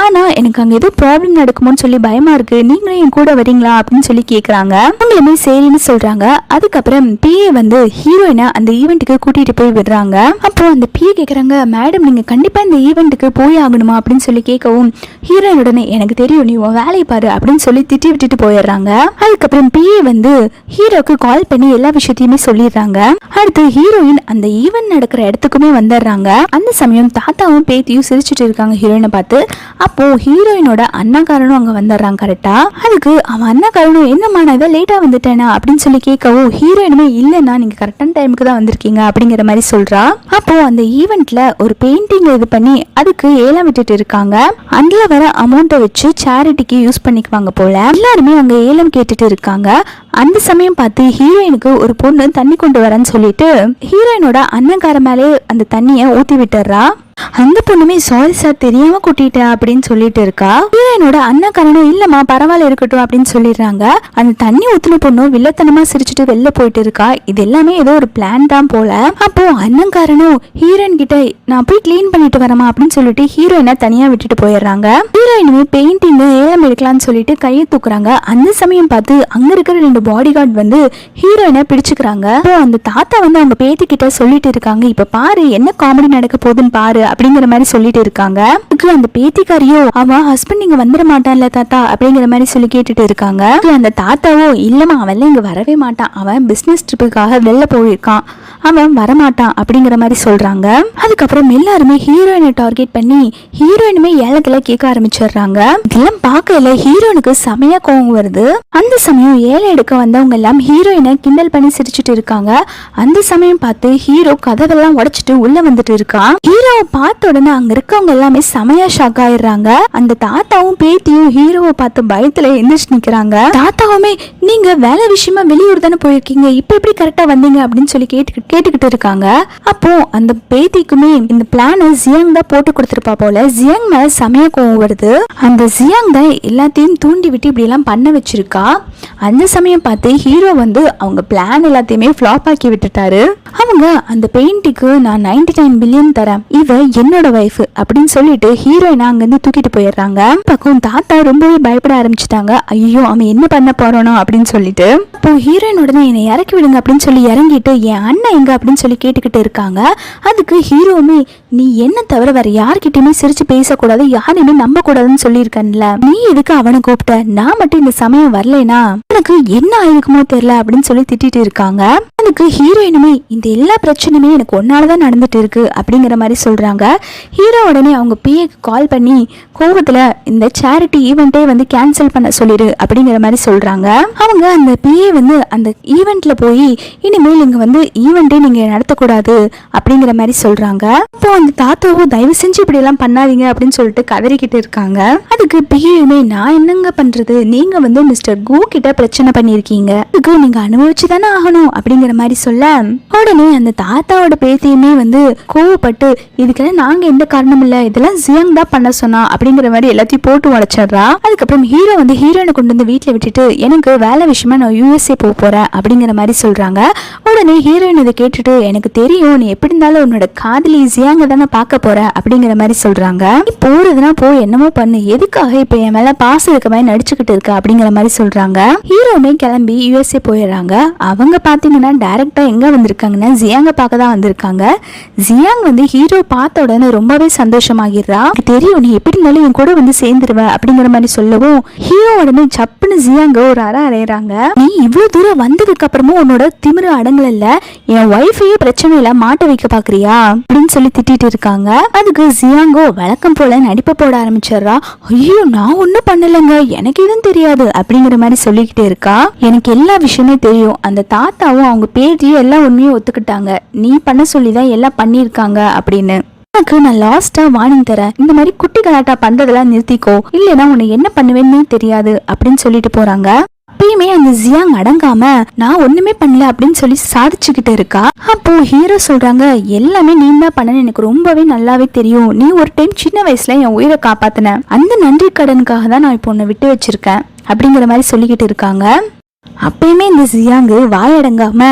ஆனா எனக்கு அங்க ஏதோ ப்ராப்ளம் நடக்குமோன்னு சொல்லி பயமா இருக்கு, நீங்களும் என் கூட வரீங்களா அப்படின்னு சொல்லி கேக்குறாங்க. அவங்களுமே சரின்னு சொல்றாங்க. அதுக்கப்புறம் பிஏ வந்து ஹீரோ அந்த ஈவென்ட்டுக்கு கூட்டிட்டு போய் விடுறாங்க. அப்போ அந்த பிஏ கேக்குறாங்க, மேடம் நீங்க கண்டிப்பா இந்த ஈவென்ட்டுக்கு போய் ஆகணுமா அப்படின்னு சொல்லி கேட்கவும் ஹீரோயின் உடனே, எனக்கு தெரியும் நீ உன் வேலையை பாரு அப்படின்னு சொல்லி திட்டி விட்டுட்டு போயிடுறாங்க. அதுக்கப்புறம் பிஏ வந்து ஹீரோக்கு கால் பண்ணி எல்லா விஷயத்தையுமே சொல்லிடுறாங்க. அடுத்து ஹீரோயின் அந்த ஈவென்ட் நடக்கிற இடத்துக்குமே வந்துடுறாங்க. அந்த சமயம் தாத்தாவும் பேத்தியும் சிரிச்சுட்டு இருக்காங்க ஹீரோயினை பார்த்து. அப்போ ஹீரோயினோட அண்ணாக்காரனும் அங்க வந்துடுறாங்க கரெக்டா. அதுக்கு அவன் அண்ணாக்காரனும், என்னம்மா நான் இதை லேட்டா வந்துட்டேனா அப்படின்னு சொல்லி கேட்கவும் ஹீரோயினுமே, இல்லைன்னா நீங்க கரெக்டான டைமுக்கு தான் வந்திருக்கீங்க அப்படிங்கிற மாதிரி சொல்றா. அப்போ அந்த ஈவென்ட்ல ஒரு பெயிண்டிங் இது பண்ணி அதுக்கு ஏலம் விட்டுட்டு இருக்காங்க. அதுல வர அமௌண்ட்டை வச்சு சேரிட்டிக்கு யூஸ் பண்ணிக்குவாங்க போல. எல்லாருமே அங்க ஏலம் கேட்டுட்டு இருக்காங்க. அந்த சமயம் பார்த்து ஹீரோயினுக்கு ஒரு பொண்ணு தண்ணி கொண்டு வரேன்னு சொல்லிட்டு ஹீரோயினோட அண்ணன்கார மேலே அந்த தண்ணியை ஊத்தி விட்டுறா. அந்த பொண்ணுமே, சாரி சார் தெரியாம கூட்டிட்டேன் அப்படின்னு சொல்லிட்டு இருக்கா. ஹீரோயினோட அண்ணாக்காரனும், இல்லம்மா பரவாயில்ல இருக்கட்டும் அப்படின்னு சொல்லிடுறாங்க. அந்த தண்ணி ஊத்துன பொண்ணும் வில்லத்தனமா சிரிச்சுட்டு வெளில போயிட்டு இருக்கா. இது எல்லாமே ஏதோ ஒரு பிளான் தான் போல. அப்போ அண்ணன்காரனும் ஹீரோயின் கிட்ட, நான் போய் கிளீன் பண்ணிட்டு வரமா அப்படின்னு சொல்லிட்டு ஹீரோயினை தனியா விட்டுட்டு போயிடுறாங்க. ஹீரோயினுமே பெயிண்டிங் ஏலம் எடுக்கலாம்னு சொல்லிட்டு கையை தூக்குறாங்க. அந்த சமயம் பார்த்து அங்க இருக்கிற 2 பாடி கார்டு வந்து ஹீரோயினை பிடிச்சுக்கிறாங்க. அப்போ அந்த தாத்தா வந்து அவங்க பேத்தி கிட்ட சொல்லிட்டு இருக்காங்க, இப்ப பாரு என்ன காமெடி நடக்க போகுதுன்னு பாரு அப்படிங்கிற மாதிரி சொல்லிட்டு இருக்காங்க. அதுக்கு அந்த பேத்திக்காரியோ அவன் ஹஸ்பண்ட் இங்க வந்துட மாட்டான்ல தாத்தா அப்படிங்கிற மாதிரி சொல்லி கேட்டுட்டு இருக்காங்க. அந்த தாத்தாவோ இல்லம்மா அவன் இங்க வரவே மாட்டான், அவன் பிசினஸ் ட்ரிப்புக்காக வெளில போயிருக்கான், அவன் வரமாட்டான் அப்படிங்கிற மாதிரி சொல்றாங்க. அதுக்கப்புறம் எல்லாருமே ஹீரோயினை டார்கெட் பண்ணி ஹீரோயினுமே ஏலத்துல கேட்க ஆரம்பிச்சிடுறாங்க. இதெல்லாம் பார்க்கல ஹீரோனுக்கு செமையா கோவம் வருது. அந்த சமயம் ஏழை எடுக்க வந்தவங்க எல்லாம் ஹீரோயினை கிண்டல் பண்ணி சிரிச்சுட்டு இருக்காங்க. அந்த சமயம் பார்த்து ஹீரோ கதவெல்லாம் உடைச்சிட்டு உள்ள வந்துட்டு இருக்கான். ஹீரோவை பார்த்த உடனே அங்க இருக்கவங்க எல்லாமே செமையா ஷாக் ஆயிடுறாங்க. அந்த தாத்தாவும் பேத்தியும் ஹீரோவை பார்த்து பயத்துல எந்திரிச்சு நிக்கிறாங்க. தாத்தாவுமே நீங்க வேலை விஷயமா வெளியூர் தானே போயிருக்கீங்க, இப்ப எப்படி கரெக்டா வந்தீங்க அப்படின்னு சொல்லி கேட்டுக்கிட்டு இருக்காங்க. அப்போ அந்த பேத்திக்குமே இந்த பிளான ஜியாங் தான் போட்டு கொடுத்துருப்பா போல. ஜியாங் மேல செமையா கோவம் வருது. அந்த ஜியாங் தான் எல்லாத்தையும் தூண்டி விட்டு இப்படி எல்லாம் பண்ண வச்சிருக்கா. அந்த சமயம் பார்த்து ஹீரோ வந்து அவங்க பிளான் எல்லாத்தையுமே ஃபிளாப் ஆக்கி விட்டுட்டாரு. அவங்க அந்த பெயிண்டிக்கு நான் 99 பில்லியன் தரேன், இவ என்னோட வைஃப் அப்படின்னு சொல்லிட்டு ஹீரோயினை அங்கிருந்து தூக்கிட்டு போயிடுறாங்க. பக்கம் தாத்தா ரொம்பவே பயப்பட ஆரம்பிச்சுட்டாங்க. ஐயோ அவன் என்ன பண்ண போறானோ அப்படின்னு சொல்லிட்டு. அப்போ ஹீரோயின் உடனே என்னை இறக்கி விடுங்க அப்படின்னு சொல்லி இறங்கிட்டு என் அண்ணன் எங்க அப்படின்னு சொல்லி கேட்டுக்கிட்டு இருக்காங்க. அதுக்கு ஹீரோவுமே நீ என்ன தவிர வேற யார்கிட்டயுமே சிரிச்சு பேசக்கூடாது, யாரையுமே நம்ப கூடாதுன்னு சொல்லியிருக்கேன்ல, நீ எதுக்கு அவனை கூப்பிட்ட, நான் மட்டும் இந்த சமயம் வரலைனா எனக்கு என்ன ஆயிருக்குமோ தெரியல அப்படின்னு சொல்லி திட்டிட்டு இருக்காங்க. அதுக்கு ஹீரோயினுமே இந்த எல்லா பிரச்சனையுமே எனக்கு ஒன்னாலதான் நடந்துட்டு இருக்கு அப்படிங்கிற மாதிரி சொல்றாங்க. ஹீரோ உடனே அவங்க பிஏக்கு கால் பண்ணி கோவத்துல இந்த சேரிட்டி ஈவெண்ட்டே வந்து கேன்சல் பண்ண சொல்லிடு அப்படிங்கிற மாதிரி சொல்றாங்க. அவங்க அந்த பிஏ வந்து அந்த ஈவெண்ட்ல போய் இனிமேல் இங்க வந்து ஈவெண்ட்டே நீங்க நடத்தக்கூடாது அப்படிங்கிற மாதிரி சொல்றாங்க. அப்போ அந்த தாத்தாவும் தயவு செஞ்சு இப்படி எல்லாம் பண்ணாதீங்க அப்படின்னு சொல்லிட்டு கதறிக்கிட்டு இருக்காங்க. அதுக்கு பிஏயுமே நான் என்னங்க பண்றது, நீங்க வந்து மிஸ்டர் கு கிட்ட பிரச்சனை பண்ணிருக்கீங்க, அதுக்கு நீங்க அனுபவிச்சுதானே ஆகணும் அப்படிங்கிற மாதிரி சொல்ல உடனே அந்த தாத்தாவோட பேத்தியுமே வந்து கோவப்பட்டு இதுக்கெல்லாம் நாங்க எந்த காரணம் இல்ல, இதெல்லாம் ஜியாங் தான் பண்ண சொன்னா அப்படிங்கிற மாதிரி எல்லாத்தையும் போட்டு உடைச்சிடுறா. அதுக்கப்புறம் ஹீரோ வந்து ஹீரோயினை கொண்டு வந்து வீட்டுல விட்டுட்டு எனக்கு வேலை விஷயமா நான் யூஎஸ்ஏ போறேன் அப்படிங்கிற மாதிரி சொல்றாங்க. உடனே ஹீரோயின் இதை கேட்டுட்டு எனக்கு தெரியும் நீ எப்படி இருந்தாலும் உன்னோட காதலி ஜியாங்க தானே பார்க்க போற அப்படிங்கிற மாதிரி சொல்றாங்க. நீ போறதுன்னா போய் என்னமோ பண்ணு, எதுக்காக இப்ப என் மேல பாசம் இருக்க மாதிரி நடிச்சுக்கிட்டு இருக்க அப்படிங்கிற மாதிரி சொல்றாங்க. ஹீரோமே கிளம்பி யூஎஸ்ஏ போயிடுறாங்க. அவங்க பாத்தீங்கன்னா டைரக்டா எங்க வந்திருக்காங்கன்னா ஜியாங்க பார்க்க தான் வந்திருக்காங்க. ஜியாங் வந்து ஹீரோ பார்த்த உடனே ரொம்பவே சந்தோஷமாகிடுறா. தெரியும் நீ எப்படி இருந்தாலும் என் கூட வந்து சேர்ந்துருவ அப்படிங்கிற மாதிரி சொல்லவும் ஹீரோ உடனே சப்புன்னு ஜியாங்க ஒரு அறையறாங்க. நீ இவ்வளவு தூரம் வந்ததுக்கு அப்புறமும் உன்னோட திமிரு அடங்கல, என் ஒய்ஃபையே பிரச்சனையில மாட்ட வைக்க பாக்குறியா அப்படின்னு சொல்லி திட்டிட்டு இருக்காங்க. அதுக்கு ஜியாங்கோ வழக்கம் போல நடிப்பை போட ஆரம்பிச்சிடுறா. ஐயோ நான் ஒன்னும் பண்ணலங்க, எனக்கு எதுவும் தெரியாது அப்படிங்கிற மாதிரி சொல்லிக்கிட்டே இருக்கா. எனக்கு எல்லா விஷயமே தெரியும், அந்த தாத்தாவும் அவங்க பேத்தியும் எல்லாம் உண்மையும் ஒத்துக்கிட்டாங்க, நீ பண்ண சொல்லிதான் எல்லாம் பண்ணிருக்காங்க அப்படின்னு. நான் லாஸ்டா வார்னிங் தரேன், இந்த மாதிரி குட்டி கலாட்டா பண்றதெல்லாம் நிறுத்திக்கோ, இல்லைன்னா உன்னை என்ன பண்ணுவேன்னு தெரியாது அப்படின்னு சொல்லிட்டு போறாங்க. அப்பயுமே அந்த ஜியாங் அடங்காம நான் ஒண்ணுமே பண்ணல அப்படின்னு சொல்லி சாதிச்சுக்கிட்டு இருக்கா. அப்போ ஹீரோ சொல்றாங்க எல்லாமே நீ தான் பண்ணன்னு எனக்கு ரொம்பவே நல்லாவே தெரியும், நீ ஒரு டைம் சின்ன வயசுல என் உயிரை காப்பாத்தின, அந்த நன்றி கடனுக்காக தான் நான் இப்போ உன்னை விட்டு வச்சிருக்கேன் அப்படிங்கிற மாதிரி சொல்லிக்கிட்டு இருக்காங்க. அப்பயுமே இந்த ஜியாங்கு வாயடங்காம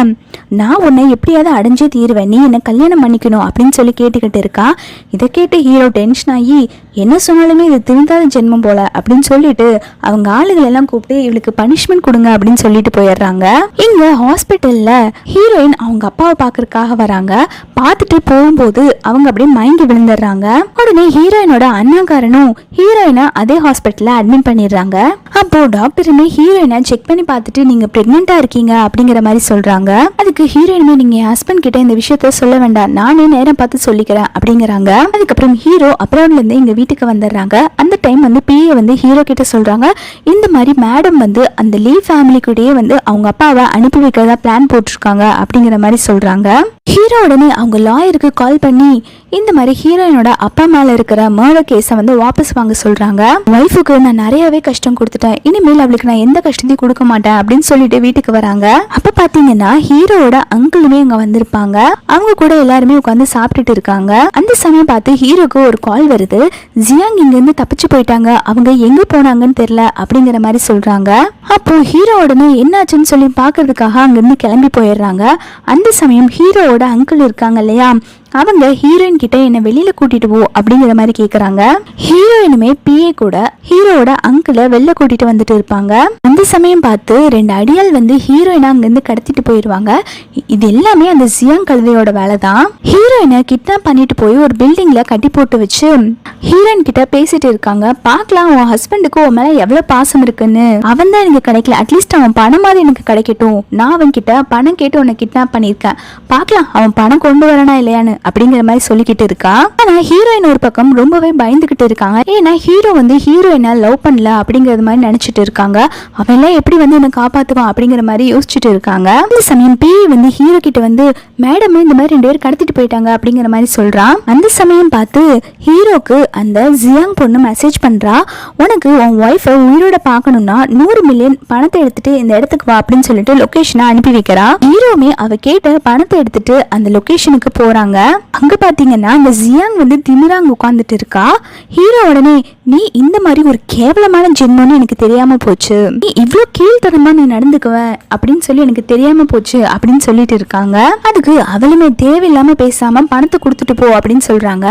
நான் உன்னை எப்படியாவது அடைஞ்சே தீருவேன், நீ என்ன கல்யாணம் பண்ணிக்கணும் அப்படின்னு சொல்லி கேட்டுக்கிட்டு இருக்கா. இதை கேட்டு ஹீரோ டென்ஷன் ஆகி என்ன சொன்னாலுமே இது திருந்தாத ஜென்மம் போல அப்படின்னு சொல்லிட்டு அவங்க ஆளுகள் எல்லாம் கூப்பிட்டு இவளுக்கு பனிஷ்மெண்ட் கொடுங்க அப்படின்னு சொல்லிட்டு போயிடுறாங்க. இங்க ஹாஸ்பிட்டல்ல ஹீரோயின் அவங்க அப்பாவை பாக்குறதுக்காக வராங்க. பார்த்துட்டு போகும்போது அவங்க அப்படியே மயங்கி விழுந்துடுறாங்க. உடனே ஹீரோயினோட அண்ணாக்காரனும் ஹீரோயினை அதே ஹாஸ்பிட்டல்ல அட்மிட் பண்ணிடுறாங்க. அப்போ டாக்டருமே ஹீரோயினை செக் பண்ணி பார்த்துட்டு நீங்க பிரெக்னெண்டா இருக்கீங்க அப்படிங்கிற மாதிரி சொல்றாங்க. அதுக்கு ஹீரோயினுமே நீங்க ஹஸ்பண்ட் கிட்ட இந்த விஷயத்த சொல்ல வேண்டாம், நானே நேரம் பார்த்து சொல்லிக்கிறேன் அப்படிங்கிறாங்க. அதுக்கப்புறம் ஹீரோ அப்ராட்ல இருந்து எங்க வீட்டுக்கு வந்துடுறாங்க. அந்த டைம் வந்து பிஏ வந்து ஹீரோ கிட்ட சொல்றாங்க இந்த மாதிரி மேடம் வந்து அந்த லீவ் ஃபேமிலி கூடயே வந்து அவங்க அப்பாவை அனுப்பி வைக்கிறதா பிளான் போட்டிருக்காங்க அப்படிங்கிற மாதிரி சொல்றாங்க. ஹீரோ உடனே அவங்க லாயருக்கு கால் பண்ணி இந்த மாதிரி ஹீரோயினோட அப்பா மேல இருக்கிற மர்டர் கேஸை வந்து வாபஸ் வாங்க சொல்றாங்க. ஒய்ஃபுக்கு நான் நிறையவே கஷ்டம் கொடுத்துட்டேன், இனிமேல் அவளுக்கு நான் எந்த கஷ்டத்தையும் கொடுக்க மாட்டேன் அப்படின்னு சொல்லிட்டு வீட்டுக்கு வராங்க. அப்ப பாத்தீங்கன்னா ஹீரோவோட அங்கிளுமே இங்க வந்திருப்பாங்க. அவங்க கூட எல்லாருமே உட்காந்து சாப்பிட்டுட்டு இருக்காங்க. அந்த சமயம் பார்த்து ஹீரோக்கு ஒரு கால் வருது. ஜியாங் இங்க இருந்து தப்பிச்சு போயிட்டாங்க, அவங்க எங்க போனாங்கன்னு தெரியல அப்படிங்கிற மாதிரி சொல்றாங்க. அப்போ ஹீரோ உடனே என்னாச்சுன்னு சொல்லி பாக்குறதுக்காக அங்கிருந்து கிளம்பி போயிடுறாங்க. அந்த சமயம் ஹீரோவோட அங்கிள் இருக்காங்க இல்லையா, அவங்க ஹீரோயின் கிட்ட என்ன வெளியில கூட்டிட்டு போ அப்படிங்கிற மாதிரி கேக்குறாங்க. ஹீரோயினுமே பிஏ கூட ஹீரோவோட அங்கிள வெளில கூட்டிட்டு வந்துட்டு இருப்பாங்க. அந்த சமயம் பார்த்து 2 அடியால் வந்து ஹீரோயினை அங்கிருந்து கடத்திட்டு போயிருவாங்க. இது எல்லாமே அந்த ஜியாங் கழுதையோட வேலை தான். ஹீரோயினை கிட்னாப் பண்ணிட்டு போய் ஒரு பில்டிங்ல கட்டி போட்டு வச்சு ஹீரோயின் கிட்ட பேசிட்டு இருக்காங்க. பார்க்கலாம் உன் ஹஸ்பண்டுக்கு உன் மேல எவ்வளவு பாசம் இருக்குன்னு. அவன் தான் எனக்கு கிடைக்கல, அட்லீஸ்ட் அவன் பணம் மாதிரி எனக்கு கிடைக்கட்டும். நான் அவன் கிட்ட பணம் கேட்டு உன்னை கிட்னாப் பண்ணிருக்கேன், பார்க்கலாம் அவன் பணம் கொண்டு வரனா இல்லையான்னு அப்படிங்கிற மாதிரி சொல்லிக்கிட்டு இருக்கா. ஆனா ஹீரோயின் ஒரு பக்கம் ரொம்பவே பயந்துகிட்டு இருக்காங்க. ஏன்னா ஹீரோ வந்து ஹீரோயினை லவ் பண்ணல அப்படிங்கறது மாதிரி நினைச்சிட்டு இருக்காங்க. அவன் எல்லாம் எப்படி வந்து என்ன காப்பாத்துவான் அப்படிங்கிற மாதிரி யோசிச்சுட்டு இருக்காங்க. அந்த சமயம் பி வந்து ஹீரோ கிட்ட வந்து மேடம் இந்த மாதிரி 2 பேர் கடத்திட்டு போயிட்டாங்க அப்படிங்கிற மாதிரி சொல்றான். அந்த சமயம் பார்த்து ஹீரோக்கு அந்த ஜியாங் பொண்ணு மெசேஜ் பண்றா, உனக்கு உன் ஒய்ஃபை உயிரோட பார்க்கணும்னா 100 மில்லியன் பணத்தை எடுத்துட்டு இந்த இடத்துக்கு வா அப்படின்னு சொல்லிட்டு லொகேஷனை அனுப்பி வைக்கிறா. ஹீரோமே அவ கேட்ட பணத்தை எடுத்துட்டு அந்த லொகேஷனுக்கு போறாங்க. அங்க பாத்தீங்கன்னா அந்த ஜியாங் வந்து திமிராங்க உட்கார்ந்துட்டு இருக்கா. ஹீரோ உடனே நீ இந்த மாதிரி ஒரு கேவலமான ஜென்மன்னு எனக்கு தெரியாம போச்சு, நீ இவ்வளவு கீழ்த்தரமா நீ நடந்துக்குவ அப்படின்னு சொல்லி எனக்கு தெரியாம போச்சு அப்படின்னு சொல்லிட்டு இருக்காங்க. அதுக்கு அவளுமே தேவையில்லாம பேசாம பணத்தை கொடுத்துட்டு போ அப்படின்னு சொல்றாங்க.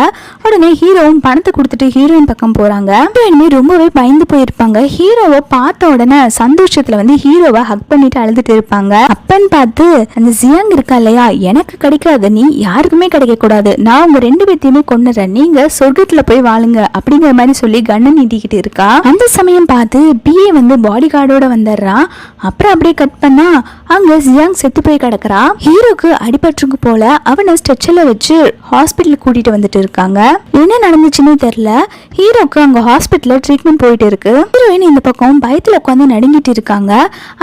உடனே ஹீரோவும் பணத்தை கொடுத்துட்டு ஹீரோயின் பக்கம் போறாங்க. ஹீரோயினுமே ரொம்பவே பயந்து போயிருப்பாங்க. ஹீரோவை பார்த்த உடனே சந்தோஷத்துல வந்து ஹீரோவை ஹக் பண்ணிட்டு அழுதுட்டு இருப்பாங்க. அப்பன்னு பார்த்து அந்த ஜியாங் இருக்கா இல்லையா, எனக்கு கிடைக்காது, நீ யாருக்குமே கிடைக்க கூடாது, நான் உங்க 2 பேத்தையுமே கொன்னுறேன், நீங்க சொர்க்கத்துல போய் வாழுங்க அப்படிங்கிற மாதிரி சொல்லி கண்ணை நீட்டிக்கிட்டு இருக்கா. அந்த சமயம் பார்த்து பிஏ வந்து பாடி கார்டோட வந்துடுறான். அப்புறம் அப்படியே கட் பண்ணா அங்க ஜியாங் செத்து போய் கிடக்குறா. ஹீரோக்கு அடிபட்டுருக்கு போல, அவனை ஸ்ட்ரெச்சர்ல வச்சு ஹாஸ்பிட்டல் கூட்டிட்டு வந்துட்டு இருக்காங்க. என்ன நடந்துச்சுன்னு தெரியல. ஹீரோக்கு அங்க ஹாஸ்பிட்டல்ல ட்ரீட்மெண்ட் போயிட்டு இருக்கு. ஹீரோயின் இந்த பக்கம் பயத்துல உட்காந்து நடுங்கிட்டு இருக்காங்க.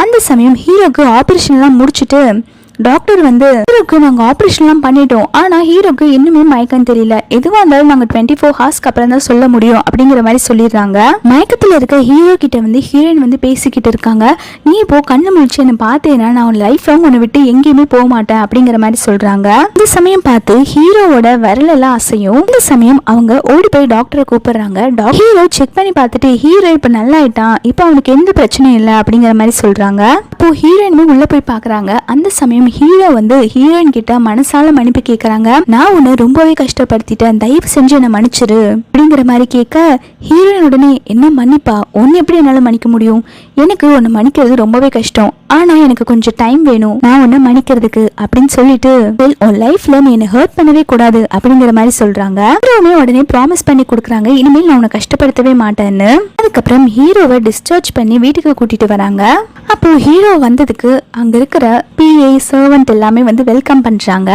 அந்த சமயம் ஹீரோக்கு ஆபரேஷன் எல்லாம் முடிச்சுட்டு டாக்டர் வந்து ஹீரோக்கு நாங்க ஆபரேஷன்லாம் பண்ணிட்டோம், ஆனா ஹீரோக்கு இன்னுமே மயக்கம் தெரியல, எதுவா இருந்தாலும் நாங்க 24 ஹார்ஸ்க்கு அப்புறம் தான் சொல்ல முடியும் அப்படிங்கிற மாதிரி சொல்லிடுறாங்க. மயக்கத்துல இருக்க ஹீரோ கிட்ட வந்து ஹீரோயின் வந்து பேசிக்கிட்டு இருக்காங்க. நீ இப்போ கண்ணு முழிச்சு என்ன பார்த்தேன்னா நான் உன் லைஃப் லாங் உன்னை விட்டு எங்கேயுமே போக மாட்டேன் அப்படிங்கிற மாதிரி சொல்றாங்க. இந்த சமயம் பார்த்து ஹீரோவோட விரல் எல்லாம் அசையும். இந்த சமயம் அவங்க ஓடி போய் டாக்டரை கூப்பிடுறாங்க. ஹீரோ செக் பண்ணி பார்த்துட்டு ஹீரோ இப்ப நல்லா ஆயிட்டான், இப்ப அவனுக்கு எந்த பிரச்சனையும் இல்லை அப்படிங்கிற மாதிரி சொல்றாங்க. இப்போ ஹீரோயினுமே உள்ள போய் பாக்குறாங்க. அந்த சமயம் ஹீரோ வந்து ஹீரோயின் கிட்ட மனசால மன்னிப்பு கேக்குறாங்க. நான் உன்னை ரொம்பவே கஷ்டப்படுத்திட்டேன், தயவு செஞ்சு என்ன மன்னிச்சிரு அப்படிங்கிற மாதிரி கேட்க ஹீரோயின் உடனே என்ன மன்னிப்பா, உன்னை எப்படி என்னால மன்னிக்க முடியும், எனக்கு உன்னை மன்னிக்கிறது ரொம்பவே கஷ்டம், ஆனா எனக்கு கொஞ்சம் டைம் வேணும் நான் உன்னை மன்னிக்கிறதுக்கு அப்படின்னு சொல்லிட்டு உன் லைஃப்ல நீ என்ன ஹர்ட் பண்ணவே கூடாது அப்படிங்கிற மாதிரி சொல்றாங்க. ஹீரோவுமே உடனே ப்ராமிஸ் பண்ணி கொடுக்குறாங்க, இனிமேல் நான் உன்னை கஷ்டப்படுத்தவே மாட்டேன்னு. அதுக்கப்புறம் ஹீரோவை டிஸ்சார்ஜ் பண்ணி வீட்டுக்கு கூட்டிட்டு வராங்க. அப்போ ஹீரோ வந்ததுக்கு அங்க இருக்கிற பிஏ சர்வன்ட் எல்லாமே வந்து வெல்கம் பண்றாங்க.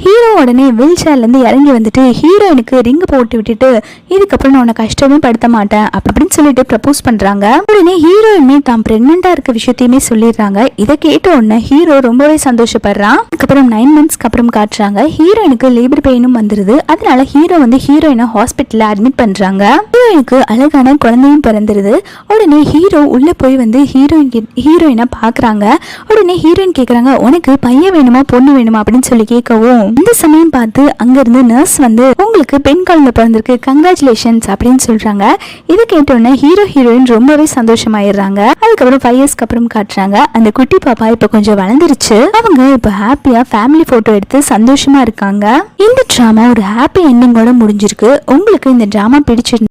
ஹீரோ உடனே வீல் சேர்ல இருந்து இறங்கி வந்துட்டு ஹீரோயினுக்கு ரிங் போட்டு விட்டுட்டு இதுக்கப்புறம் நான் உன்னை கஷ்டமே படுத்த மாட்டேன் அப்படின்னு சொல்லிட்டு ப்ரப்போஸ் பண்றாங்க. உடனே ஹீரோயினுமே தான் பிரெக்னண்டா இருக்க விஷயத்தையுமே சொல்லிடுறாங்க. இதை கேட்ட உடனே ஹீரோ ரொம்பவே சந்தோஷப்படுறான். அதுக்கப்புறம் 9 மந்த்ஸ்க்கு அப்புறம் காட்டுறாங்க. ஹீரோயினுக்கு லேபர் பெயினும் வந்துருது. அதனால ஹீரோ வந்து ஹீரோயினை ஹாஸ்பிட்டல்ல அட்மிட் பண்றாங்க. ஹீரோயினுக்கு அழகான குழந்தையும் பிறந்துருது. உடனே ஹீரோ உள்ள போய் வந்து ஹீரோயினை பாக்குறாங்க. உடனே ஹீரோயின் கேக்குறாங்க, உனக்கு பையன் வேணுமா பொண்ணு வேணுமா அப்படின்னு சொல்லி கேட்கவும் இந்த சமயம் பார்த்து அங்க இருந்து நர்ஸ் வந்து உங்களுக்கு பெண் குழந்தை பிறந்திருக்கு, கங்க்ராச்சுலேஷன்ஸ் அப்படின்னு சொல்றாங்க. இதை கேட்டோன்னே ஹீரோயின் ரொம்பவே சந்தோஷமாயிடுறாங்க. அதுக்கப்புறம் 5 இயர்ஸ்க்கு அப்புறம் காட்டுறாங்க. அந்த குட்டி பாப்பா இப்ப கொஞ்சம் வளர்ந்துருச்சு. அவங்க இப்ப ஹாப்பியா ஃபேமிலி போட்டோ எடுத்து சந்தோஷமா இருக்காங்க. இந்த டிராமா ஒரு ஹாப்பி எண்டிங்கோட முடிஞ்சிருக்கு. உங்களுக்கு இந்த டிராமா பிடிச்சிருந்து